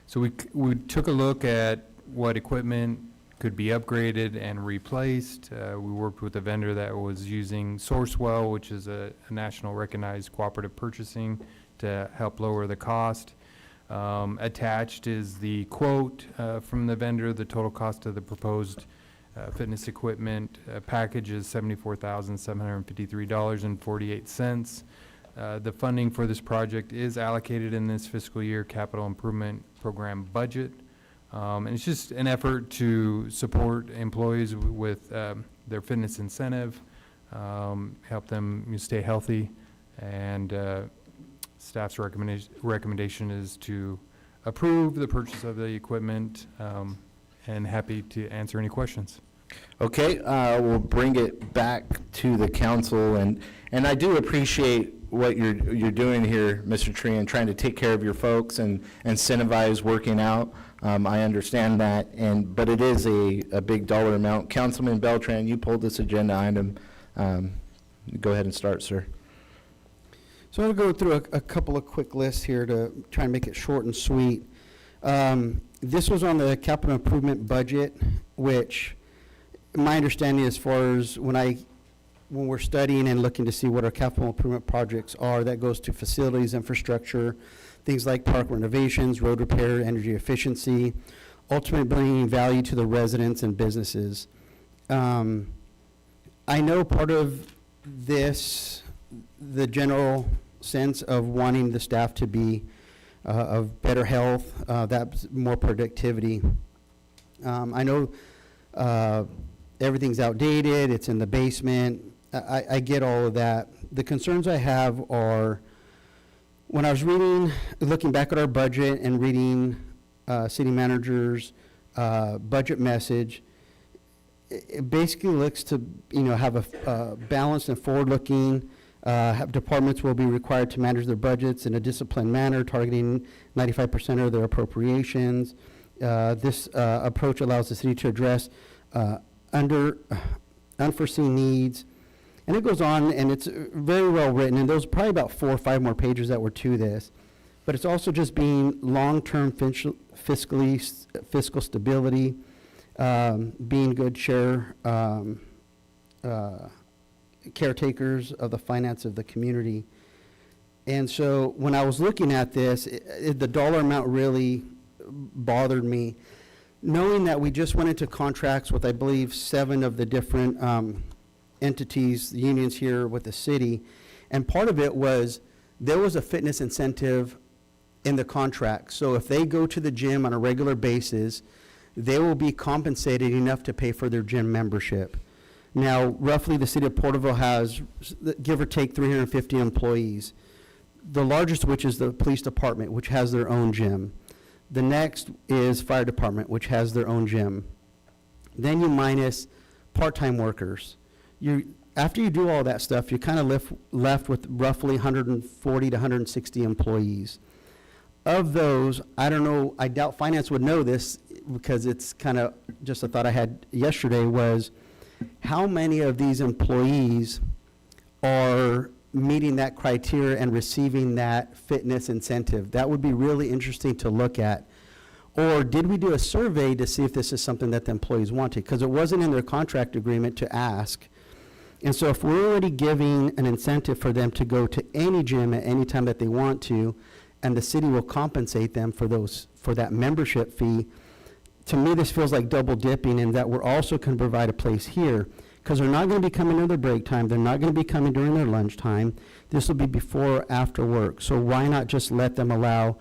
So we took a look at what equipment could be upgraded and replaced. We worked with a vendor that was using Sourcewell, which is a national recognized cooperative purchasing, to help lower the cost. Attached is the quote from the vendor. The total cost of the proposed fitness equipment package is $74,753.48. The funding for this project is allocated in this fiscal year capital improvement program budget. And it's just an effort to support employees with their fitness incentive, help them stay healthy, and staff's recommendation is to approve the purchase of the equipment, and happy to answer any questions. Okay, we'll bring it back to the council, and I do appreciate what you're doing here, Mr. Tree, and trying to take care of your folks and incentivize working out. I understand that, but it is a big dollar amount. Councilman Beltran, you pulled this agenda item. Go ahead and start, sir. So I'm going to go through a couple of quick lists here to try and make it short and sweet. This was on the capital improvement budget, which my understanding as far as when we're studying and looking to see what our capital improvement projects are, that goes to facilities, infrastructure, things like park renovations, road repair, energy efficiency, ultimately bringing value to the residents and businesses. I know part of this, the general sense of wanting the staff to be of better health, that's more productivity. I know everything's outdated, it's in the basement. I get all of that. The concerns I have are, when I was looking back at our budget and reading city manager's budget message, it basically looks to, have a balanced and forward-looking, departments will be required to manage their budgets in a disciplined manner, targeting 95% of their appropriations. This approach allows the city to address unforeseen needs. And it goes on, and it's very well written, and there's probably about 4 or 5 more pages that were to this. But it's also just being long-term fiscal stability, being good caretakers of the finance of the community. And so when I was looking at this, the dollar amount really bothered me. Knowing that we just went into contracts with, I believe, 7 of the different entities, the unions here with the city, and part of it was there was a fitness incentive in the contract. So if they go to the gym on a regular basis, they will be compensated enough to pay for their gym membership. Now, roughly the city of Porterville has, give or take, 350 employees. The largest of which is the police department, which has their own gym. The next is fire department, which has their own gym. Then you minus part-time workers. After you do all that stuff, you're kind of left with roughly 140 to 160 employees. Of those, I don't know, I doubt finance would know this because it's kind of just a thought I had yesterday, was how many of these employees are meeting that criteria and receiving that fitness incentive? That would be really interesting to look at. Or did we do a survey to see if this is something that the employees wanted? Because it wasn't in their contract agreement to ask. And so if we're already giving an incentive for them to go to any gym at any time that they want to, and the city will compensate them for that membership fee, to me this feels like double dipping, in that we're also can provide a place here, because they're not going to be coming during their break time, they're not going to be coming during their lunch time. This will be before or after work. So why not just let them allow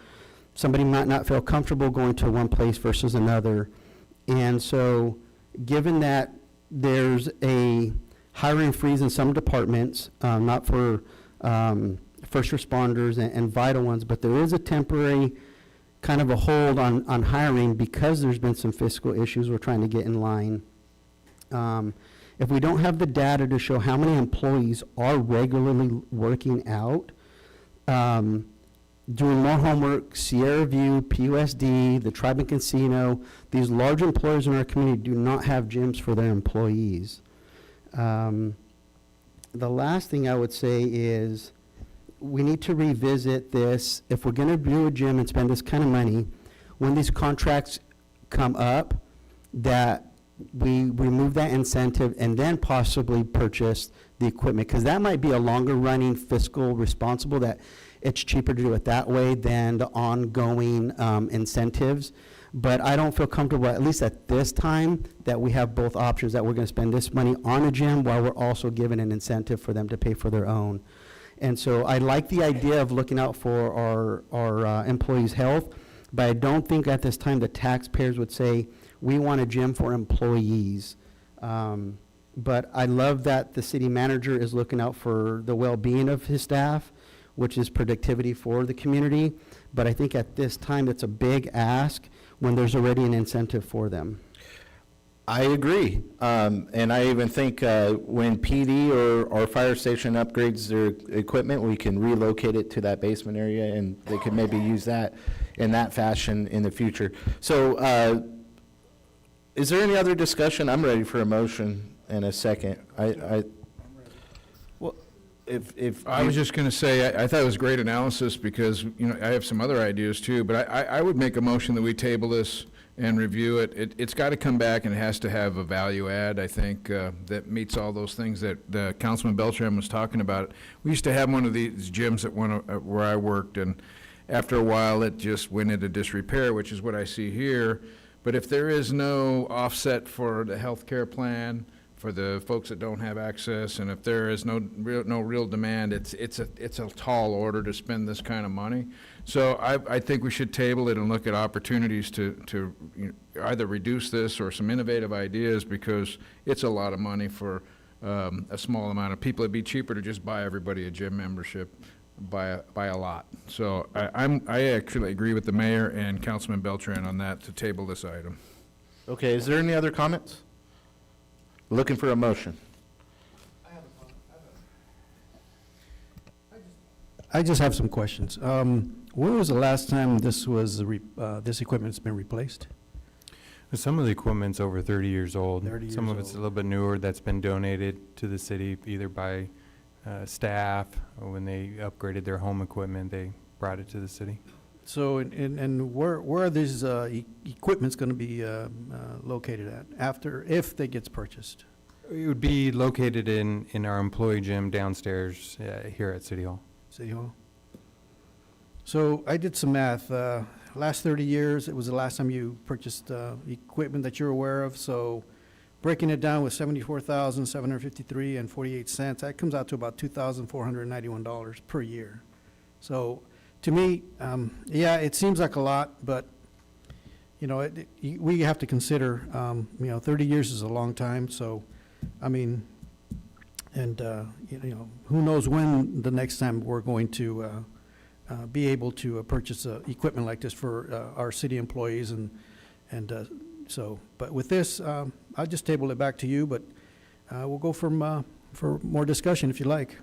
somebody might not feel comfortable going to one place versus another. And so, given that there's a hiring freeze in some departments, not for first responders and vital ones, but there is a temporary kind of a hold on hiring because there's been some fiscal issues we're trying to get in line. If we don't have the data to show how many employees are regularly working out, doing more homework, Sierra View, PUSD, the Tribe and Casino, these large employers in our community do not have gyms for their employees. The last thing I would say is we need to revisit this. If we're going to do a gym and spend this kind of money, when these contracts come up, that we remove that incentive and then possibly purchase the equipment, because that might be a longer running fiscal responsible, that it's cheaper to do it that way than the ongoing incentives. But I don't feel comfortable, at least at this time, that we have both options, that we're going to spend this money on a gym while we're also giving an incentive for them to pay for their own. And so I like the idea of looking out for our employees' health, but I don't think at this time the taxpayers would say, we want a gym for employees. But I love that the city manager is looking out for the well-being of his staff, which is productivity for the community. But I think at this time, it's a big ask when there's already an incentive for them. I agree. And I even think when PD or fire station upgrades their equipment, we can relocate it to that basement area, and they could maybe use that in that fashion in the future. So is there any other discussion? I'm ready for a motion in a second. Well, if I was just going to say, I thought it was great analysis because, you know, I have some other ideas too, but I would make a motion that we table this and review it. It's got to come back and it has to have a value add, I think, that meets all those things that Councilman Beltran was talking about. We used to have one of these gyms at where I worked, and after a while it just went into disrepair, which is what I see here. But if there is no offset for the health care plan, for the folks that don't have access, and if there is no real demand, it's a tall order to spend this kind of money. So I think we should table it and look at opportunities to you know, either reduce this or some innovative ideas, because it's a lot of money for a small amount of people. It'd be cheaper to just buy everybody a gym membership by a lot. So I actually agree with the mayor and Councilman Beltran on that, to table this item. Okay, is there any other comments? Looking for a motion. I just have some questions. When was the last time this equipment's been replaced? Some of the equipment's over 30 years old. 30 Some years of it's a old. little bit newer that's been donated to the city either by staff, or when they upgraded their home equipment, they brought it to the city. So, and where are these equipments going to be located at if they gets purchased? It would be located in our employee gym downstairs here at City Hall. City Hall? So I did some math. Last 30 years, it was the last time you purchased equipment that you're aware of. So breaking it down with $74,753.48, that comes out to about $2,491 per year. So to me, yeah, it seems like a lot, but you know, we have to consider, you know, 30 years is a long time. So, I mean, and you know, who knows when the next time we're going to be able to purchase equipment like this for our city employees, and so. But with this, I'll just table it back to you. But we'll go for more discussion if you like.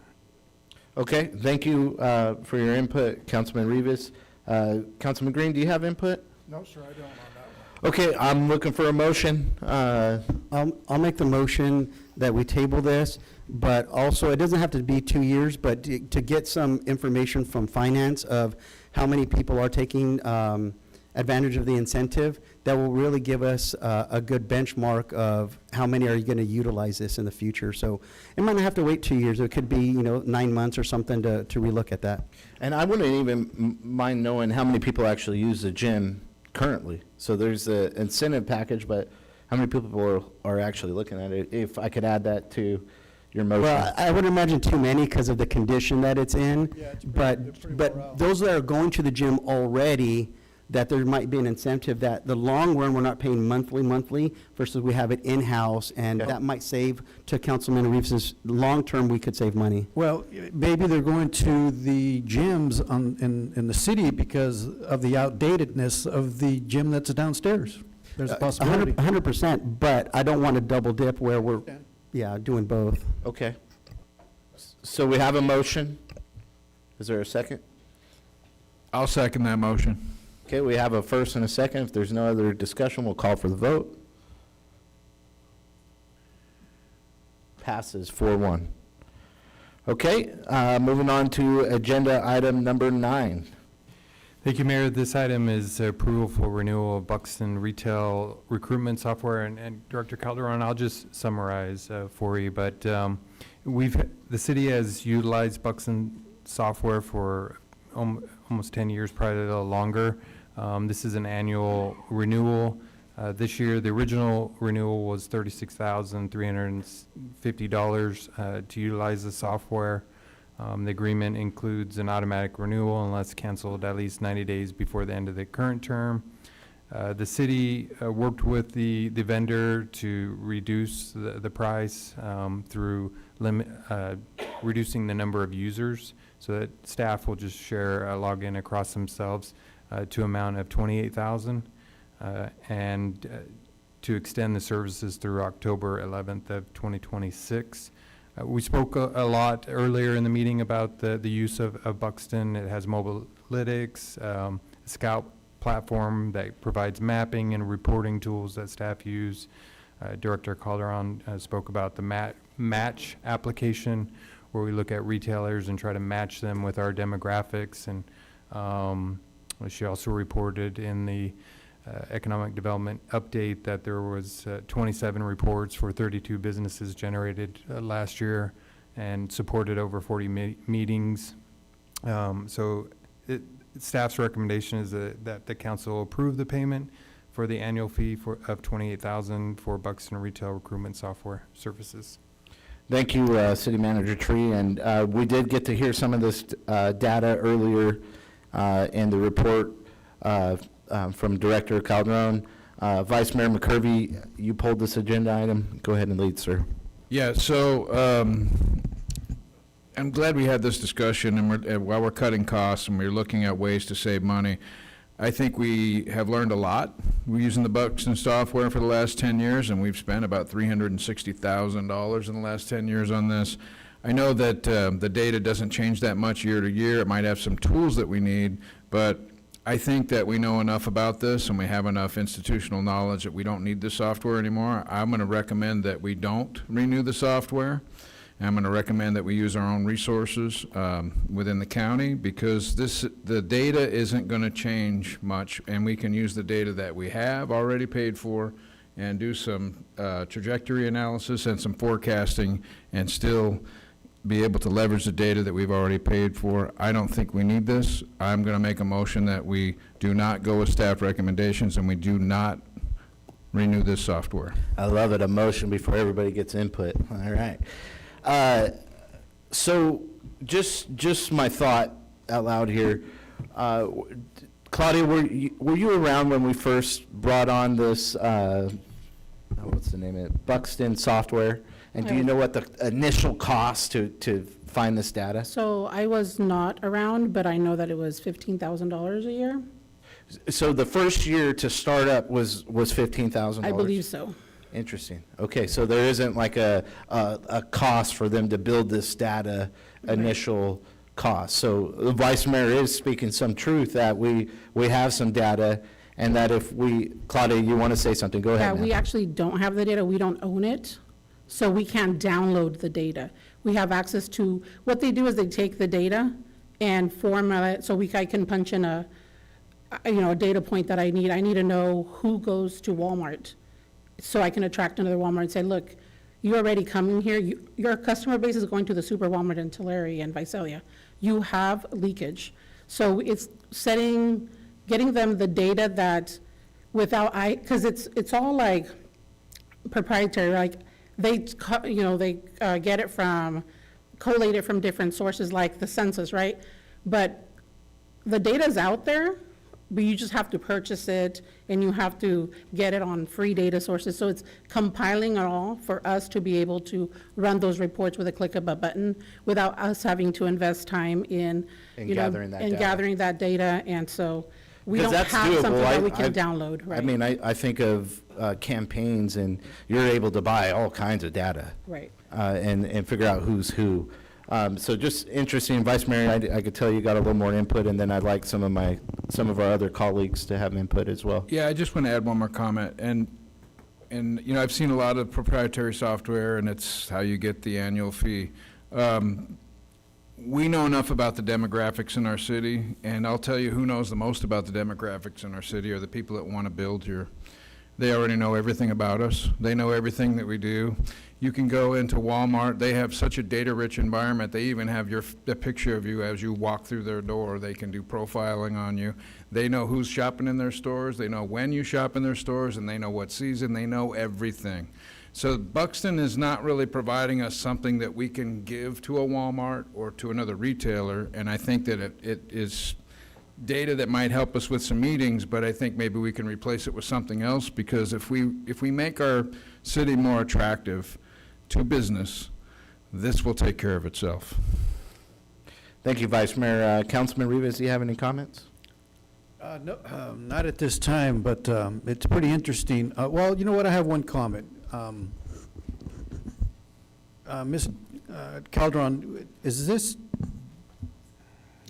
Okay, thank you for your input, Councilman Rivas. Councilman Green, do you have input? No, sir, I don't on that one. Okay, I'm looking for a motion. I'll make the motion that we table this, but also, it doesn't have to be 2 years, but to get some information from finance of how many people are taking advantage of the incentive, that will really give us a good benchmark of how many are going to utilize this in the future. So it might not have to wait 2 years. It could be, you know, 9 months or something to relook at that. And I wouldn't even mind knowing how many people actually use the gym currently. So there's the incentive package, but how many people are actually looking at it? If I could add that to your motion. Well, I would imagine too many because of the condition that it's in. Yeah, it's But pretty wore out. those that are going to the gym already, that there might be an incentive that the long run, we're not paying monthly versus we have it in-house, and Okay. that might save, to Councilman Reeves's, long-term, we could save money. Well, maybe they're going to the gyms in the city because of the outdatedness of the gym that's downstairs. There's a possibility. 100%, but I don't want to double dip where we're, yeah, doing both. Okay. So we have a motion. Is there a second? I'll second that motion. Okay, we have a first and a second. If there's no other discussion, we'll call for the vote. Passes 4-1. Okay, moving on to agenda item number 9. Thank you, Mayor. This item is approval for renewal of Buxton Retail Recruitment Software. And Director Calderon, I'll just summarize for you. But the city has utilized Buxton software for almost 10 years, probably a little longer. This is an annual renewal. This year, the original renewal was $36,350 to utilize the software. The agreement includes an automatic renewal unless canceled at least 90 days before the end of the current term. The city worked with the vendor to reduce the price through reducing the number of users so that staff will just share a login across themselves to amount of $28,000 and to extend the services through October 11th of 2026. We spoke a lot earlier in the meeting about the use of Buxton. It has mobile analytics, Scout platform that provides mapping and reporting tools that staff use. Director Calderon spoke about the match application, where we look at retailers and try to match them with our demographics. And she also reported in the economic development update that there was 27 reports for 32 businesses generated last year and supported over 40 meetings. So staff's recommendation is that the council approve the payment for the annual fee of $28,000 for Buxton Retail Recruitment Software Services. Thank you, City Manager Tree. And we did get to hear some of this data earlier in the report from Director Calderon. Vice Mayor McCurvey, you pulled this agenda item. Go ahead and lead, sir. Yeah, so I'm glad we had this discussion, and while we're cutting costs and we're looking at ways to save money, I think we have learned a lot. We're using the Buxton software for the last 10 years, and we've spent about $360,000 in the last 10 years on this. I know that the data doesn't change that much year to year. It might have some tools that we need, but I think that we know enough about this and we have enough institutional knowledge that we don't need this software anymore. I'm going to recommend that we don't renew the software. And I'm going to recommend that we use our own resources within the county, because the data isn't going to change much, and we can use the data that we have already paid for and do some trajectory analysis and some forecasting and still be able to leverage the data that we've already paid for. I don't think we need this. I'm going to make a motion that we do not go with staff recommendations and we do not renew this software. I love it, a motion before everybody gets input. All right. So just my thought out loud here. Claudia, were you around when we first brought on this, what's the name of it, Buxton software? And do you know what the initial cost to find this data? So I was not around, but I know that it was $15,000 a year. So the first year to start up was $15,000? I believe so. Interesting. Okay, so there isn't like a cost for them to build this data, initial cost. So the Vice Mayor is speaking some truth that we have some data, and that if Claudia, you want to say something, go ahead. Yeah, we actually don't have the data, we don't own it, so we can't download the data. We have access to, what they do is they take the data and format it, so I can punch in a data point that I need. I need to know who goes to Walmart, so I can attract another Walmart and say, look, you're already coming here, your customer base is going to the Super Walmart in Tulare and Visalia. You have leakage. So it's getting them the data that because it's all like proprietary, like they get it collate it from different sources like the census, right? But the data's out there, but you just have to purchase it, and you have to get it on free data sources. So it's compiling it all for us to be able to run those reports with a click of a button without us having to invest time in, In you know, gathering that in data. gathering that data. And so we 'Cause don't that's have doable. something that we I can download, right? I mean, I think of campaigns, and you're able to buy all kinds of data. Right. And figure out who's who. So just interesting, Vice Mayor, I could tell you got a little more input, and then I'd like some of our other colleagues to have input as well. Yeah, I just want to add one more comment, and, you know, I've seen a lot of proprietary software, and it's how you get the annual fee. We know enough about the demographics in our city, and I'll tell you who knows the most about the demographics in our city are the people that want to build here. They already know everything about us. They know everything that we do. You can go into Walmart. They have such a data-rich environment. They even have a picture of you as you walk through their door. They can do profiling on you. They know who's shopping in their stores. They know when you shop in their stores, and they know what season. They know everything. So Buxton is not really providing us something that we can give to a Walmart or to another retailer, and I think that it is data that might help us with some meetings, but I think maybe we can replace it with something else, because if we make our city more attractive to business, this will take care of itself. Thank you, Vice Mayor. Councilman Rivas, do you have any comments? No, not at this time, but it's pretty interesting. Well, you know what, I have one comment. Ms. Calderon, is this,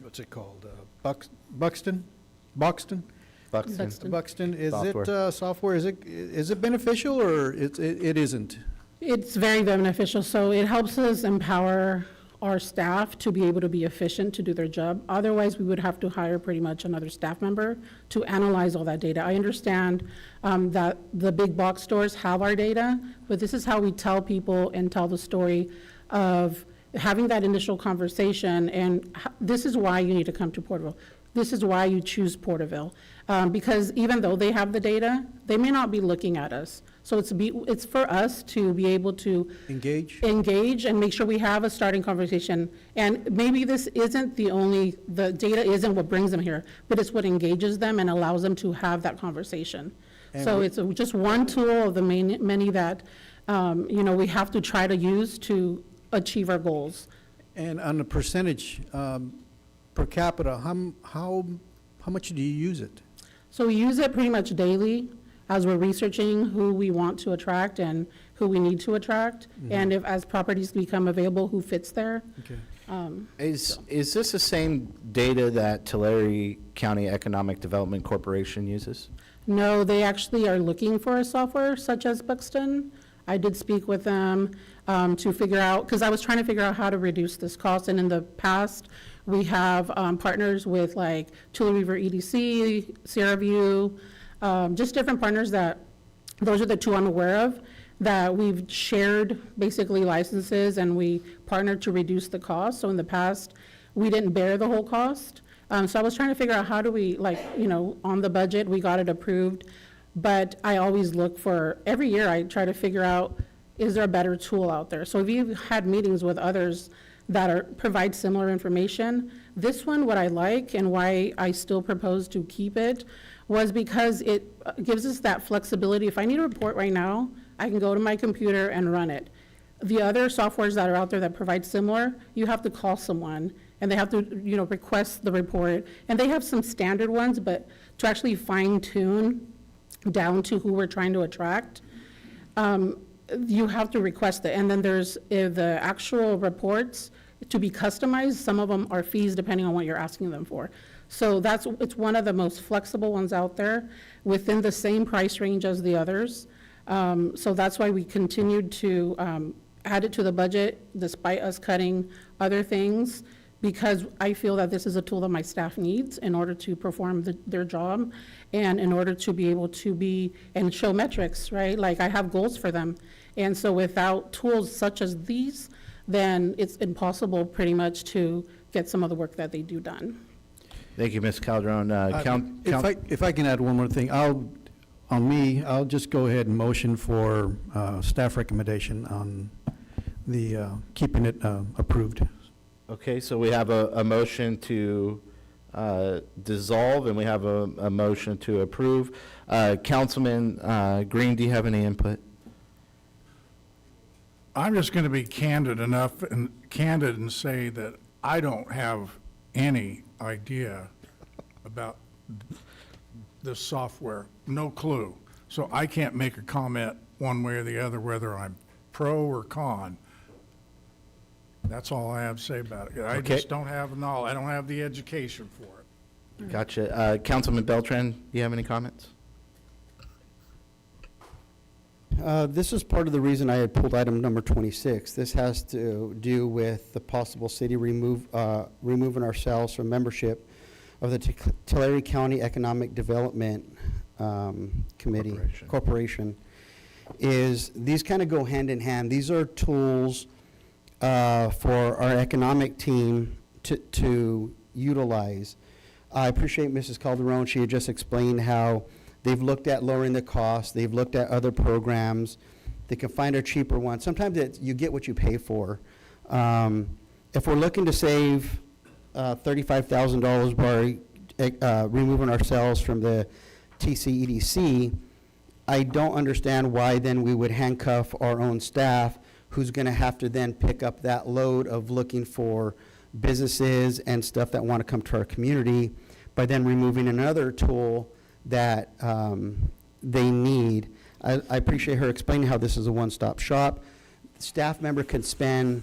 what's it called? Buxton? Buxton. Buxton, is Software. it software, is it beneficial, or it isn't? It's very beneficial. So it helps us empower our staff to be able to be efficient to do their job. Otherwise, we would have to hire pretty much another staff member to analyze all that data. I understand that the big box stores have our data, but this is how we tell people and tell the story of having that initial conversation, and this is why you need to come to Porterville. This is why you choose Porterville. Because even though they have the data, they may not be looking at us. So it's for us to be able to engage and make sure we have a starting conversation. And maybe this isn't the data isn't what brings them here, but it's what engages them and allows them to have that conversation. And so we- it's just one tool of the many that, we have to try to use to achieve our goals. And on the percentage, per capita, how much do you use it? So we use it pretty much daily as we're researching who we want to attract and who we need to attract. And as properties become available, who fits there. Okay. Is this the same data that Tulare County Economic Development Corporation uses? No, they actually are looking for a software such as Buxton. I did speak with them to figure out, because I was trying to figure out how to reduce this cost. And in the past, we have partners with like Tulare River EDC, Sierra View, just different partners that, those are the two I'm aware of, that we've shared basically licenses and we partnered to reduce the cost. So in the past, we didn't bear the whole cost. So I was trying to figure out how do we, on the budget, we got it approved. But I always look for, every year I try to figure out, is there a better tool out there? So if you've had meetings with others that provide similar information, this one, what I like and why I still propose to keep it was because it gives us that flexibility. If I need a report right now, I can go to my computer and run it. The other softwares that are out there that provide similar, you have to call someone and they have to, request the report. And they have some standard ones, but to actually fine tune down to who we're trying to attract, you have to request it. And then there's the actual reports to be customized. Some of them are fees depending on what you're asking them for. So it's one of the most flexible ones out there within the same price range as the others. So that's why we continued to add it to the budget despite us cutting other things, because I feel that this is a tool that my staff needs in order to perform their job and in order to be able to be and show metrics, right? Like I have goals for them. And so without tools such as these, then it's impossible pretty much to get some of the work that they do done. Thank you, Ms. Calderon. If I can add one more thing, I'll just go ahead and motion for staff recommendation on the keeping it approved. Okay, so we have a motion to dissolve, and we have a motion to approve. Councilman Green, do you have any input? I'm just going to be candid and say that I don't have any idea about this software, no clue. So I can't make a comment one way or the other whether I'm pro or con. That's all I have to say about it. I Okay. just don't have knowledge. I don't have the education for it. Gotcha. Councilman Beltran, do you have any comments? This is part of the reason I had pulled item number 26. This has to do with the possible city removing ourselves from membership of the Tulare County Economic Development Committee, Corporation. These kind of go hand in hand. These are tools for our economic team to utilize. I appreciate Mrs. Calderon. She had just explained how they've looked at lowering the cost. They've looked at other programs. They can find a cheaper one. Sometimes you get what you pay for. If we're looking to save $35,000 by removing ourselves from the TCEDC, I don't understand why then we would handcuff our own staff, who's going to have to then pick up that load of looking for businesses and stuff that want to come to our community by then removing another tool that they need. I appreciate her explaining how this is a one-stop shop. Staff member can spend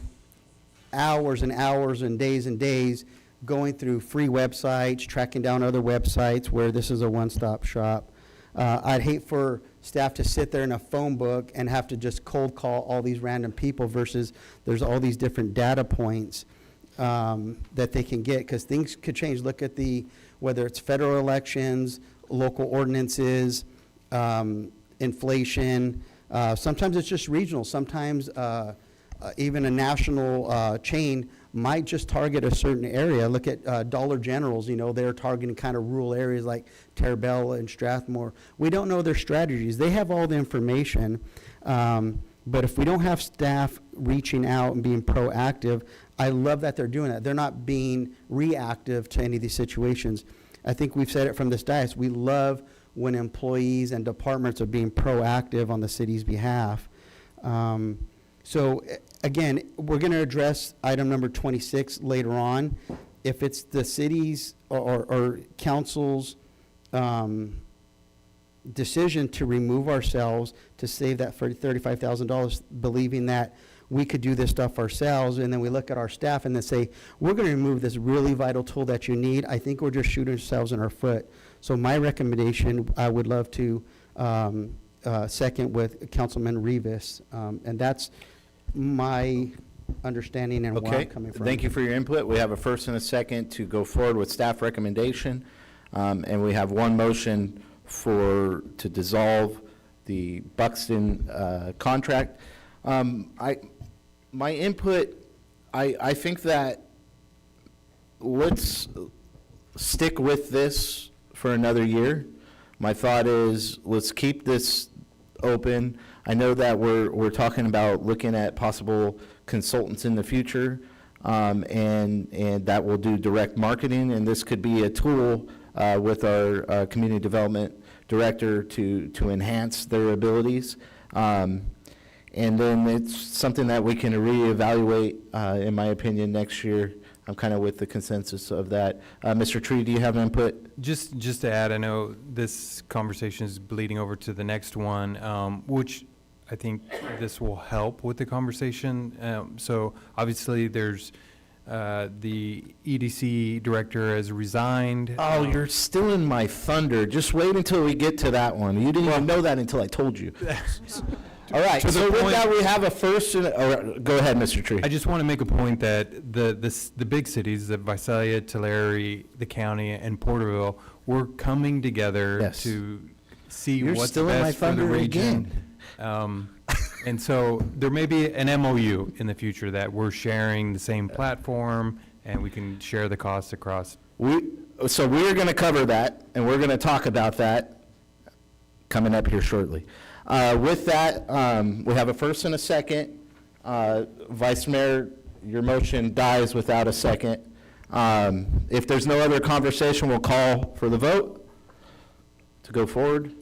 hours and hours and days going through free websites, tracking down other websites where this is a one-stop shop. I'd hate for staff to sit there in a phone book and have to just cold call all these random people versus there's all these different data points that they can get, because things could change. Look at whether it's federal elections, local ordinances, inflation. Sometimes it's just regional. Sometimes even a national chain might just target a certain area. Look at Dollar Generals, they're targeting kind of rural areas like Terrebonne and Strathmore. We don't know their strategies. They have all the information, but if we don't have staff reaching out and being proactive, I love that they're doing that. They're not being reactive to any of these situations. I think we've said it from this dais. We love when employees and departments are being proactive on the city's behalf. So again, we're going to address item number 26 later on. If it's the city's or council's decision to remove ourselves to save that $35,000, believing that we could do this stuff ourselves, and then we look at our staff and then say, we're going to remove this really vital tool that you need, I think we're just shooting ourselves in our foot. So my recommendation, I would love to second with Councilman Rivas, and that's my understanding and where I'm coming from. Thank you for your input. We have a first and a second to go forward with staff recommendation, and we have one motion to dissolve the Buxton contract. My input, I think that let's stick with this for another year. My thought is, let's keep this open. I know that we're talking about looking at possible consultants in the future, and that will do direct marketing, and this could be a tool with our community development director to enhance their abilities. And then it's something that we can reevaluate, in my opinion, next year. I'm kind of with the consensus of that. Mr. Tree, do you have input? Just to add, I know this conversation is bleeding over to the next one, which I think this will help with the conversation. So obviously there's the EDC director has resigned. Oh, you're still in my thunder. Just wait until we get to that one. You didn't even know that until I told you. All right, so with that, we have a first, go ahead, Mr. Tree. I just want to make a point that the big cities, the Visalia, Tulare, the county, and Porterville, we're coming together to see what's best for the region. And so there may be an MOU in the future that we're sharing the same platform and we can share the costs across. So we're going to cover that, and we're going to talk about that coming up here shortly. With that, we have a first and a second. Vice Mayor, your motion dies without a second. If there's no other conversation, we'll call for the vote to go forward.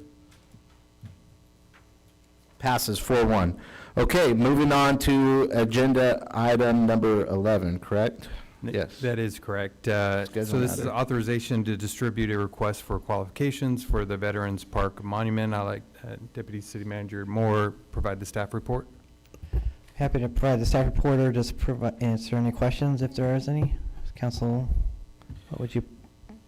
Passes 4-1. Okay, moving on to agenda item number 11, correct? Yes. That is correct. So this is authorization to distribute a request for qualifications for the Veterans Park Monument. I'd like Deputy City Manager Moore provide the staff report. Happy to provide the staff report or just answer any questions if there is any. Council, what would you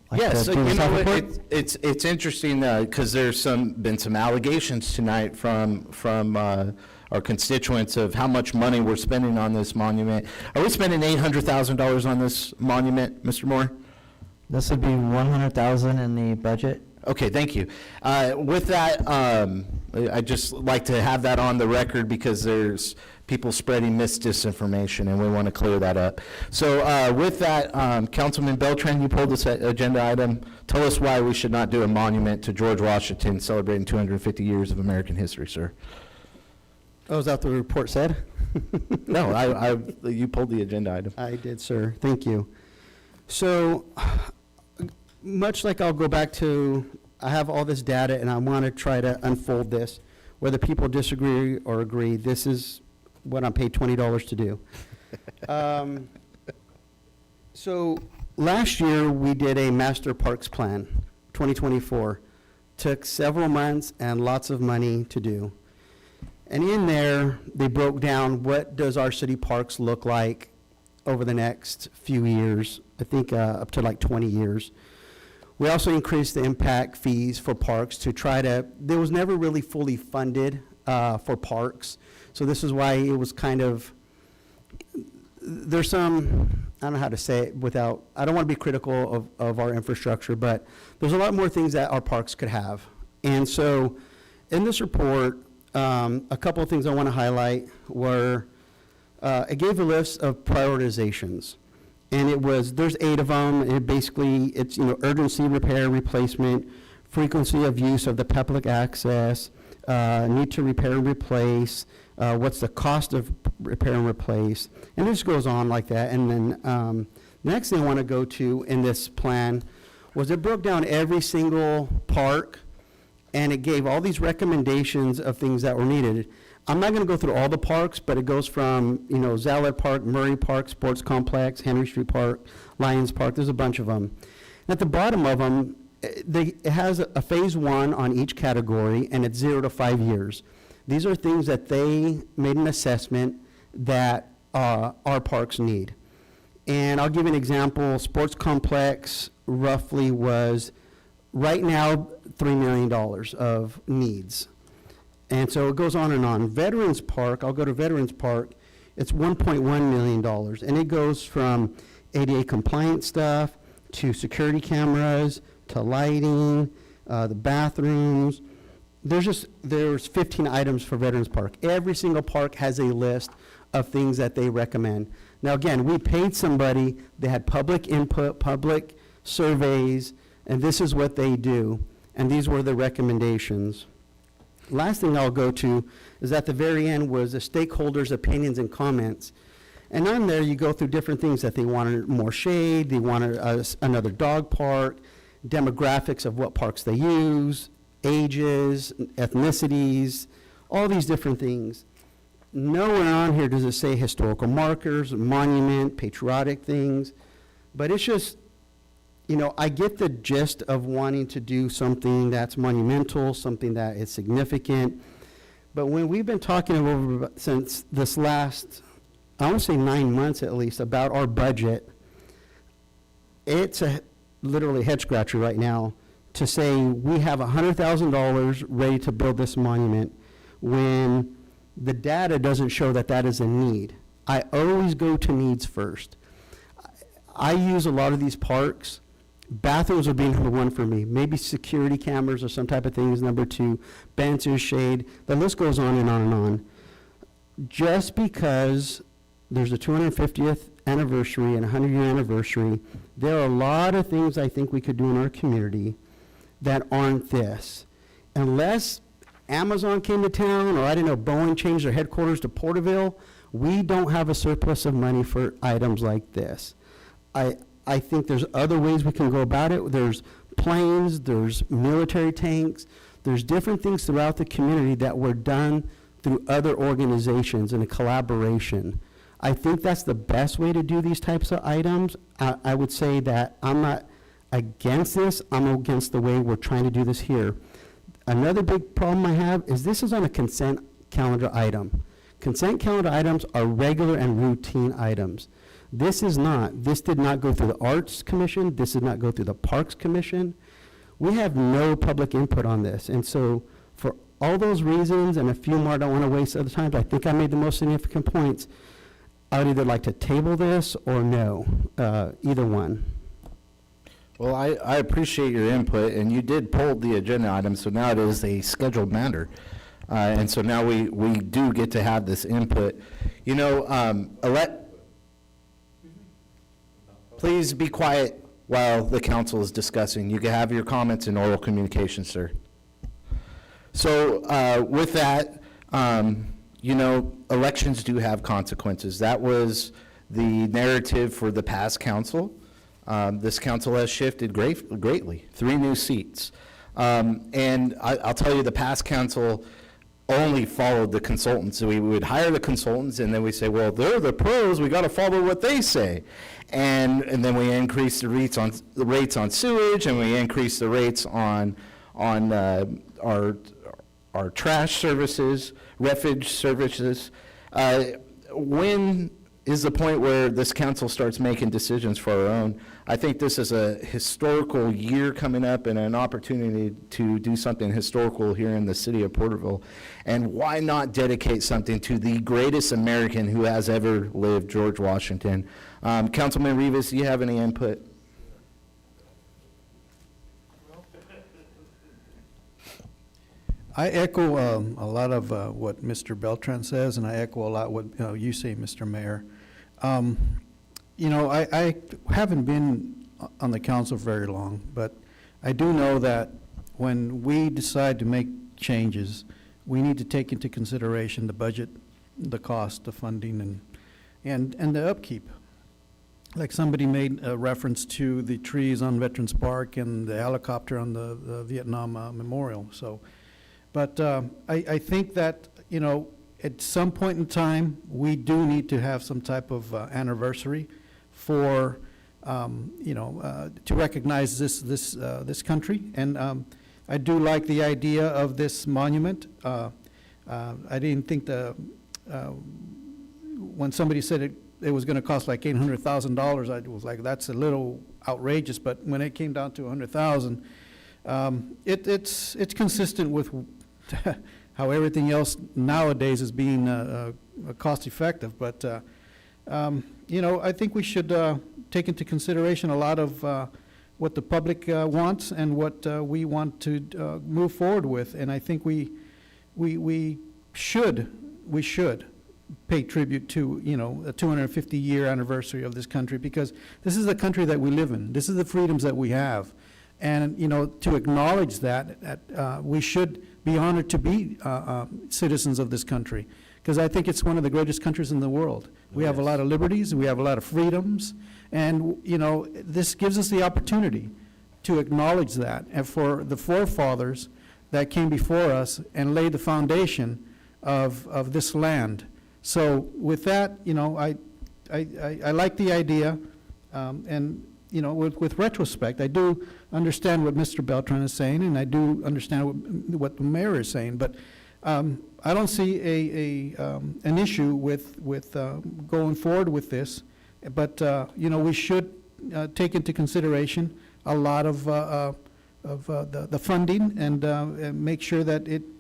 like Yes, to do? The staff report? it's interesting because there's been some allegations tonight from our constituents of how much money we're spending on this monument. Are we spending $800,000 on this monument, Mr. Moore? This would be $100,000 in the budget. Okay, thank you. With that, I'd just like to have that on the record because there's people spreading disinformation, and we want to clear that up. So with that, Councilman Beltran, you pulled this agenda item. Tell us why we should not do a monument to George Washington celebrating 250 years of American history, sir. Oh, is that what the report said? No, you pulled the agenda item. I did, sir. Thank you. So, much like I'll go back to, I have all this data and I want to try to unfold this. Whether people disagree or agree, this is what I'm paid $20 to do. So, last year we did a master parks plan, 2024. Took several months and lots of money to do. And in there, they broke down what does our city parks look like over the next few years, I think up to like 20 years. We also increased the impact fees for parks to try to, there was never really fully funded for parks. So this is why it was kind of, there's some, I don't know how to say it without, I don't want to be critical of our infrastructure, but there's a lot more things that our parks could have. And so in this report, a couple of things I want to highlight were, it gave a list of prioritizations. And it was, there's 8 of them, and basically, it's, urgency, repair, replacement, frequency of use of the public access, need to repair and replace, what's the cost of repair and replace, and this goes on like that. And then the next thing I want to go to in this plan was it broke down every single park, and it gave all these recommendations of things that were needed. I'm not going to go through all the parks, but it goes from, Zallad Park, Murray Park, Sports Complex, Henry Street Park, Lions Park, there's a bunch of them. And at the bottom of them, it has a phase 1 on each category, and it's 0 to 5 years. These are things that they made an assessment that our parks need. And I'll give you an example. Sports Complex roughly was, right now, $3 million of needs. And so it goes on and on. Veterans Park, I'll go to Veterans Park, it's $1.1 million. And it goes from ADA compliant stuff to security cameras, to lighting, the bathrooms. There's 15 items for Veterans Park. Every single park has a list of things that they recommend. Now again, we paid somebody, they had public input, public surveys, and this is what they do. And these were the recommendations. Last thing I'll go to is at the very end was the stakeholders' opinions and comments. And on there, you go through different things that they wanted more shade, they wanted another dog park, demographics of what parks they use, ages, ethnicities, all these different things. Nowhere on here does it say historical markers, monument, patriotic things, but it's just, I get the gist of wanting to do something that's monumental, something that is significant, but when we've been talking over since this last, I want to say 9 months at least, about our budget, it's literally a head scratcher right now to say we have $100,000 ready to build this monument when the data doesn't show that that is a need. I always go to needs first. I use a lot of these parks. Bathrooms would be number 1 for me. Maybe security cameras or some type of thing is number 2. Benches, shade, the list goes on and on and on. Just because there's a 250th anniversary and 100-year anniversary, there are a lot of things I think we could do in our community that aren't this. Unless Amazon came to town, or Boeing changed their headquarters to Porterville, we don't have a surplus of money for items like this. I think there's other ways we can go about it. There's planes, there's military tanks, there's different things throughout the community that were done through other organizations in a collaboration. I think that's the best way to do these types of items. I would say that I'm not against this, I'm against the way we're trying to do this here. Another big problem I have is this is on a consent calendar item. Consent calendar items are regular and routine items. This is not. This did not go through the Arts Commission. This did not go through the Parks Commission. We have no public input on this. And so for all those reasons and a few more, I don't want to waste other time, but I think I made the most significant points. I would either like to table this or no, either one. Well, I appreciate your input, and you did pull the agenda item, so now it is a scheduled matter. And so now we do get to have this input. You know, please be quiet while the council is discussing. You can have your comments in oral communication, sir. So with that, you know, elections do have consequences. That was the narrative for the past council. This council has shifted greatly, 3 new seats. And I'll tell you, the past council only followed the consultants. So we would hire the consultants, and then we say, well, they're the pros, we got to follow what they say. And then we increase the rates on sewage, and we increase the rates on our trash services, refuge services. When is the point where this council starts making decisions for our own? I think this is a historical year coming up and an opportunity to do something historical here in the city of Porterville. And why not dedicate something to the greatest American who has ever lived, George Washington? Councilman Rivas, do you have any input? I echo a lot of what Mr. Beltran says, and I echo a lot what you say, Mr. Mayor. You know, I haven't been on the council very long, but I do know that when we decide to make changes, we need to take into consideration the budget, the cost, the funding, and the upkeep. Like somebody made a reference to the trees on Veterans Park and the helicopter on the Vietnam Memorial. So, but I think that, you know, at some point in time, we do need to have some type of anniversary for, you know, to recognize this country. And I do like the idea of this monument. I didn't think when somebody said it was going to cost like $800,000, I was like, that's a little outrageous. But when it came down to $100,000, it's consistent with how everything else nowadays is being cost effective. But you know, I think we should take into consideration a lot of what the public wants and what we want to move forward with. And I think we should pay tribute to, you know, a 250-year anniversary of this country, because this is the country that we live in. This is the freedoms that we have. And, you know, to acknowledge that, we should be honored to be citizens of this country, because I think it's one of the greatest countries in the world. We have a lot of liberties, we have a lot of freedoms, and, you know, this gives us the opportunity to acknowledge that, and for the forefathers that came before us and laid the foundation of this land. So with that, you know, I like the idea, and, you know, with retrospect, I do understand what Mr. Beltran is saying, and I do understand what the mayor is saying, but I don't see an issue with going forward with this. But you know, we should take into consideration a lot of the funding and make sure that it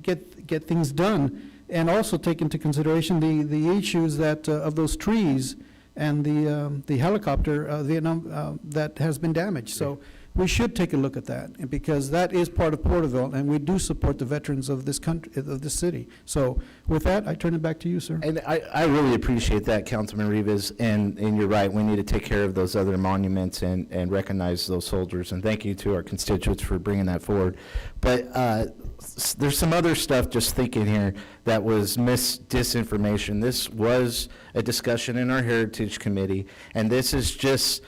get things done, and also take into consideration the issues that of those trees and the helicopter Vietnam that has been damaged. So we should take a look at that, and because that is part of Porterville, and we do support the veterans of this country, of this city. So with that, I turn it back to you, sir. And I really appreciate that, Councilman Rivas, and you're right, we need to take care of those other monuments and recognize those soldiers, and thank you to our constituents for bringing that forward. But there's some other stuff, just thinking here, that was disinformation. This was a discussion in our Heritage Committee, and this is just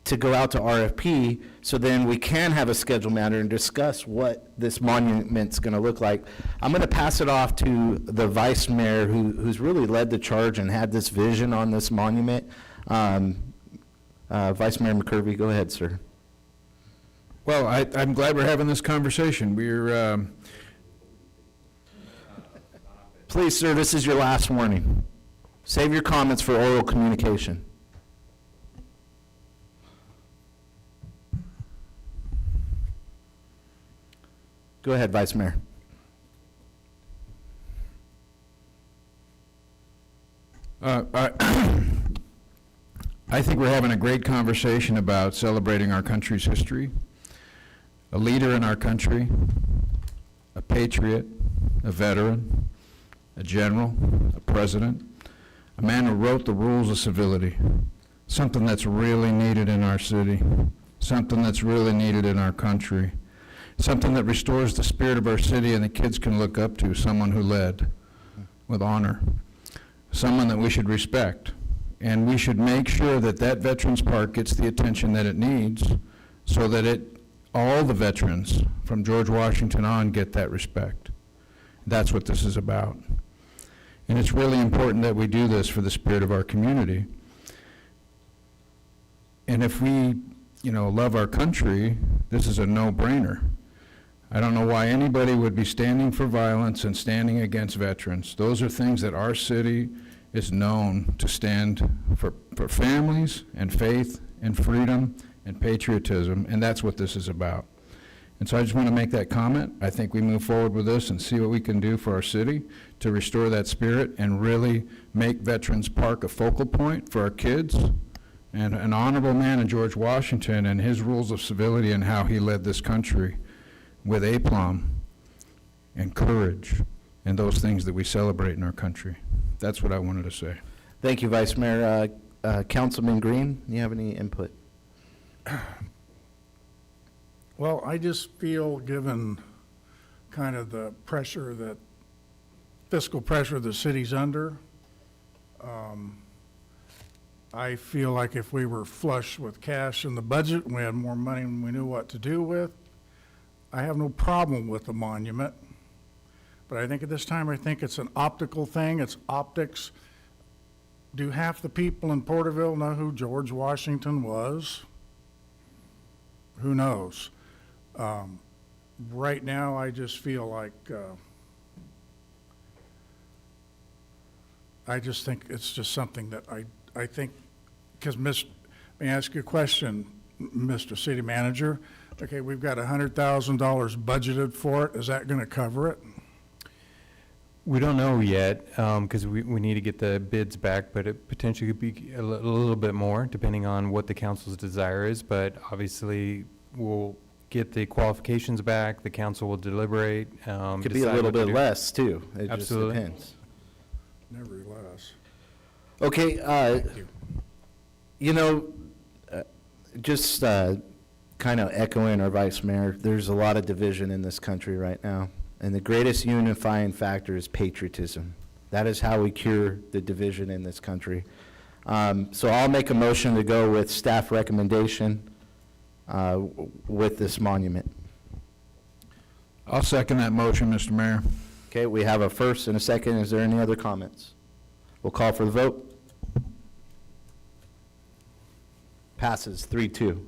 to go out to RFP, so then we can have a scheduled matter and discuss what this monument's gonna look like. I'm gonna pass it off to the vice mayor, who's really led the charge and had this vision on this monument. Vice Mayor McCurvey, go ahead, sir. Well, I'm glad we're having this conversation. We're, Please, sir, this is your last warning. Save your comments for oral communication. Go ahead, Vice Mayor. I think we're having a great conversation about celebrating our country's history. A leader in our country, a patriot, a veteran, a general, a president, a man who wrote the rules of civility, something that's really needed in our city, something that's really needed in our country, something that restores the spirit of our city and the kids can look up to, someone who led with honor, someone that we should respect. And we should make sure that that Veterans Park gets the attention that it needs so that all the veterans from George Washington on get that respect. That's what this is about. And it's really important that we do this for the spirit of our community. And if we, love our country, this is a no-brainer. I don't know why anybody would be standing for violence and standing against veterans. Those are things that our city is known to stand for families and faith and freedom and patriotism, and that's what this is about. And so I just want to make that comment. I think we move forward with this and see what we can do for our city to restore that spirit and really make Veterans Park a focal point for our kids and an honorable man in George Washington and his rules of civility and how he led this country with aplomb and courage and those things that we celebrate in our country. That's what I wanted to say. Thank you, Vice Mayor. Councilman Green, you have any input? Well, I just feel, given kind of the fiscal pressure the city's under, I feel like if we were flush with cash in the budget and we had more money and we knew what to do with, I have no problem with the monument. But I think at this time, I think it's an optical thing. It's optics. Do half the people in Porterville know who George Washington was? Who knows? Right now, I just feel like, I just think it's just something that I think, because may I ask you a question, Mr. City Manager? Okay, we've got $100,000 budgeted for it. Is that going to cover it? We don't know yet, because we need to get the bids back, but it potentially could be a little bit more, depending on what the council's desire is. But obviously, we'll get the qualifications back, the council will deliberate. Could be a little bit less, too. It Absolutely. just depends. Nevertheless. Okay, just kind of echoing our Vice Mayor, there's a lot of division in this country right now. And the greatest unifying factor is patriotism. That is how we cure the division in this country. So I'll make a motion to go with staff recommendation with this monument. I'll second that motion, Mr. Mayor. Okay, we have a first and a second. Is there any other comments? We'll call for the vote. Passes 3-2.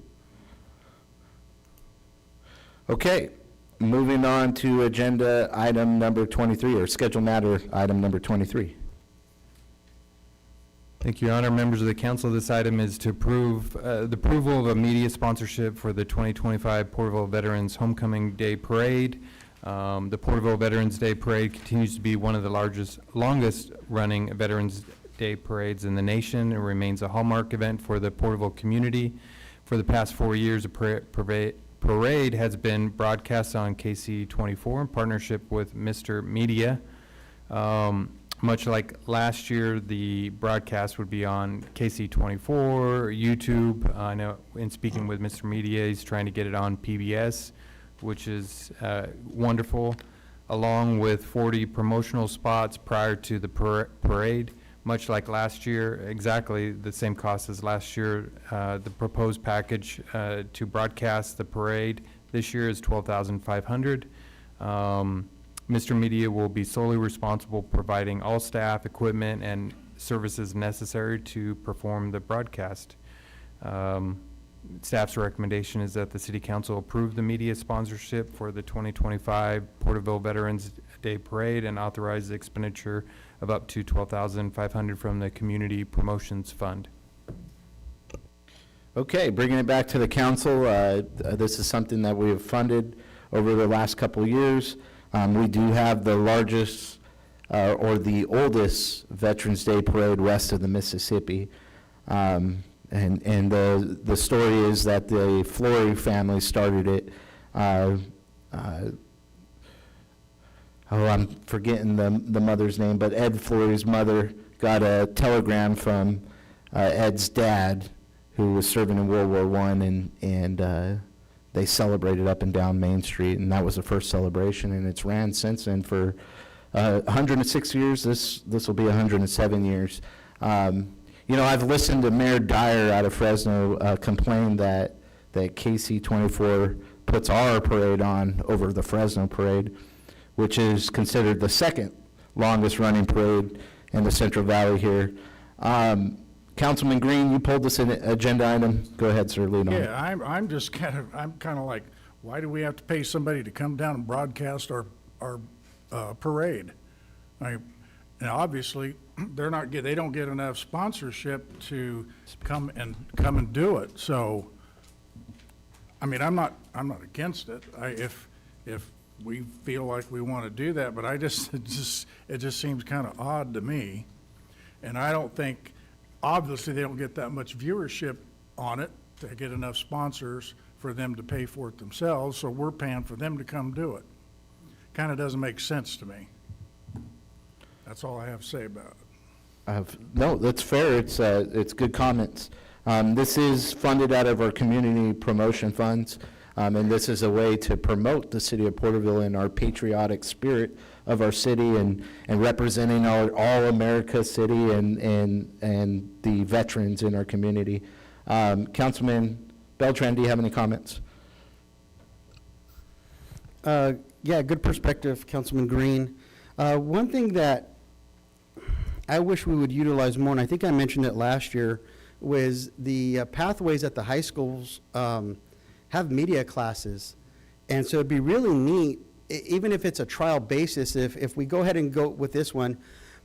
Okay, moving on to agenda item number 23, or scheduled matter item number 23. Thank you, Your Honor. Members of the council, this item is to approve the approval of a media sponsorship for the 2025 Porterville Veterans Homecoming Day Parade. The Porterville Veterans Day Parade continues to be one of the longest-running Veterans Day parades in the nation. It remains a hallmark event for the Porterville community. For the past 4 years, the parade has been broadcast on KC24 in partnership with Mr. Media. Much like last year, the broadcast would be on KC24, YouTube. I know in speaking with Mr. Media, he's trying to get it on PBS which is wonderful, along with 40 promotional spots prior to the parade. Much like last year, exactly the same cost as last year. The proposed package to broadcast the parade this year is $12,500. Mr. Media will be solely responsible providing all staff, equipment, and services necessary to perform the broadcast. Staff's recommendation is that the City Council approve the media sponsorship for the 2025 Porterville Veterans Day Parade and authorize the expenditure of up to $12,500 from the Community Promotions Fund. Okay, bringing it back to the council, this is something that we have funded over the last couple of years. We do have the largest or the oldest Veterans Day Parade west of the Mississippi. And the story is that the Flory family started it. I'm forgetting the mother's name, but Ed Flory's mother got a telegram from Ed's dad, who was serving in World War I, and they celebrated up and down Main Street, and that was the first celebration, and it's ran since then for 106 years. This will be 107 years. You know, I've listened to Mayor Dyer out of Fresno complain that KC-24 puts our parade on over the Fresno parade, which is considered the second longest running parade in the Central Valley here. Councilman Green, you pulled this agenda item. Go ahead, sir, lead on. Yeah, I'm just kind of like, why do we have to pay somebody to come down and broadcast our parade? And obviously, they don't get enough sponsorship to come and do it. So, I mean, I'm not against it. If we feel like we want to do that, but it just seems kind of odd to me. And I don't think, obviously, they don't get that much viewership on it to get enough sponsors for them to pay for it themselves, so we're paying for them to come do it. Kind of doesn't make sense to me. That's all I have to say about it. No, that's fair. It's good comments. This is funded out of our community promotion funds, and this is a way to promote the city of Porterville and our patriotic spirit of our city and representing our all-America city and the veterans in our community. Councilman Beltran, do you have any comments? Yeah, good perspective, Councilman Green. One thing that I wish we would utilize more, and I think I mentioned it last year, was the pathways at the high schools have media classes. And so it'd be really neat, even if it's a trial basis, if we go ahead and go with this one,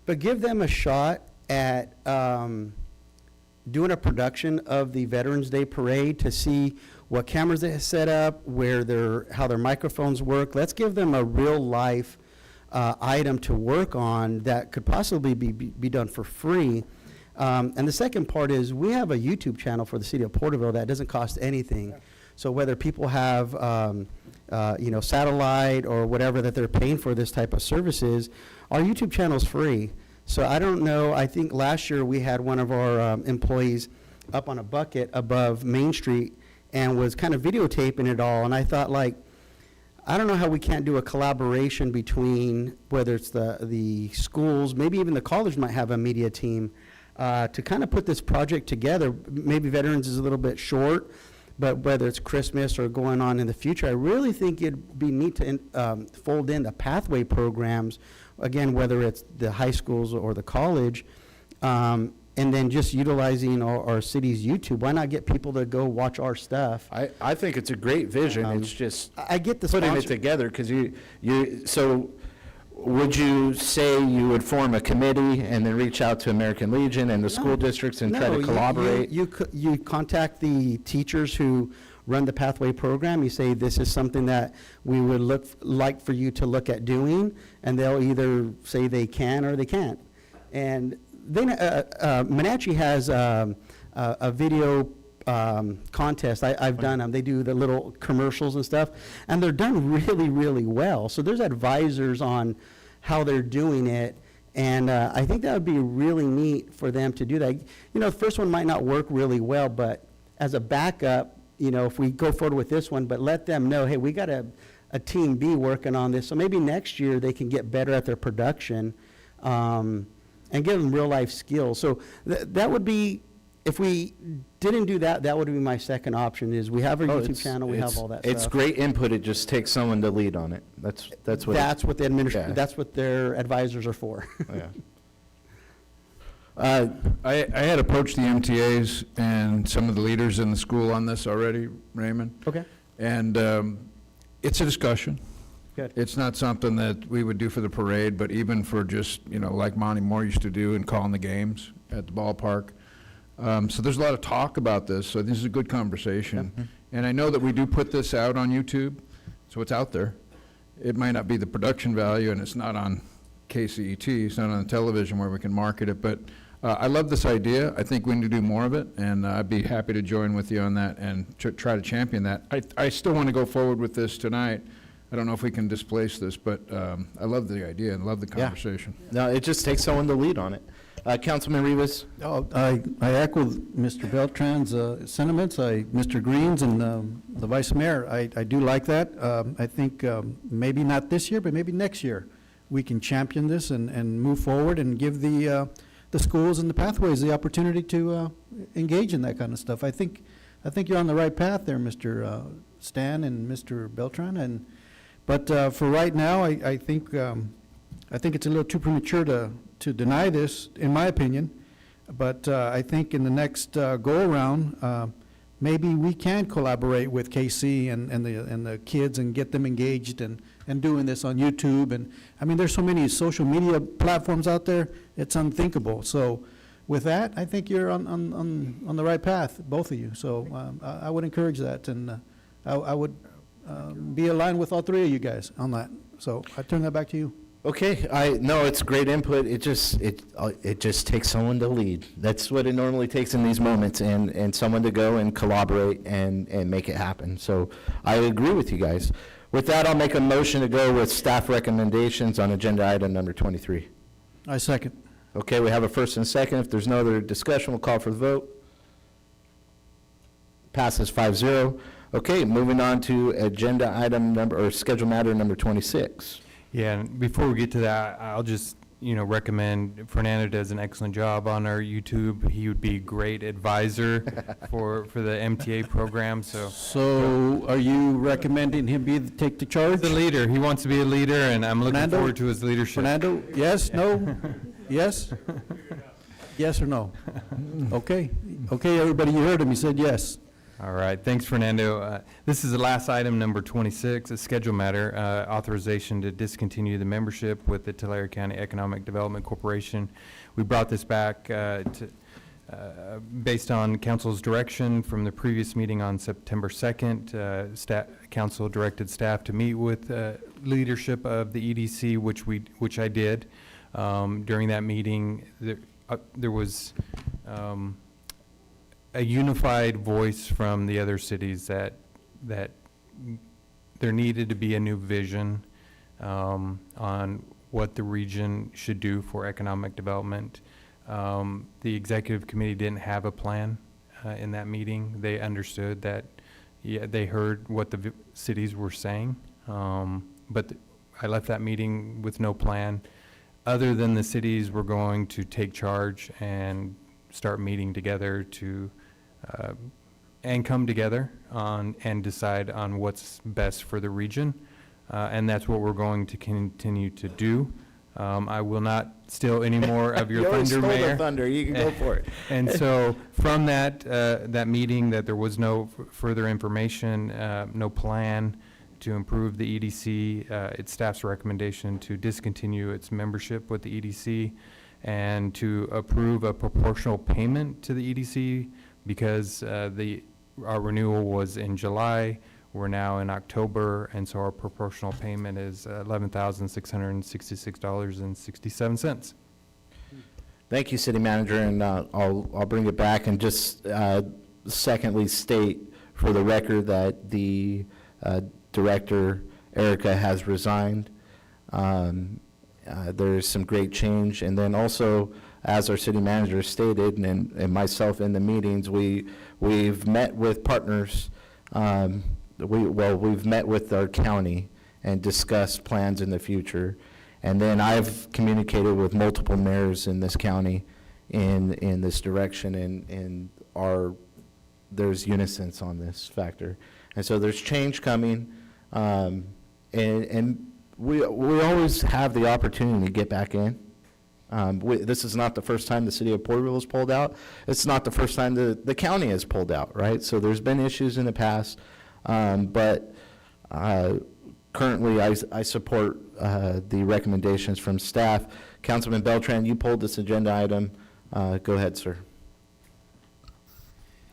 but give them a shot at doing a production of the Veterans Day Parade to see what cameras they have set up, how their microphones work. Let's give them a real life item to work on that could possibly be done for free. And the second part is we have a YouTube channel for the city of Porterville that doesn't cost anything. Yeah. So whether people have satellite or whatever that they're paying for this type of services, our YouTube channel is free. So I don't know, I think last year we had one of our employees up on a bucket above Main Street and was kind of videotaping it all. And I thought, like, I don't know how we can't do a collaboration between whether it's the schools, maybe even the college might have a media team to kind of put this project together. Maybe Veterans is a little bit short, but whether it's Christmas or going on in the future, I really think it'd be neat to fold in the pathway programs, again, whether it's the high schools or the college, and then just utilizing our city's YouTube. Why not get people to go watch our stuff? I think it's a great vision. It's just I get the putting it together, because so would you say you would form a committee and then reach out to American Legion and the school districts and try to collaborate? You contact the teachers who run the pathway program. You say, this is something that we would like for you to look at doing, and they'll either say they can or they can't. And then Menachie has a video contest. I've done them. They do the little commercials and stuff, and they're done really, really well. So there's advisors on how they're doing it, and I think that would be really neat for them to do that. You know, the first one might not work really well, but as a backup, you know, if we go forward with this one, but let them know, hey, we got a team B working on this, so maybe next year they can get better at their production, and give them real-life skills. So that would be, if we didn't do that, that would be my second option, is we have our YouTube channel, we have all that stuff. It's great input, it just takes someone to lead on it. That's what. That's what the Yeah. that's what their advisors are for. Yeah. I had approached the MTAs and some of the leaders in the school on this already, Raymond. Okay. And it's a discussion. Good. It's not something that we would do for the parade, but even for just, you know, like Monty Moore used to do and calling the games at the ballpark. So there's a lot of talk about this, so this is a good conversation. And I know that we do put this out on YouTube, so it's out there. It might not be the production value, and it's not on KCET, it's not on the television where we can market it, but I love this idea. I think we need to do more of it, and I'd be happy to join with you on that and try to champion that. I still want to go forward with this tonight. I don't know if we can displace this, but I love the idea and love the conversation. No, it just takes someone to lead on it. Councilman Rivas? I echo Mr. Beltran's sentiments, Mr. Green's and the Vice Mayor. I do like that. I think maybe not this year, but maybe next year, we can champion this and move forward and give the schools and the pathways the opportunity to engage in that kind of stuff. I think you're on the right path there, Mr. Stan and Mr. Beltran. But for right now, I think it's a little too premature to deny this, in my opinion. But I think in the next go-around, maybe we can collaborate with KC and the kids and get them engaged and doing this on YouTube. And I mean, there's so many social media platforms out there, it's unthinkable. So with that, I think you're on the right path, both of you. So I would encourage that, and I would be aligned with all three of you guys on that. So I turn that back to you. Okay, no, it's great input. It just takes someone to lead. That's what it normally takes in these moments, and someone to go and collaborate and make it happen. So I agree with you guys. With that, I'll make a motion to go with staff recommendations on agenda item number 23. I second. Okay, we have a first and a second. If there's no other discussion, we'll call for the vote. Passes 5-0. Okay, moving on to agenda item number, or schedule matter number 26. Yeah, and before we get to that, I'll just, recommend Fernando does an excellent job on our YouTube. He would be a great advisor for the MTA program, so. So are you recommending him take the charge? He's the leader. He wants to be a leader, and I'm looking Fernando? forward to his leadership. Fernando, yes, no, yes? Yes or no? Okay, everybody, you heard him, he said yes. All right, thanks, Fernando. This is the last item, number 26, a schedule matter, authorization to discontinue the membership with the Tulare County Economic Development Corporation. We brought this back based on council's direction from the previous meeting on September 2nd. Council directed staff to meet with leadership of the EDC, which I did. During that meeting, there was a unified voice from the other cities that there needed to be a new vision on what the region should do for economic development. The executive committee didn't have a plan in that meeting. They understood that, they heard what the cities were saying, but I left that meeting with no plan other than the cities were going to take charge and start meeting together to and come together and decide on what's best for the region, and that's what we're going to continue to do. I will not steal any more of your thunder, Mayor. You stole the thunder. You can go for it. And so from that meeting, that there was no further information, no plan to improve the EDC. It's staff's recommendation to discontinue its membership with the EDC and to approve a proportional payment to the EDC because our renewal was in July. We're now in October, and so our proportional payment is $11,666.67. Thank you, City Manager, and I'll bring it back and just secondly state for the record that the Director, Erica, has resigned. There's some great change, and then also, as our City Manager stated, and myself in the meetings, we've met with partners we've met with our county and discussed plans in the future. And then I've communicated with multiple mayors in this county in this direction, and there's unison on this factor. And so there's change coming, and we always have the opportunity to get back in. This is not the first time the city of Porterville has pulled out. It's not the first time the county has pulled out, right? So there's been issues in the past, but currently I support the recommendations from staff. Councilman Beltran, you pulled this agenda item. Go ahead, sir.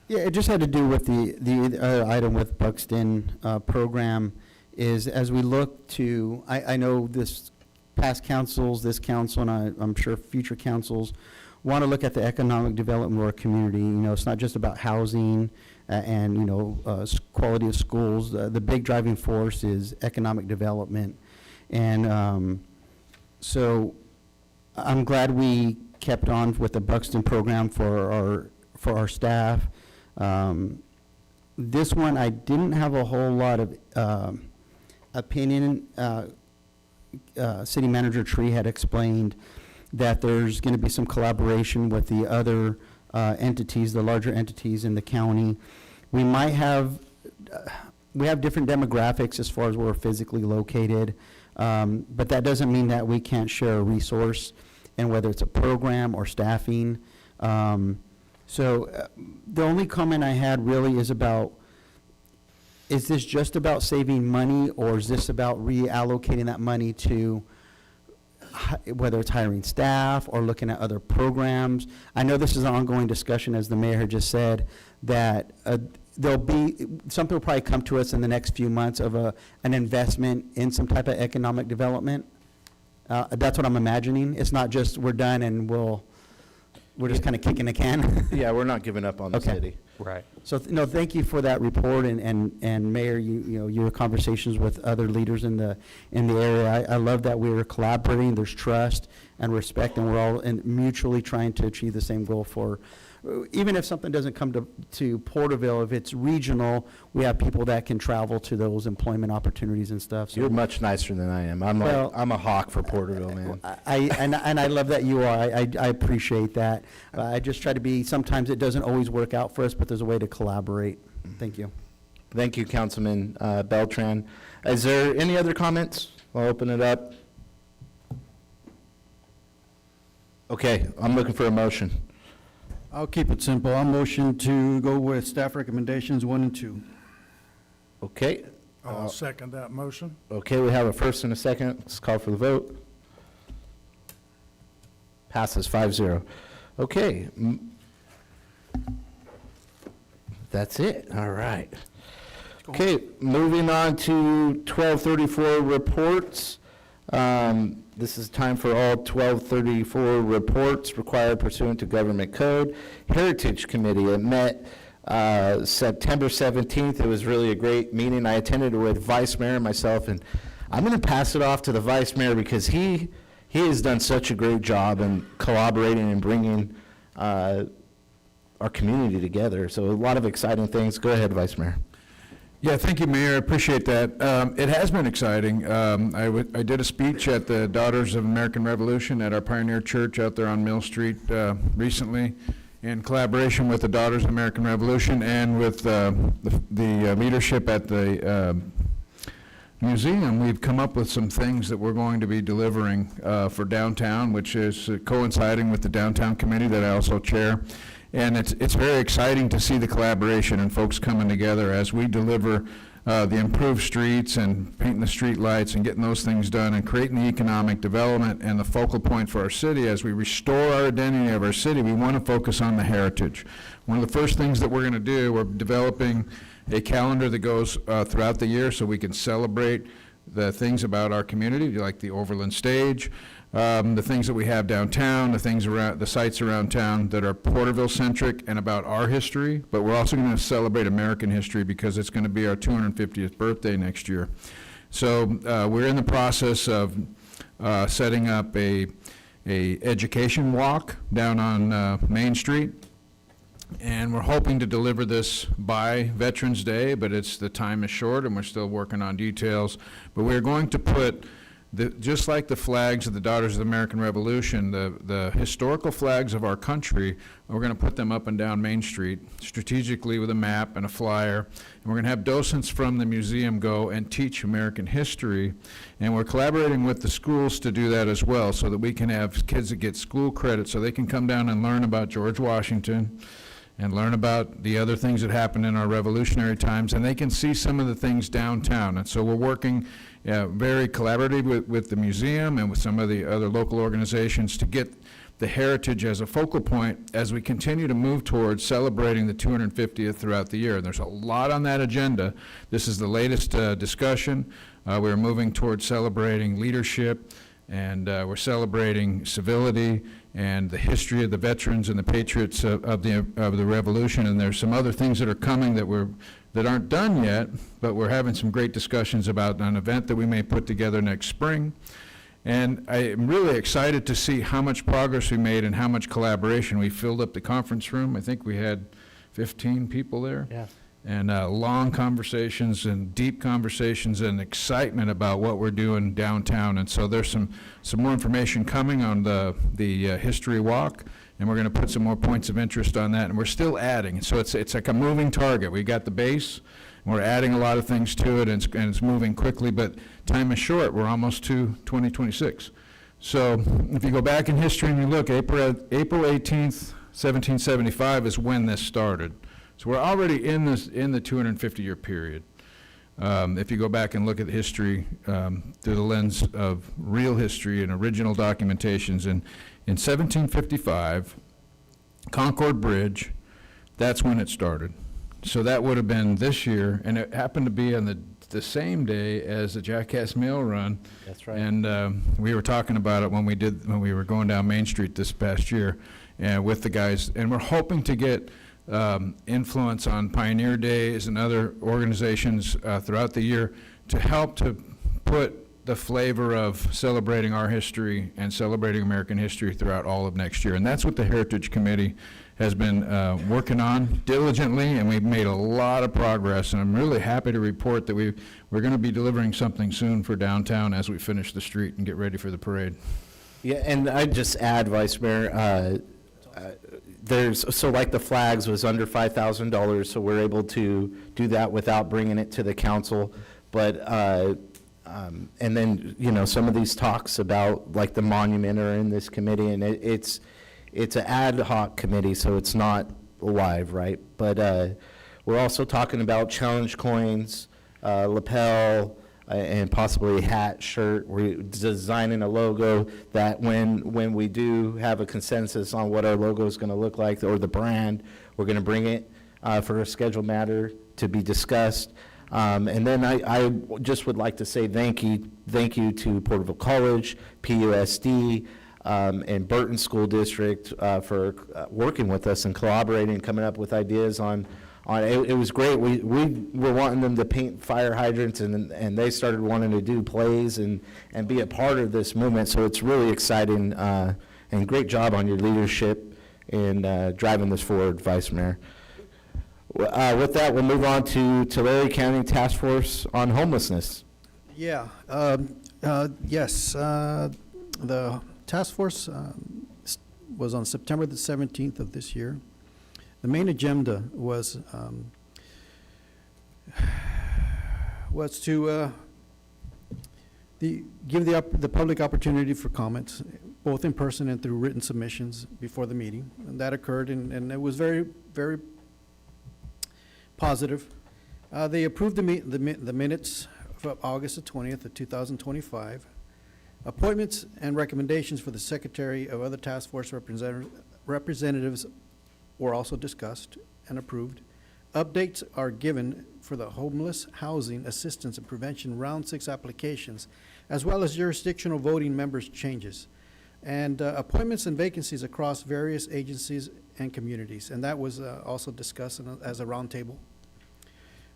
Yeah, it just had to do with the item with Buxton program is as we look to, I know this past councils, this council, and I'm sure future councils want to look at the economic development of our community. You know, it's not just about housing and, you know, quality of schools. The big driving force is economic development. And so I'm glad we kept on with the Buxton program for our staff. This one, I didn't have a whole lot of opinion. City Manager Tree had explained that there's going to be some collaboration with the other entities, the larger entities in the county. We might have, we have different demographics as far as where we're physically located, but that doesn't mean that we can't share a resource, and whether it's a program or staffing. So the only comment I had really is about, is this just about saving money, or is this about reallocating that money to whether it's hiring staff or looking at other programs? I know this is an ongoing discussion, as the mayor had just said, that there'll be, something will probably come to us in the next few months of an investment in some type of economic development. That's what I'm imagining. It's not just we're done and we're just kind of kicking the can. Yeah, we're not giving up on the city. Right. So, no, thank you for that report, and Mayor, you know, your conversations with other leaders in the area. I love that we're collaborating, there's trust and respect, and we're all mutually trying to achieve the same goal for, even if something doesn't come to Porterville, if it's regional, we have people that can travel to those employment opportunities and stuff. So You're much nicer than I am. I'm a hawk for Porterville, man. And I love that you are. I appreciate that. I just try to be, sometimes it doesn't always work out for us, but there's a way to collaborate. Thank you. Thank you, Councilman Beltran. Is there any other comments? I'll open it up. Okay, I'm looking for a motion. I'll keep it simple. I'll motion to go with staff recommendations 1 and 2. Okay. I'll second that motion. Okay, we have a first and a second. Let's call for the vote. Passes 5-0. Okay. That's it. All right. Okay, moving on to 1234 reports. This is time for all 1234 reports required pursuant to government code. Heritage Committee, it met September 17th. It was really a great meeting. I attended it with Vice Mayor and myself, and I'm going to pass it off to the Vice Mayor because he has done such a great job in collaborating and bringing our community together. So a lot of exciting things. Go ahead, Vice Mayor. Yeah, thank you, Mayor. I appreciate that. It has been exciting. I did a speech at the Daughters of American Revolution at our Pioneer Church out there on Mill Street recently, in collaboration with the Daughters of American Revolution and with the leadership at the museum. We've come up with some things that we're going to be delivering for downtown, which is coinciding with the Downtown Committee that I also chair. And it's very exciting to see the collaboration and folks coming together as we deliver the improved streets and painting the street lights and getting those things done and creating the economic development and the focal point for our city. As we restore our identity of our city, we want to focus on the heritage. One of the first things that we're going to do, we're developing a calendar that goes throughout the year so we can celebrate the things about our community, like the Overland Stage, the things that we have downtown, the things around, the sites around town that are Porterville-centric and about our history, but we're also going to celebrate American history because it's going to be our 250th birthday next year. So we're in the process of setting up a education walk down on Main Street. And we're hoping to deliver this by Veterans Day, but the time is short and we're still working on details. But we're going to put, just like the flags of the Daughters of the American Revolution, the historical flags of our country, we're going to put them up and down Main Street strategically with a map and a flyer. And we're going to have docents from the museum go and teach American history. And we're collaborating with the schools to do that as well, so that we can have kids that get school credit so they can come down and learn about George Washington and learn about the other things that happened in our revolutionary times, and they can see some of the things downtown. And so we're working very collaboratively with the museum and with some of the other local organizations to get the heritage as a focal point as we continue to move towards celebrating the 250th throughout the year. And there's a lot on that agenda. This is the latest discussion. We're moving towards celebrating leadership, and we're celebrating civility and the history of the veterans and the patriots of the revolution. And there's some other things that are coming that aren't done yet, but we're having some great discussions about an event that we may put together next spring. And I'm really excited to see how much progress we made and how much collaboration. We filled up the conference room. I think we had 15 people there. Yeah. And long conversations and deep conversations and excitement about what we're doing downtown. And so there's some more information coming on the history walk, and we're going to put some more points of interest on that. And we're still adding. So it's like a moving target. We got the base, and we're adding a lot of things to it, and it's moving quickly, but time is short. We're almost to 2026. So if you go back in history and you look, April 18th, 1775 is when this started. So we're already in the 250-year period. If you go back and look at history through the lens of real history and original documentations, in 1755, Concord Bridge, that's when it started. So that would have been this year, and it happened to be on the same day as the Jackass Mail Run. That's right. And we were talking about it when we were going down Main Street this past year with the guys, and we're hoping to get influence on Pioneer Days and other organizations throughout the year to help to put the flavor of celebrating our history and celebrating American history throughout all of next year. And that's what the Heritage Committee has been working on diligently, and we've made a lot of progress. And I'm really happy to report that we're going to be delivering something soon for downtown as we finish the street and get ready for the parade. Yeah, and I'd just add, Vice Mayor, so like the flags was under $5,000, so we're able to do that without bringing it to the council. But, and then, some of these talks about like the monument are in this committee, and it's an ad hoc committee, so it's not live, right? But we're also talking about challenge coins, lapel, and possibly a hat, shirt. We're designing a logo that when we do have a consensus on what our logo is going to look like, or the brand, we're going to bring it for a scheduled matter to be discussed. And then I just would like to say thank you to Porterville College, PUSD, and Burton School District for working with us and collaborating and coming up with ideas on it was great. We were wanting them to paint fire hydrants, and they started wanting to do plays and be a part of this movement. So it's really exciting, and great job on your leadership in driving this forward, Vice Mayor. With that, we'll move on to Tulare County Task Force on Homelessness. Yeah, yes, the task force was on September the 17th of this year. The main agenda was to give the public opportunity for comments, both in person and through written submissions before the meeting. And that occurred, and it was very, very positive. They approved the minutes for August the 20th of 2025. Appointments and recommendations for the secretary of other task force representatives were also discussed and approved. Updates are given for the homeless housing assistance and prevention round 6 applications, as well as jurisdictional voting members changes, and appointments and vacancies across various agencies and communities. And that was also discussed as a roundtable.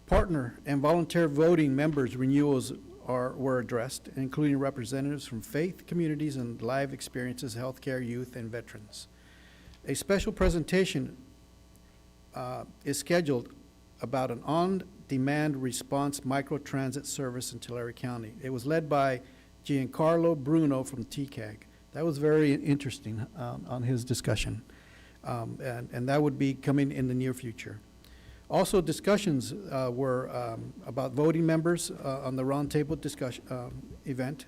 Partner and volunteer voting members renewals were addressed, including representatives from faith communities and live experiences, healthcare, youth, and veterans. A special presentation is scheduled about an on-demand response microtransit service in Tulare County. It was led by Giancarlo Bruno from TCAG. That was very interesting on his discussion. And that would be coming in the near future. Also, discussions were about voting members on the roundtable discussion event,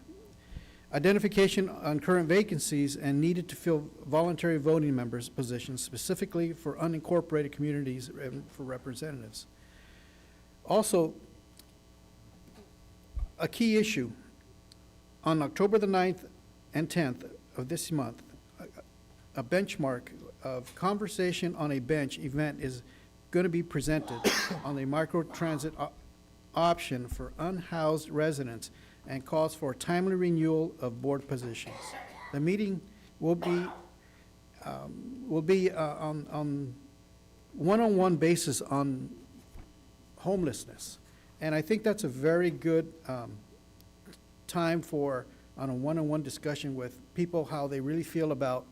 identification on current vacancies and needed to fill voluntary voting members' positions specifically for unincorporated communities and for representatives. Also, a key issue, on October the 9th and 10th of this month, a benchmark of conversation on a bench event is going to be presented on the microtransit option for unhoused residents and calls for timely renewal of board positions. The meeting will be on one-on-one basis on homelessness. And I think that's a very good time for on a one-on-one discussion with people, how they really feel about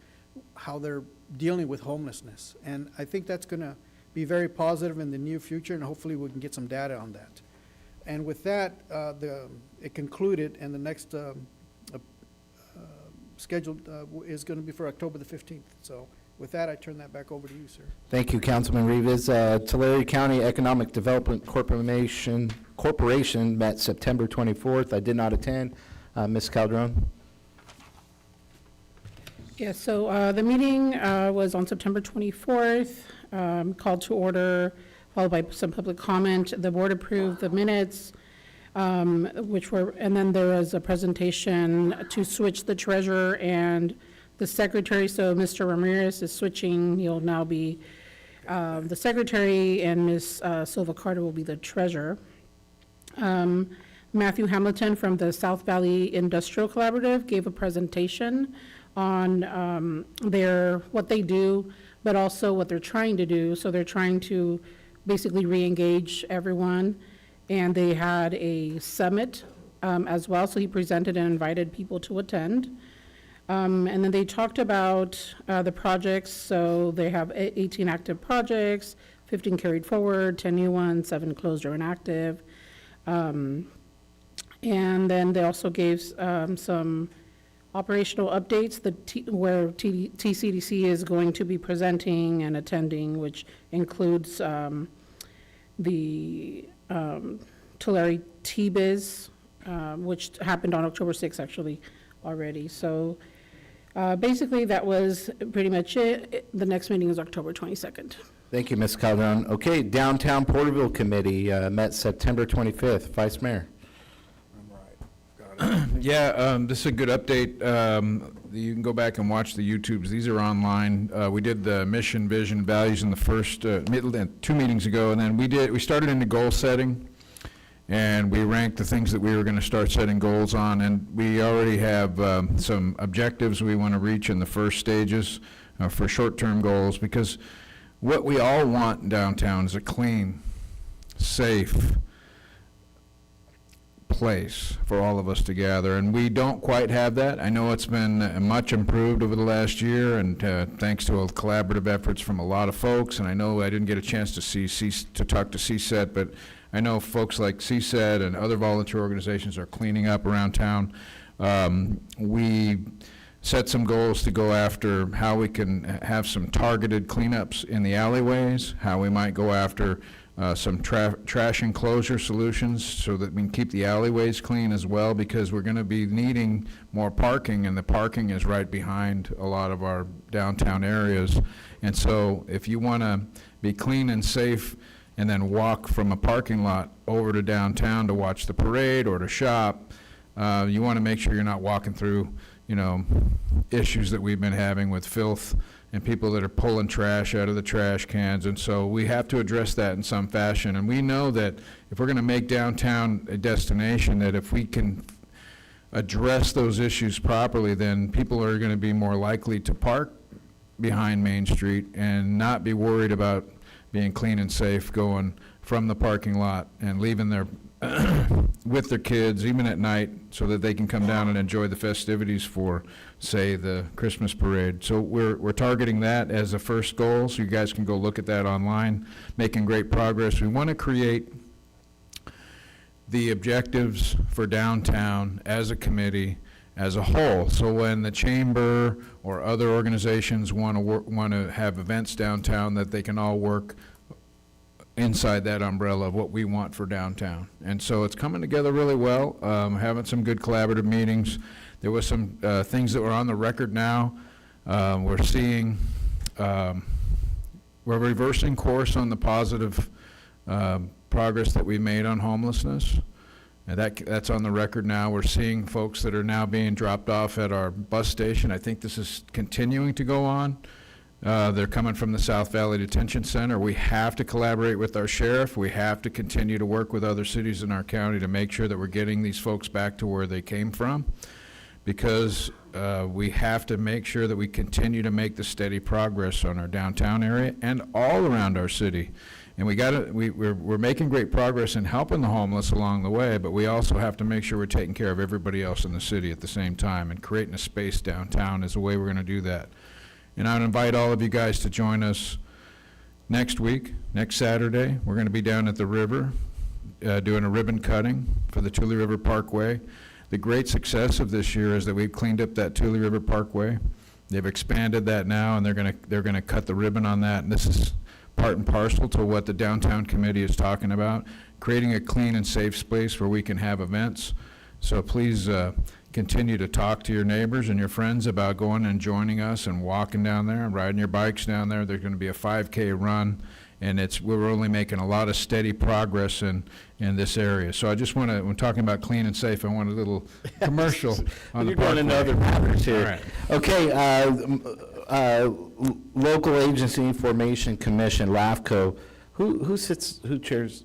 how they're dealing with homelessness. And I think that's going to be very positive in the near future, and hopefully we can get some data on that. And with that, it concluded, and the next scheduled is going to be for October the 15th. So with that, I turn that back over to you, sir. Thank you, Councilman Rivas. Tulare County Economic Development Corporation met September 24th. I did not attend. Ms. Calderon? Yeah, so the meeting was on September 24th, called to order, followed by some public comment. The board approved the minutes, and then there was a presentation to switch the treasurer and the secretary. So Mr. Ramirez is switching. He'll now be the secretary, and Ms. Silva Carter will be the treasurer. Matthew Hamilton from the South Valley Industrial Collaborative gave a presentation on what they do, but also what they're trying to do. So they're trying to basically re-engage everyone, and they had a summit as well. So he presented and invited people to attend. And then they talked about the projects. So they have 18 active projects, 15 carried forward, 10 new ones, 7 closed or inactive. And then they also gave some operational updates where TCDC is going to be presenting and attending, which includes the Tulare T-Biz, which happened on October 6th actually already. So basically that was pretty much it. The next meeting is October 22nd. Thank you, Ms. Calderon. Okay, Downtown Porterville Committee met September 25th. Vice Mayor. Yeah, this is a good update. You can go back and watch the YouTubes. These are online. We did the mission, vision, values in the first 2 meetings ago, and then we started into goal setting, and we ranked the things that we were going to start setting goals on, and we already have some objectives we want to reach in the first stages for short-term goals, because what we all want downtown is a clean, safe place for all of us to gather, and we don't quite have that. I know it's been much improved over the last year, and thanks to collaborative efforts from a lot of folks, and I know I didn't get a chance to talk to CSET, but I know folks like CSET and other volunteer organizations are cleaning up around town. We set some goals to go after how we can have some targeted cleanups in the alleyways, how we might go after some trash enclosure solutions so that we can keep the alleyways clean as well, because we're going to be needing more parking, and the parking is right behind a lot of our downtown areas. And so if you want to be clean and safe and then walk from a parking lot over to downtown to watch the parade or to shop, you want to make sure you're not walking through, issues that we've been having with filth and people that are pulling trash out of the trash cans. And so we have to address that in some fashion. And we know that if we're going to make downtown a destination, that if we can address those issues properly, then people are going to be more likely to park behind Main Street and not be worried about being clean and safe going from the parking lot and leaving their with their kids, even at night, so that they can come down and enjoy the festivities for, say, the Christmas parade. So we're targeting that as a first goal, so you guys can go look at that online, making great progress. We want to create the objectives for downtown as a committee, as a whole. So when the chamber or other organizations want to have events downtown, that they can all work inside that umbrella of what we want for downtown. And so it's coming together really well, having some good collaborative meetings. There was some things that were on the record now. We're seeing, we're reversing course on the positive progress that we made on homelessness. And that's on the record now. We're seeing folks that are now being dropped off at our bus station. I think this is continuing to go on. They're coming from the South Valley Detention Center. We have to collaborate with our sheriff. We have to continue to work with other cities in our county to make sure that we're getting these folks back to where they came from, because we have to make sure that we continue to make the steady progress on our downtown area and all around our city. And we're making great progress in helping the homeless along the way, but we also have to make sure we're taking care of everybody else in the city at the same time, and creating a space downtown is the way we're going to do that. And I would invite all of you guys to join us next week, next Saturday. We're going to be down at the river doing a ribbon cutting for the Tule River Parkway. The great success of this year is that we've cleaned up that Tule River Parkway. They've expanded that now, and they're going to cut the ribbon on that. And this is part and parcel to what the Downtown Committee is talking about, creating a clean and safe space where we can have events. So please continue to talk to your neighbors and your friends about going and joining us and walking down there and riding your bikes down there. There's going to be a 5K run, and we're only making a lot of steady progress in this area. So I just want to, when talking about clean and safe, I want a little commercial on the You're going into other matters here. All right. Okay, Local Agency Formation Commission, LAFCO, who chairs?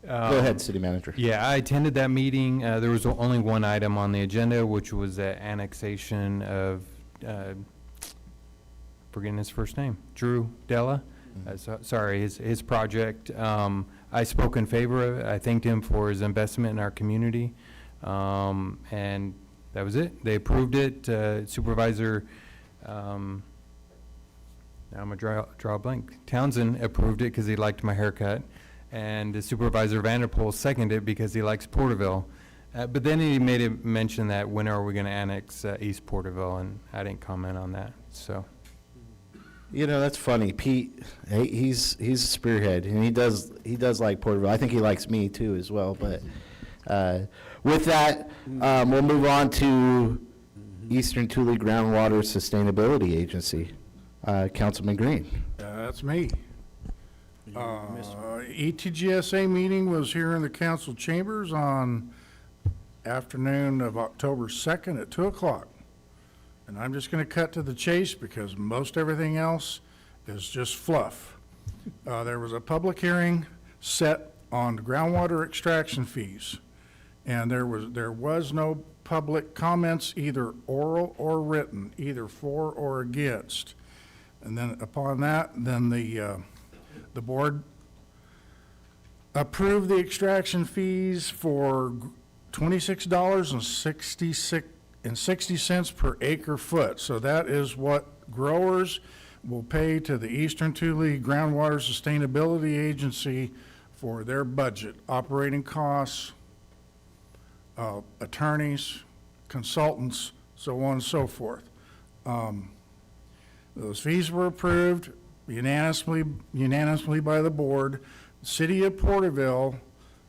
Go ahead, City Manager. Yeah, I attended that meeting. There was only one item on the agenda, which was the annexation of, forgetting his first name, Drew Della. Sorry, his project. I spoke in favor of it. I thanked him for his investment in our community. And that was it. They approved it. Supervisor, now I'm gonna draw a blank. Townsend approved it because he liked my haircut. And the Supervisor Vanderpool seconded it because he likes Porterville. But then he made a mention that when are we going to annex East Porterville, and I didn't comment on that, so. You know, that's funny. Pete, he's a spearhead, and he does like Porterville. I think he likes me too as well. But with that, we'll move on to Eastern Tule Groundwater Sustainability Agency. Councilman Green. That's me. ETGSA meeting was here in the council chambers on afternoon of October 2nd at 2 o'clock. And I'm just going to cut to the chase because most everything else is just fluff. There was a public hearing set on groundwater extraction fees, and there was no public comments, either oral or written, either for or against. And then upon that, then the board approved the extraction fees for $26.60 per acre foot. So that is what growers will pay to the Eastern Tule Groundwater Sustainability Agency for their budget, operating costs, attorneys, consultants, so on and so forth. Those fees were approved unanimously by the board. The City of Porterville,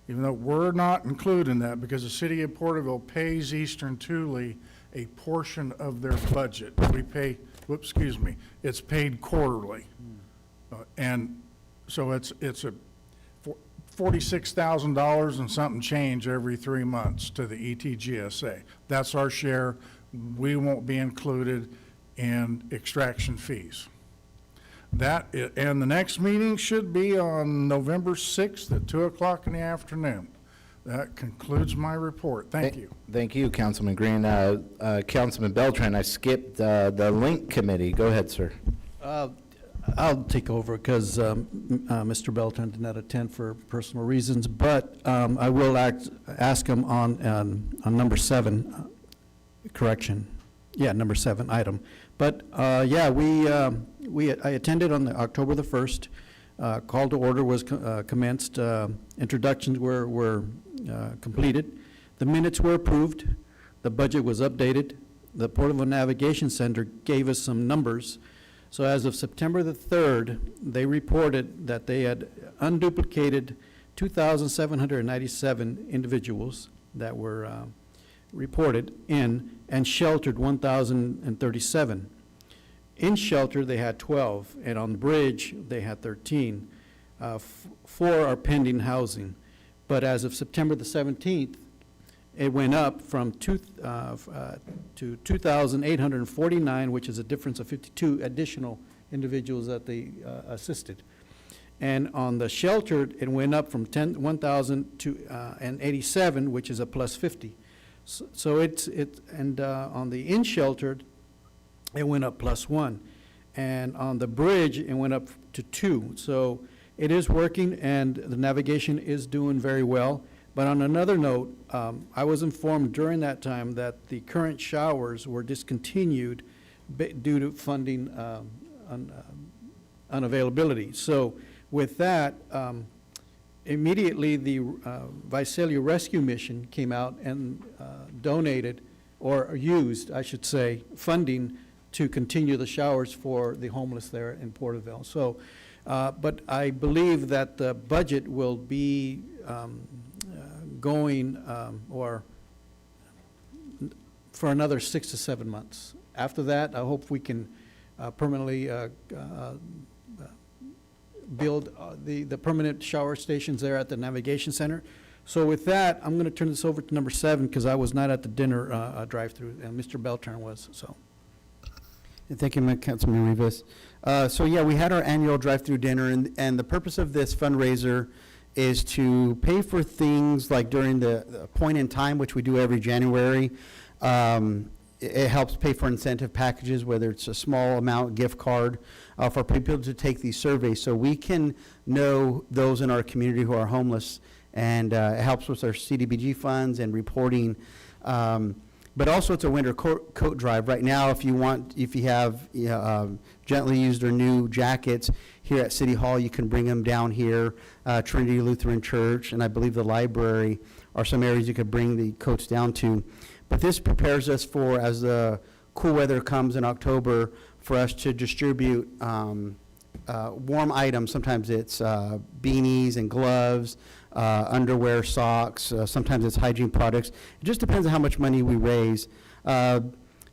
even though we're not included in that because the City of Porterville pays Eastern Tule a portion of their budget. We pay, it's paid quarterly. And so it's a $46,000 and something change every 3 months to the ETGSA. That's our share. We won't be included in extraction fees. And the next meeting should be on November 6th at 2 o'clock in the afternoon. That concludes my report. Thank you. Thank you, Councilman Green. Councilman Beltran, I skipped the link committee. Go ahead, sir. I'll take over because Mr. Beltran did not attend for personal reasons, but I will ask him on number 7, correction. Yeah, number 7 item. But, yeah, I attended on October the 1st. Call to order was commenced. Introductions were completed. The minutes were approved. The budget was updated. The Porterville Navigation Center gave us some numbers. So as of September the 3rd, they reported that they had unduplicated 2,797 individuals that were reported in, and sheltered 1,037. In shelter, they had 12, and on the bridge, they had 13. 4 are pending housing. But as of September the 17th, it went up from to 2,849, which is a difference of 52 additional individuals that they assisted. And on the sheltered, it went up from 1,087, which is a plus 50. So on the in-sheltered, it went up plus 1. And on the bridge, it went up to 2. So it is working, and the navigation is doing very well. But on another note, I was informed during that time that the current showers were discontinued due to funding unavailability. So with that, immediately the Visalia Rescue Mission came out and donated, or used, I should say, funding to continue the showers for the homeless there in Porterville. So, but I believe that the budget will be going or for another 6 to 7 months. After that, I hope we can permanently build the permanent shower stations there at the Navigation Center. So with that, I'm going to turn this over to number 7 because I was not at the dinner drive-through, and Mr. Beltran was. So. Thank you, Councilman Rivas. So yeah, we had our annual drive-through dinner, and the purpose of this fundraiser is to pay for things like during the point in time, which we do every January. It helps pay for incentive packages, whether it's a small amount gift card, for people to take these surveys so we can know those in our community who are homeless, and it helps with our CDBG funds and reporting. But also it's a winter coat drive. Right now, if you have gently used or new jackets here at City Hall, you can bring them down here. Trinity Lutheran Church, and I believe the library are some areas you could bring the coats down to. But this prepares us for, as the cool weather comes in October, for us to distribute warm items. Sometimes it's beanies and gloves, underwear, socks, sometimes it's hygiene products. It just depends on how much money we raise.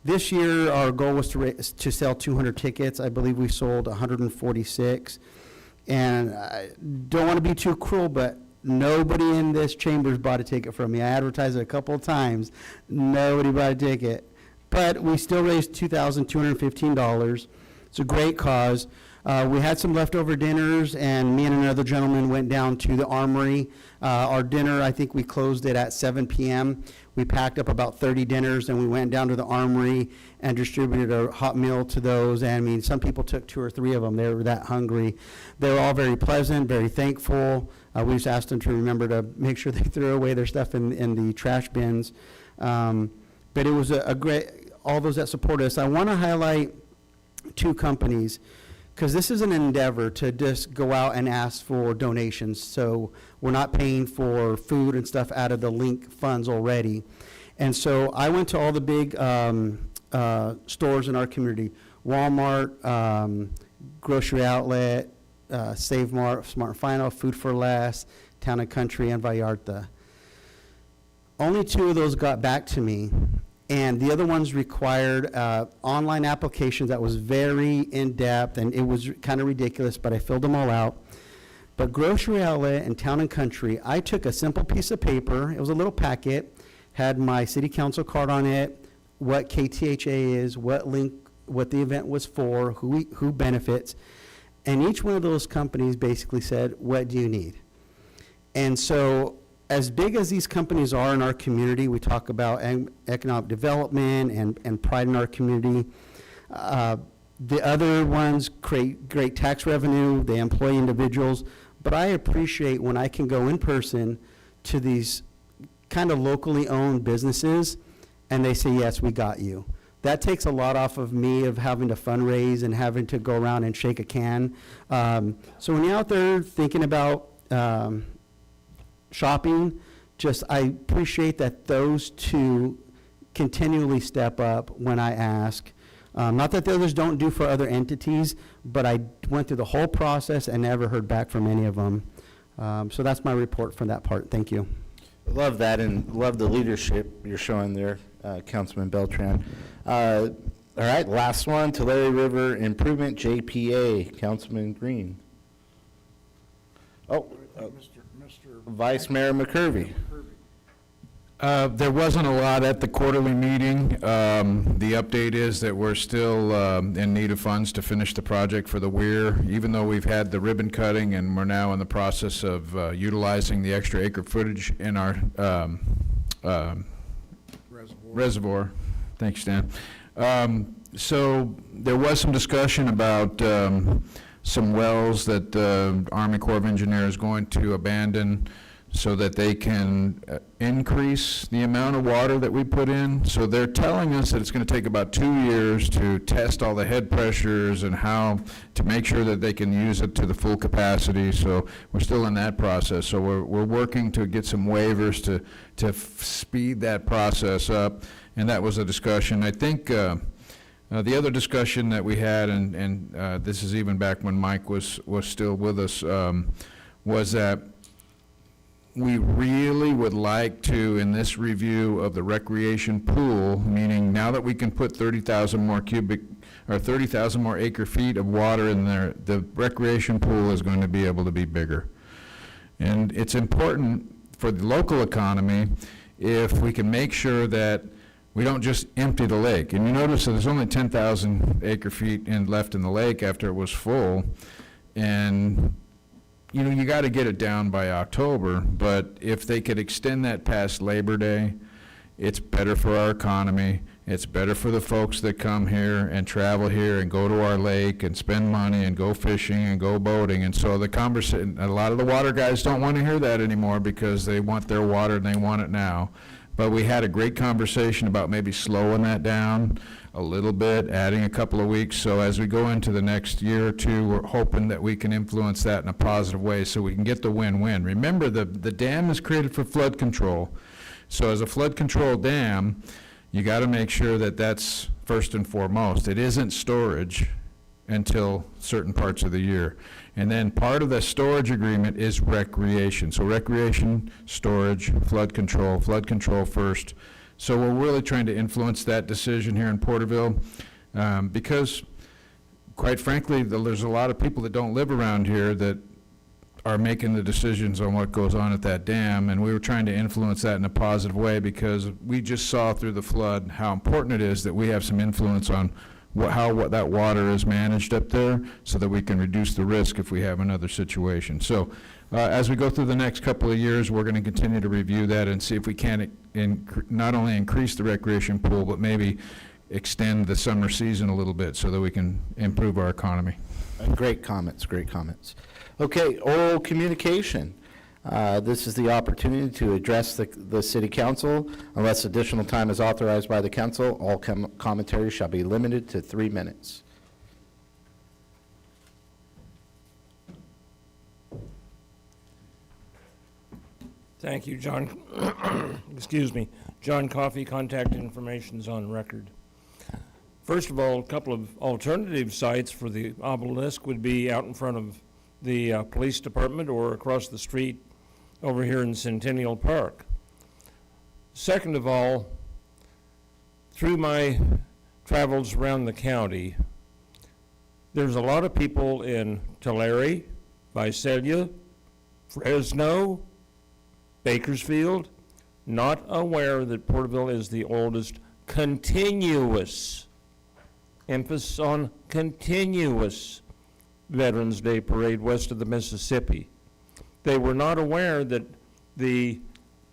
This year, our goal was to sell 200 tickets. I believe we sold 146. And I don't want to be too cruel, but nobody in this chamber's bought a ticket from me. I advertised it a couple of times. Nobody bought a ticket. But we still raised $2,215. It's a great cause. We had some leftover dinners, and me and another gentleman went down to the Armory. Our dinner, I think we closed it at 7 p.m. We packed up about 30 dinners, and we went down to the Armory and distributed a hot meal to those. And I mean, some people took 2 or 3 of them. They were that hungry. They were all very pleasant, very thankful. We just asked them to remember to make sure they threw away their stuff in the trash bins. But it was a great, all those that support us. I want to highlight 2 companies, because this is an endeavor to just go out and ask for donations. So we're not paying for food and stuff out of the link funds already. And so I went to all the big stores in our community: Walmart, Grocery Outlet, Save Mart, Smart and Final, Food for Less, Town and Country, and Vallarta. Only 2 of those got back to me, and the other ones required online applications that was very in-depth, and it was kind of ridiculous, but I filled them all out. But Grocery Outlet and Town and Country, I took a simple piece of paper. It was a little packet, had my city council card on it, what KTHA is, what the event was for, who benefits, and each one of those companies basically said, "What do you need?" And so, as big as these companies are in our community, we talk about economic development and pride in our community. The other ones create great tax revenue, they employ individuals, but I appreciate when I can go in person to these kind of locally owned businesses, and they say, yes, we got you. That takes a lot off of me of having to fundraise and having to go around and shake a can. So when you're out there thinking about shopping, I appreciate that those two continually step up when I ask. Not that the others don't do for other entities, but I went through the whole process and never heard back from any of them. So that's my report for that part. Thank you. Love that and love the leadership you're showing there, Councilman Beltran. All right, last one, Tulare River Improvement, JPA, Councilman Green. Oh, Vice Mayor McCurvey. There wasn't a lot at the quarterly meeting. The update is that we're still in need of funds to finish the project for the weir, even though we've had the ribbon cutting and we're now in the process of utilizing the extra acre footage in our reservoir. Thanks, Dan. So there was some discussion about some wells that the Army Corps of Engineers is going to abandon so that they can increase the amount of water that we put in. So they're telling us that it's going to take about 2 years to test all the head pressures and how to make sure that they can use it to the full capacity. So we're still in that process. So we're working to get some waivers to speed that process up. And that was a discussion. I think the other discussion that we had, and this is even back when Mike was still with us, was that we really would like to, in this review of the recreation pool, meaning now that we can put 30,000 more 30,000 more acre feet of water in there, the recreation pool is going to be able to be bigger. And it's important for the local economy if we can make sure that we don't just empty the lake. And you notice that there's only 10,000 acre feet left in the lake after it was full. And you know, you got to get it down by October, but if they could extend that past Labor Day, it's better for our economy. It's better for the folks that come here and travel here and go to our lake and spend money and go fishing and go boating. And so the conversation, a lot of the water guys don't want to hear that anymore because they want their water and they want it now. But we had a great conversation about maybe slowing that down a little bit, adding a couple of weeks. So as we go into the next year or two, we're hoping that we can influence that in a positive way so we can get the win-win. Remember, the dam is created for flood control. So as a flood control dam, you got to make sure that that's first and foremost. It isn't storage until certain parts of the year. And then part of the storage agreement is recreation. So recreation, storage, flood control first. So we're really trying to influence that decision here in Porterville because, quite frankly, there's a lot of people that don't live around here that are making the decisions on what goes on at that dam, and we were trying to influence that in a positive way because we just saw through the flood how important it is that we have some influence on how that water is managed up there so that we can reduce the risk if we have another situation. So as we go through the next couple of years, we're going to continue to review that and see if we can not only increase the recreation pool, but maybe extend the summer season a little bit so that we can improve our economy. Great comments, great comments. Okay, oral communication. This is the opportunity to address the city council. Unless additional time is authorized by the council, all commentary shall be limited to 3 minutes. Thank you, John. Excuse me. John Coffey, contact information is on record. First of all, a couple of alternative sites for the obelisk would be out in front of the police department or across the street over here in Centennial Park. Second of all, through my travels around the county, there's a lot of people in Tulare, Visalia, Fresno, Bakersfield, not aware that Porterville is the oldest continuous, emphasis on continuous, Veterans Day parade west of the Mississippi. They were not aware that the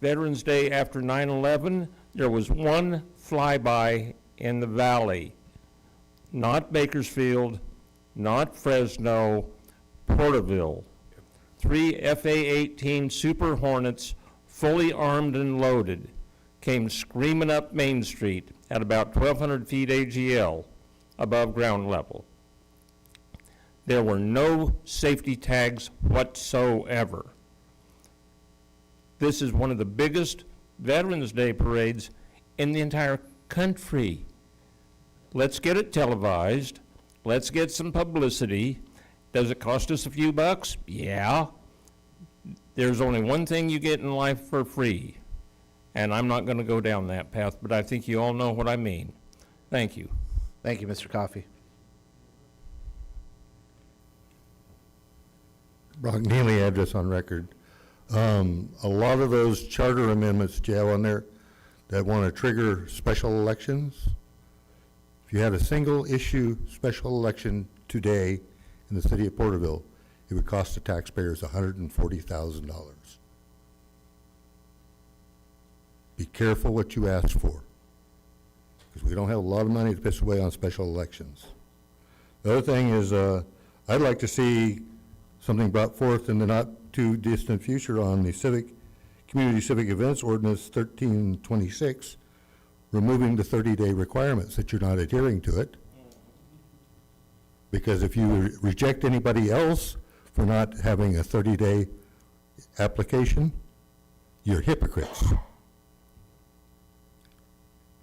Veterans Day after 9/11, there was one flyby in the valley. not Bakersfield, not Fresno, Porterville. 3 FA-18 Super Hornets, fully armed and loaded, came screaming up Main Street at about 1,200 feet AGL above ground level. There were no safety tags whatsoever. This is one of the biggest Veterans Day parades in the entire country. Let's get it televised. Let's get some publicity. Does it cost us a few bucks? Yeah. There's only one thing you get in life for free, and I'm not going to go down that path, but I think you all know what I mean. Thank you. Thank you, Mr. Coffey. Brock Neely, address on record. A lot of those charter amendments that you have on there that want to trigger special elections, if you had a single issue special election today in the city of Porterville, it would cost the taxpayers $140,000. Be careful what you ask for, because we don't have a lot of money to piss away on special elections. The other thing is, I'd like to see something brought forth in the not too distant future on the Community Civic Events Ordinance 1326, removing the 30-day requirements that you're not adhering to it. Because if you reject anybody else for not having a 30-day application, you're hypocrites.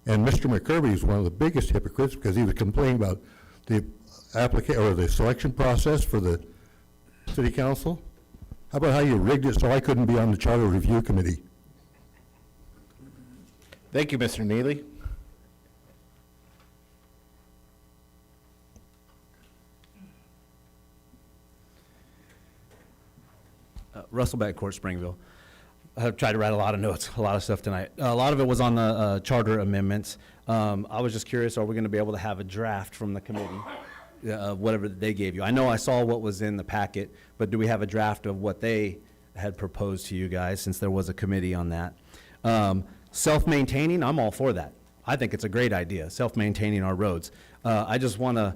And Mr. McCurby is one of the biggest hypocrites because he was complaining about the the selection process for the city council. How about how you rigged it so I couldn't be on the charter review committee? Thank you, Mr. Neely. Russell Beckcourt, Springville. I've tried to write a lot of notes, a lot of stuff tonight. A lot of it was on the charter amendments. I was just curious, are we going to be able to have a draft from the committee, whatever they gave you? I know I saw what was in the packet, but do we have a draft of what they had proposed to you guys, since there was a committee on that? Self-maintaining, I'm all for that. I think it's a great idea, self-maintaining our roads. I just want to,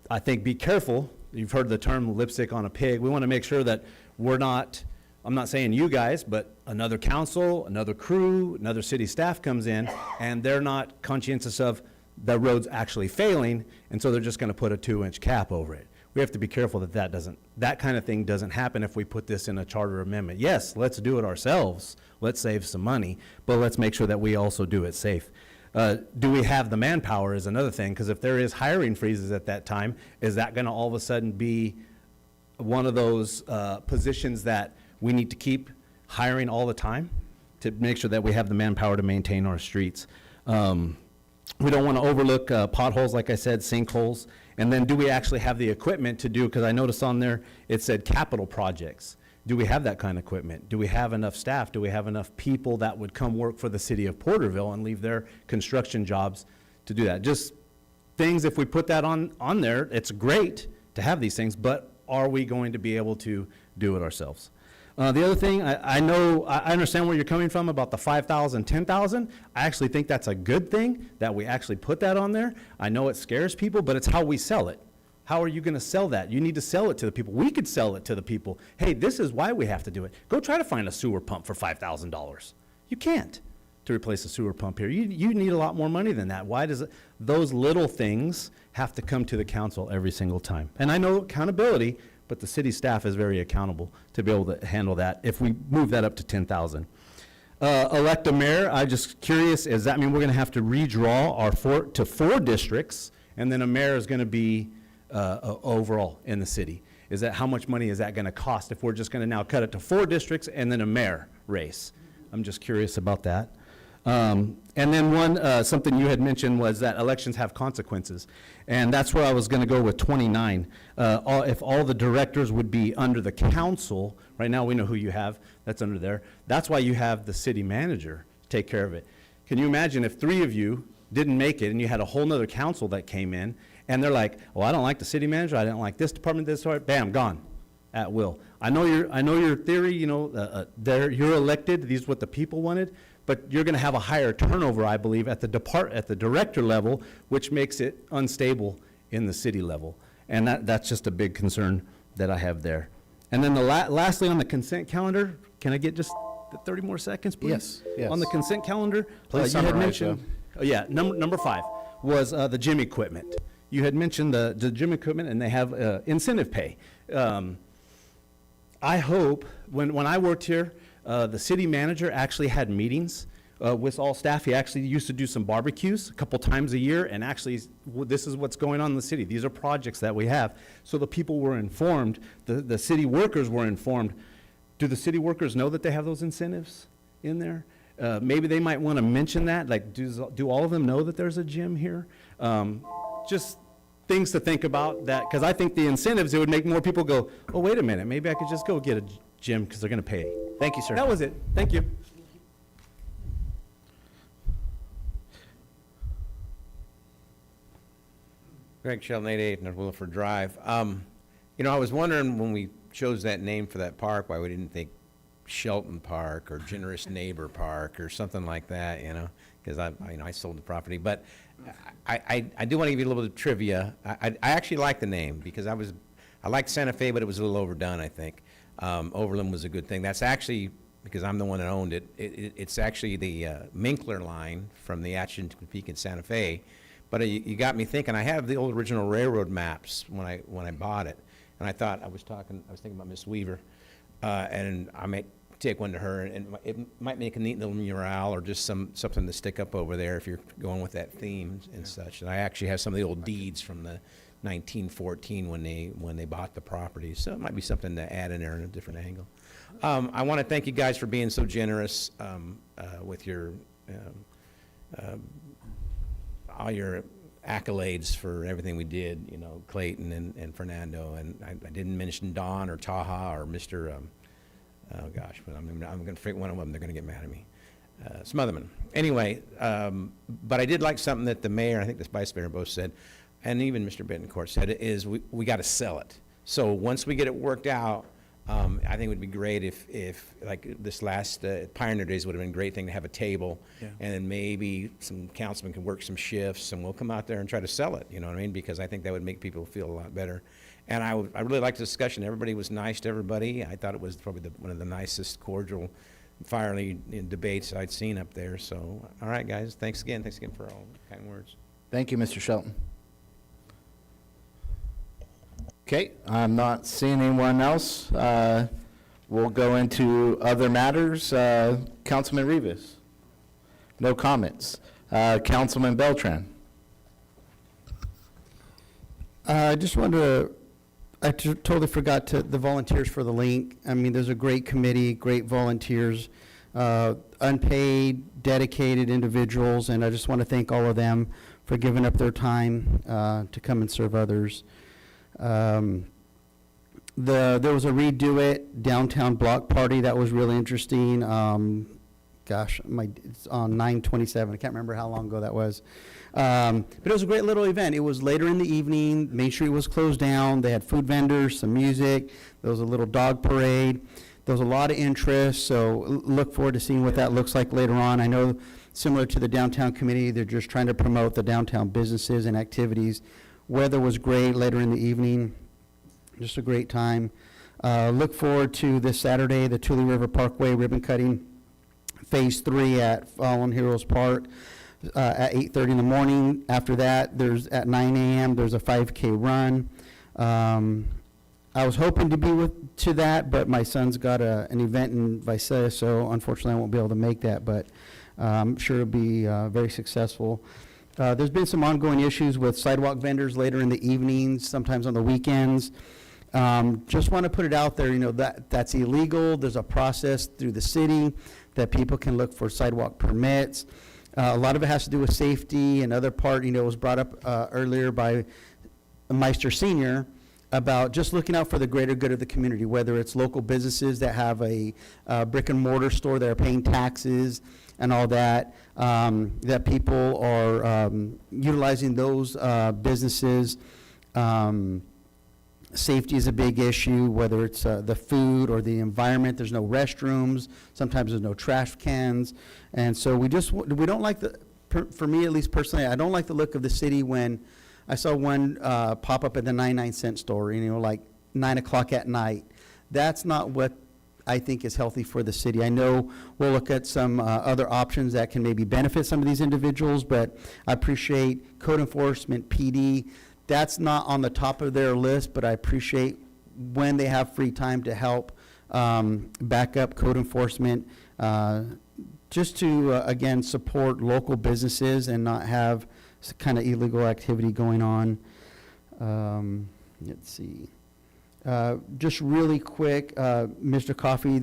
I think, be careful. You've heard the term lipstick on a pig. We want to make sure that we're not, I'm not saying you guys, but another council, another crew, another city staff comes in, and they're not conscientious of the roads actually failing, and so they're just going to put a 2-inch cap over it. We have to be careful that that kind of thing doesn't happen if we put this in a charter amendment. Yes, let's do it ourselves. Let's save some money, but let's make sure that we also do it safe. Do we have the manpower is another thing, because if there is hiring freezes at that time, is that going to all of a sudden be one of those positions that we need to keep hiring all the time to make sure that we have the manpower to maintain our streets? We don't want to overlook potholes, like I said, sinkholes. And then do we actually have the equipment to do, because I noticed on there it said capital projects. Do we have that kind of equipment? Do we have enough staff? Do we have enough people that would come work for the city of Porterville and leave their construction jobs to do that? Just things, if we put that on there, it's great to have these things, but are we going to be able to do it ourselves? The other thing, I understand where you're coming from about the 5,000, 10,000. I actually think that's a good thing that we actually put that on there. I know it scares people, but it's how we sell it. How are you going to sell that? You need to sell it to the people. We could sell it to the people. Hey, this is why we have to do it. Go try to find a sewer pump for $5,000. You can't to replace a sewer pump here. You need a lot more money than that. Why does those little things have to come to the council every single time? And I know accountability, but the city staff is very accountable to be able to handle that if we move that up to 10,000. Elect a mayor, I'm just curious, does that mean we're going to have to redraw our 4 districts, and then a mayor is going to be overall in the city? Is that, how much money is that going to cost if we're just going to now cut it to 4 districts and then a mayor race? I'm just curious about that. And then something you had mentioned was that elections have consequences. And that's where I was going to go with 29. If all the directors would be under the council, right now we know who you have, that's under there. That's why you have the city manager take care of it. Can you imagine if 3 of you didn't make it and you had a whole nother council that came in and they're like, well, I don't like the city manager, I didn't like this department, this part, bam, gone at will. I know your theory, you're elected, these are what the people wanted, but you're going to have a higher turnover, I believe, at the director level, which makes it unstable in the city level. And that's just a big concern that I have there. And then lastly, on the consent calendar, can I get just 30 more seconds, please? Yes, yes. On the consent calendar, Please you had summarize, mentioned, number 5 was the gym equipment. You had mentioned the gym equipment, and they have incentive pay. I hope, when I worked here, the city manager actually had meetings with all staff. He actually used to do some barbecues a couple times a year, and actually, this is what's going on in the city. These are projects that we have. So the people were informed, the city workers were informed. Do the city workers know that they have those incentives in there? Maybe they might want to mention that, like, do all of them know that there's a gym here? Just things to think about, that, because I think the incentives, it would make more people go, oh, wait a minute, maybe I could just go get a gym because they're going to pay. Thank you, sir. That was it. Thank you. Greg Sheldon, 88 North Williford Drive. You know, I was wondering when we chose that name for that park, why we didn't think Shelton Park or Generous Neighbor Park or something like that, you know, because I sold the property. But I do want to give you a little bit of trivia. I actually like the name because I liked Santa Fe, but it was a little overdone, I think. Overland was a good thing. That's actually, because I'm the one that owned it, it's actually the Minkler line from the Atchison Peak in Santa Fe. But you got me thinking. I have the old original railroad maps when I bought it, and I thought I was thinking about Miss Weaver, and I might take one to her, and it might make a neat little mural or just something to stick up over there if you're going with that theme and such. And I actually have some of the old deeds from the 1914 when they bought the property, so it might be something to add in there in a different angle. I want to thank you guys for being so generous with your all your accolades for everything we did, you know, Clayton and Fernando, and I didn't mention Don or Taha or Mr. Oh gosh, but I'm going to forget one of them. They're going to get mad at me. Smotherman. Anyway, but I did like something that the mayor, I think the vice mayor both said, and even Mr. Bettencourt said, is we got to sell it. So once we get it worked out, I think it would be great if like this last Pioneer Days would have been a great thing to have a table, and then maybe some councilmen can work some shifts, and we'll come out there and try to sell it. You know what I mean? Because I think that would make people feel a lot better. And I really liked the discussion. Everybody was nice to everybody. I thought it was probably one of the nicest, cordial, fiery debates I'd seen up there. So, all right, guys, thanks again. Thanks again for all the kind words. Thank you, Mr. Shelton. Okay, I'm not seeing anyone else. We'll go into other matters. Councilman Rivas? No comments. Councilman Beltran? I just wanted to, totally forgot the volunteers for the link. I mean, there's a great committee, great volunteers, unpaid, dedicated individuals, and I just want to thank all of them for giving up their time to come and serve others. There was a Redo It downtown block party that was really interesting. Gosh, it's on 9/27. I can't remember how long ago that was. But it was a great little event. It was later in the evening. Main Street was closed down. They had food vendors, some music. There was a little dog parade. There was a lot of interest, so look forward to seeing what that looks like later on. I know, similar to the downtown committee, they're just trying to promote the downtown businesses and activities. Weather was great later in the evening. Just a great time. Look forward to this Saturday, the Tule River Parkway ribbon cutting, Phase 3 at Fallen Heroes Park at 8:30 in the morning. After that, at 9 a.m., there's a 5K run. I was hoping to be to that, but my son's got an event in Visalia, so unfortunately I won't be able to make that, but I'm sure it'll be very successful. There's been some ongoing issues with sidewalk vendors later in the evenings, sometimes on the weekends. Just want to put it out there, you know, that's illegal. There's a process through the city that people can look for sidewalk permits. A lot of it has to do with safety, and other part, you know, was brought up earlier by Meister Senior about just looking out for the greater good of the community, whether it's local businesses that have a brick and mortar store that are paying taxes and all that, that people are utilizing those businesses Safety is a big issue, whether it's the food or the environment. There's no restrooms. Sometimes there's no trash cans. And so we don't like for me at least personally, I don't like the look of the city when I saw one pop up at the 99-cent store, like 9 o'clock at night. That's not what I think is healthy for the city. I know we'll look at some other options that can maybe benefit some of these individuals, but I appreciate code enforcement, PD. That's not on the top of their list, but I appreciate when they have free time to help back up code enforcement, just to, again, support local businesses and not have kind of illegal activity going on. Let's see. Just really quick, Mr. Coffey,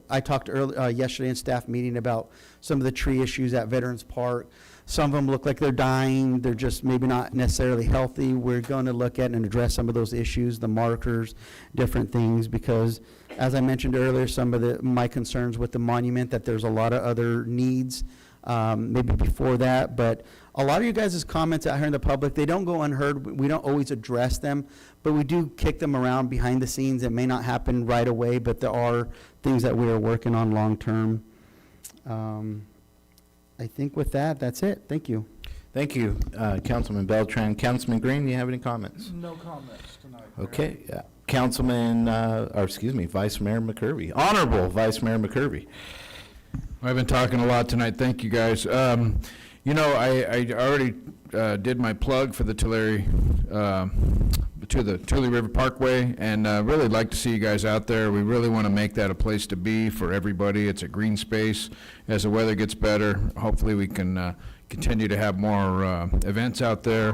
I talked yesterday in staff meeting about some of the tree issues at Veterans Park. Some of them look like they're dying. They're just maybe not necessarily healthy. We're going to look at and address some of those issues, the markers, different things, because as I mentioned earlier, some of my concerns with the monument, that there's a lot of other needs, maybe before that. But a lot of you guys' comments out here in the public, they don't go unheard. We don't always address them, but we do kick them around behind the scenes. It may not happen right away, but there are things that we are working on long term. I think with that, that's it. Thank you. Thank you, Councilman Beltran. Councilman Green, do you have any comments? No comments tonight. Okay, Councilman, Vice Mayor McCurvey. Honorable Vice Mayor McCurvey. I've been talking a lot tonight. Thank you, guys. I already did my plug for the Tulare River Parkway, and really like to see you guys out there. We really want to make that a place to be for everybody. It's a green space. As the weather gets better, hopefully we can continue to have more events out there.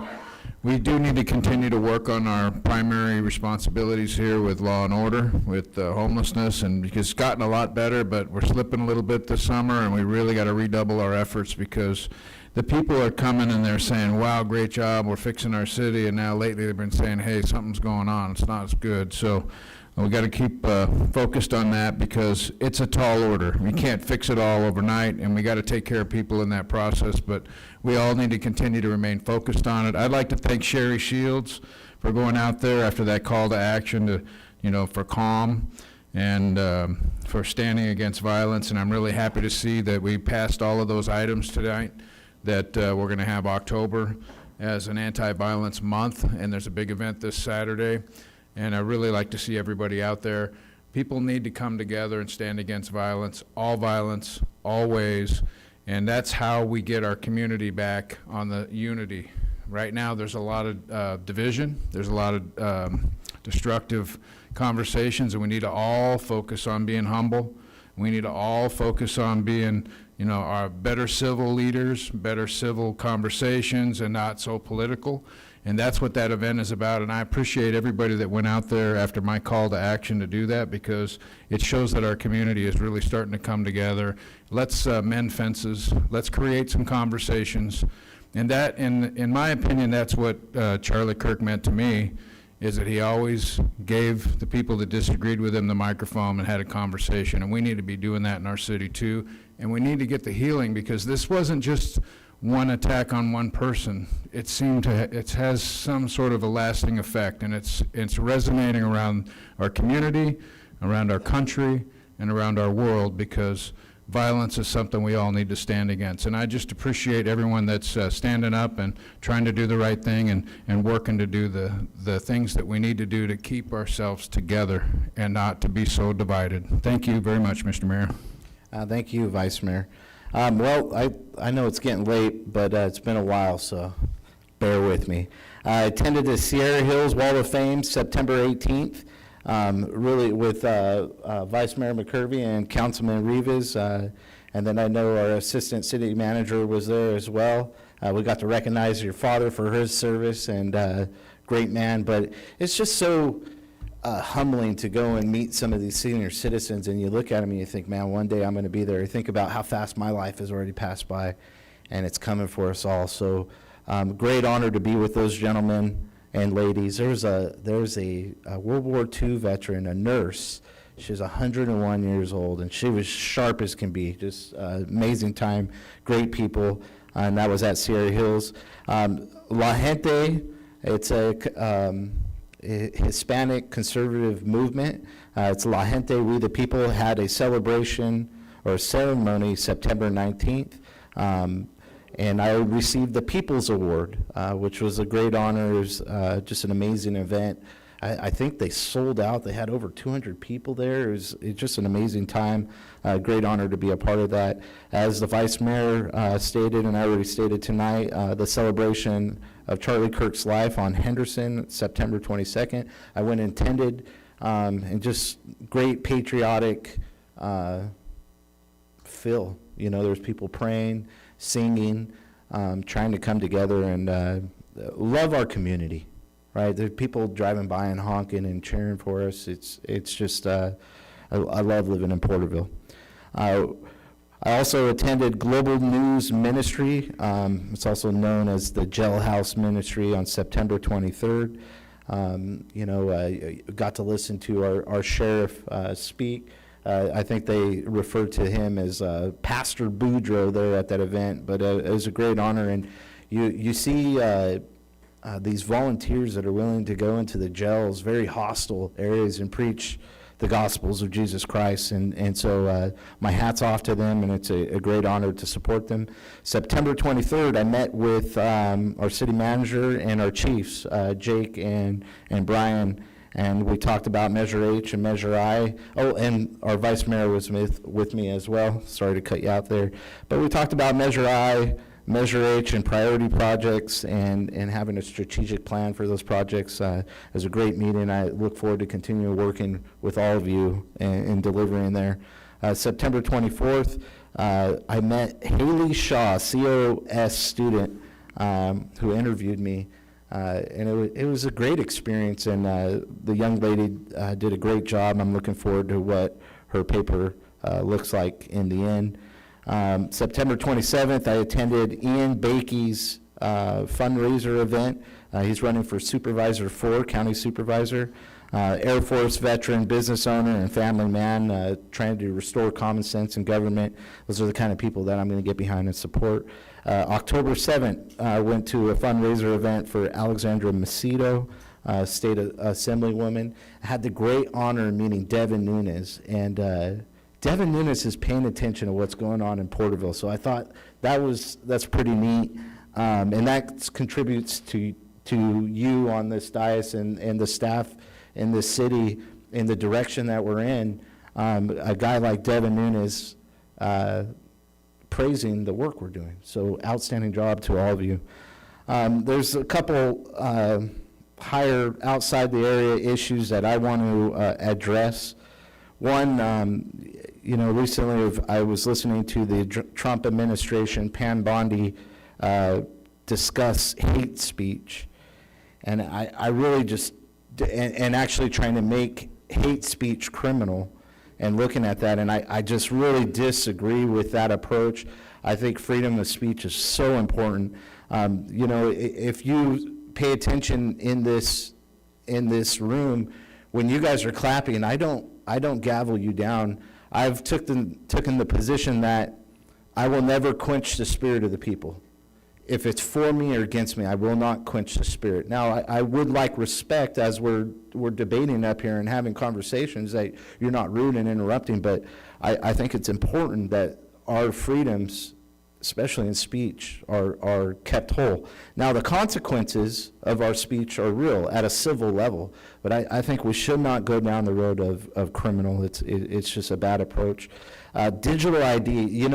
We do need to continue to work on our primary responsibilities here with law and order, with homelessness, and because it's gotten a lot better, but we're slipping a little bit this summer, and we really got to redouble our efforts because the people are coming and they're saying, wow, great job, we're fixing our city, and now lately they've been saying, hey, something's going on, it's not as good. So we got to keep focused on that because it's a tall order. We can't fix it all overnight, and we got to take care of people in that process, but we all need to continue to remain focused on it. I'd like to thank Sherry Shields for going out there after that call to action to, for calm and for standing against violence, and I'm really happy to see that we passed all of those items tonight, that we're going to have October as an anti-violence month, and there's a big event this Saturday, and I really like to see everybody out there. People need to come together and stand against violence, all ways, and that's how we get our community back on the unity. Right now, there's a lot of division, there's a lot of destructive conversations, and we need to all focus on being humble. We need to all focus on being our better civil leaders, better civil conversations, and not so political. And that's what that event is about, and I appreciate everybody that went out there after my call to action to do that, because it shows that our community is really starting to come together. Let's mend fences, let's create some conversations, and that, in my opinion, that's what Charlie Kirk meant to me, is that he always gave the people that disagreed with him the microphone and had a conversation, and we need to be doing that in our city too. And we need to get the healing, because this wasn't just one attack on one person. It has some sort of a lasting effect, and it's resonating around our community, around our country, and around our world, because violence is something we all need to stand against. And I just appreciate everyone that's standing up and trying to do the right thing and working to do the things that we need to do to keep ourselves together and not to be so divided. Thank you very much, Mr. Mayor. Thank you, Vice Mayor. Well, I know it's getting late, but it's been a while, so bear with me. I attended the Sierra Hills Wall of Fame September 18th, really with Vice Mayor McCurvey and Councilman Rivas, and then I know our Assistant City Manager was there as well. We got to recognize your father for his service, and great man, but it's just so humbling to go and meet some of these senior citizens, and you look at them and you think, man, one day I'm going to be there. You think about how fast my life has already passed by, and it's coming for us all. So great honor to be with those gentlemen and ladies. There's a World War II veteran, a nurse. She's 101 years old, and she was sharp as can be. Just amazing time, great people, and that was at Sierra Hills. La Gente, Hispanic conservative movement. It's La Gente, We the People, had a celebration or a ceremony September 19th. And I received the People's Award, which was a great honor. It was just an amazing event. I think they sold out. They had over 200 people there. It's just an amazing time. Great honor to be a part of that. As the Vice Mayor stated, and I already stated tonight, the celebration of Charlie Kirk's life on Henderson, September 22nd. I went and attended, and just great patriotic feel. You know, there's people praying, singing, trying to come together and love our community, right? There are people driving by and honking and cheering for us. It's just, I love living in Porterville. I also attended Global News Ministry. It's also known as the Jailhouse Ministry on September 23rd. Got to listen to our sheriff speak. I think they referred to him as Pastor Boudreaux there at that event, but it was a great honor. And you see these volunteers that are willing to go into the jails, very hostile areas, and preach the gospels of Jesus Christ. And so my hat's off to them, and it's a great honor to support them. September 23rd, I met with our city manager and our chiefs, Jake and Brian, and we talked about Measure H and Measure I. Oh, and our vice mayor was with me as well. Sorry to cut you out there. But we talked about Measure I, Measure H, and priority projects, and having a strategic plan for those projects. It was a great meeting. I look forward to continuing working with all of you in delivering there. September 24th, I met Haley Shaw, COS student, who interviewed me. And it was a great experience, and the young lady did a great job. I'm looking forward to what her paper looks like in the end. September 27th, I attended Ian Bakey's fundraiser event. He's running for Supervisor 4, County Supervisor. Air Force veteran, business owner, and family man, trying to restore common sense in government. Those are the kind of people that I'm going to get behind and support. October 7th, I went to a fundraiser event for Alexandra Macedo, State Assemblywoman. I had the great honor of meeting Devin Nunes, and Devin Nunes is paying attention to what's going on in Porterville, so I thought that's pretty neat, and that contributes to you on this dais and the staff in this city in the direction that we're in. A guy like Devin Nunes praising the work we're doing. So outstanding job to all of you. There's a couple higher outside the area issues that I want to address. One, recently I was listening to the Trump administration, Pam Bondi, discuss hate speech. And I really just, and actually trying to make hate speech criminal and looking at that, and I just really disagree with that approach. I think freedom of speech is so important. If you pay attention in this room, when you guys are clapping, I don't gavel you down. I've taken the position that I will never quench the spirit of the people. If it's for me or against me, I will not quench the spirit. Now, I would like respect as we're debating up here and having conversations, that you're not rude and interrupting, but I think it's important that our freedoms, especially in speech, are kept whole. Now, the consequences of our speech are real at a civil level, but I think we should not go down the road of criminal. It's just a bad approach. Digital ID,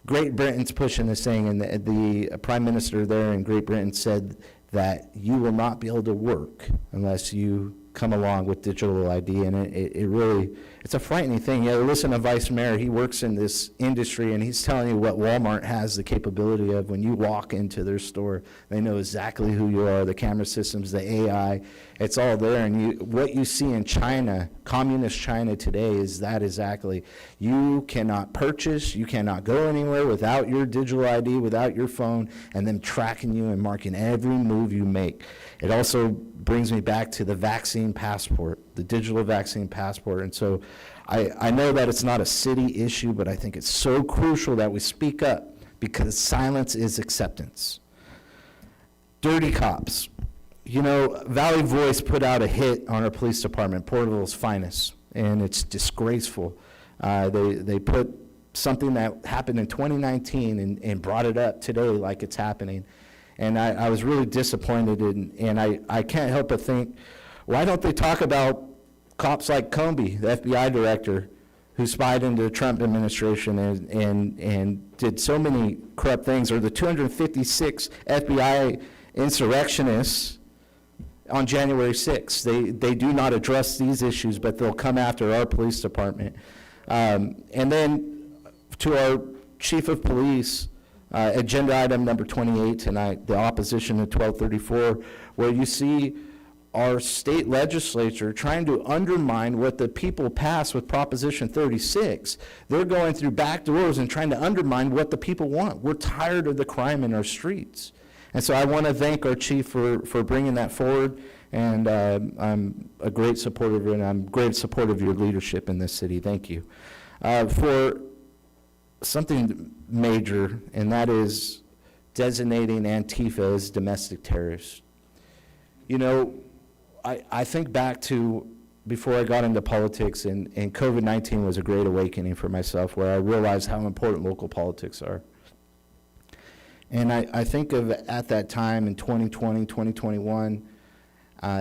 Great Britain's pushing this thing, and the prime minister there in Great Britain said that you will not be able to work unless you come along with digital ID, and it really, it's a frightening thing. Listen to Vice Mayor, he works in this industry, and he's telling you what Walmart has the capability of. When you walk into their store, they know exactly who you are, the camera systems, the AI, it's all there. And what you see in China, communist China today, is that exactly. You cannot purchase, you cannot go anywhere without your digital ID, without your phone, and them tracking you and marking every move you make. It also brings me back to the vaccine passport, the digital vaccine passport. And so I know that it's not a city issue, but I think it's so crucial that we speak up, because silence is acceptance. Dirty cops. You know, Valley Voice put out a hit on our police department, Porterville's finest, and it's disgraceful. They put something that happened in 2019 and brought it up today like it's happening. And I was really disappointed, and I can't help but think, why don't they talk about cops like Comey, the FBI director, who spied into the Trump administration and did so many corrupt things, or the 256 FBI insurrectionists on January 6th. They do not address these issues, but they'll come after our police department. And then to our chief of police, agenda item number 28 tonight, the opposition to 1234, where you see our state legislature trying to undermine what the people passed with Proposition 36. They're going through back doors and trying to undermine what the people want. We're tired of the crime in our streets. And so I want to thank our chief for bringing that forward, and I'm a great supporter of it, and I'm great support of your leadership in this city. Thank you. For something major, and that is designating Antifa as domestic terrorists. You know, I think back to before I got into politics, and COVID-19 was a great awakening for myself, where I realized how important local politics are. And I think of at that time in 2020, 2021,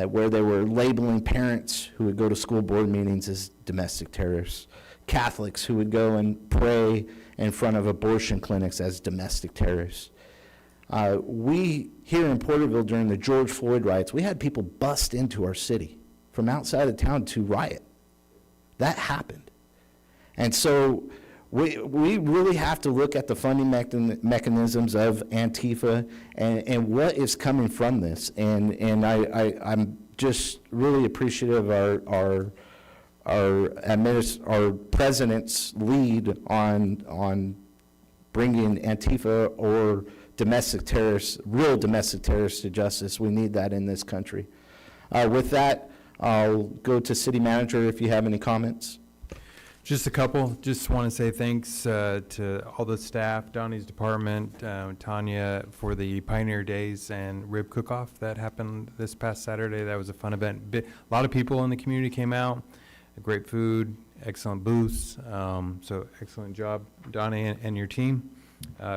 where they were labeling parents who would go to school board meetings as domestic terrorists, Catholics who would go and pray in front of abortion clinics as domestic terrorists. We, here in Porterville during the George Floyd riots, we had people bust into our city from outside of town to riot. That happened. And so we really have to look at the funding mechanisms of Antifa and what is coming from this. And I'm just really appreciative of our president's lead on bringing Antifa or domestic terrorists, real domestic terrorists, to justice. We need that in this country. With that, I'll go to city manager if you have any comments. Just a couple. Just want to say thanks to all the staff, Donnie's department, Tanya, for the Pioneer Days and Rib Cook-Off that happened this past Saturday. That was a fun event. A lot of people in the community came out. Great food, excellent booths. So excellent job, Donnie and your team.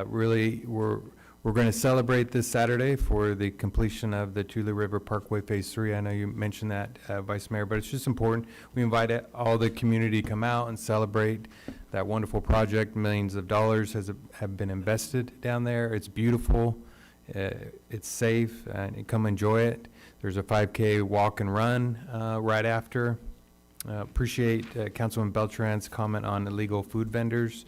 Really, we're going to celebrate this Saturday for the completion of the Tule River Parkway Phase 3. I know you mentioned that, Vice Mayor, but it's just important. We invite all the community to come out and celebrate that wonderful project. Millions of dollars have been invested down there. It's beautiful. It's safe, and come enjoy it. There's a 5K walk and run right after. Appreciate Councilman Beltran's comment on illegal food vendors.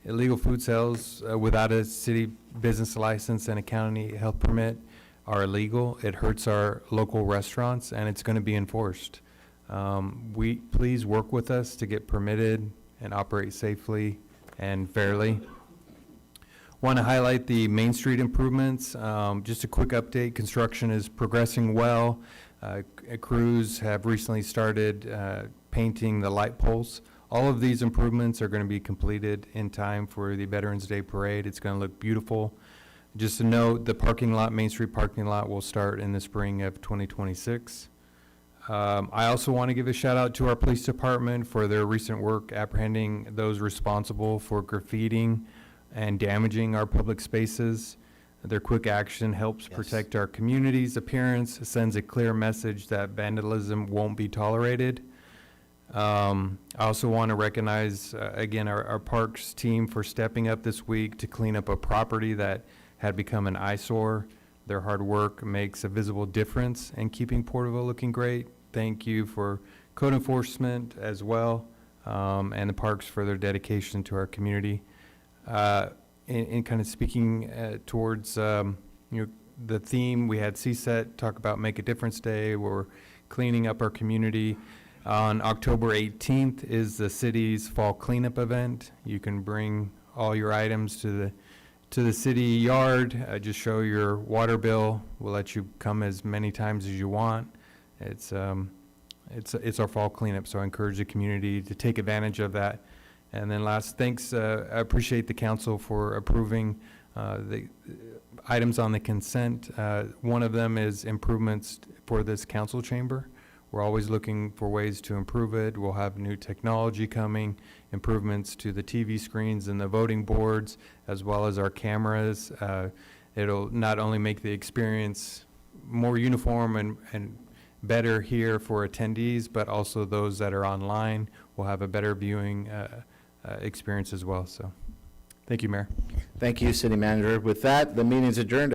Illegal food sales without a city business license and a county health permit are illegal. It hurts our local restaurants, and it's going to be enforced. Please work with us to get permitted and operate safely and fairly. Want to highlight the Main Street improvements. Just a quick update. Construction is progressing well. Crews have recently started painting the light poles. All of these improvements are going to be completed in time for the Veterans Day Parade. It's going to look beautiful. Just to note, the parking lot, Main Street parking lot, will start in the spring of 2026. I also want to give a shout out to our police department for their recent work apprehending those responsible for graffitiing and damaging our public spaces. Their quick action helps protect our community's appearance, sends a clear message that vandalism won't be tolerated. I also want to recognize, again, our parks team for stepping up this week to clean up a property that had become an eyesore. Their hard work makes a visible difference in keeping Porterville looking great. Thank you for code enforcement as well, and the parks for their dedication to our community. In kind of speaking towards the theme, we had CSET talk about Make a Difference Day. We're cleaning up our community. On October 18th is the city's fall cleanup event. You can bring all your items to the city yard. Just show your water bill. We'll let you come as many times as you want. It's our fall cleanup, so I encourage the community to take advantage of that. And then last, thanks. I appreciate the council for approving The items on the consent, one of them is improvements for this council chamber. We're always looking for ways to improve it. We'll have new technology coming, improvements to the TV screens and the voting boards, as well as our cameras. It'll not only make the experience more uniform and better here for attendees, but also those that are online will have a better viewing experience as well. So, thank you, Mayor. Thank you, City Manager. With that, the meeting is adjourned.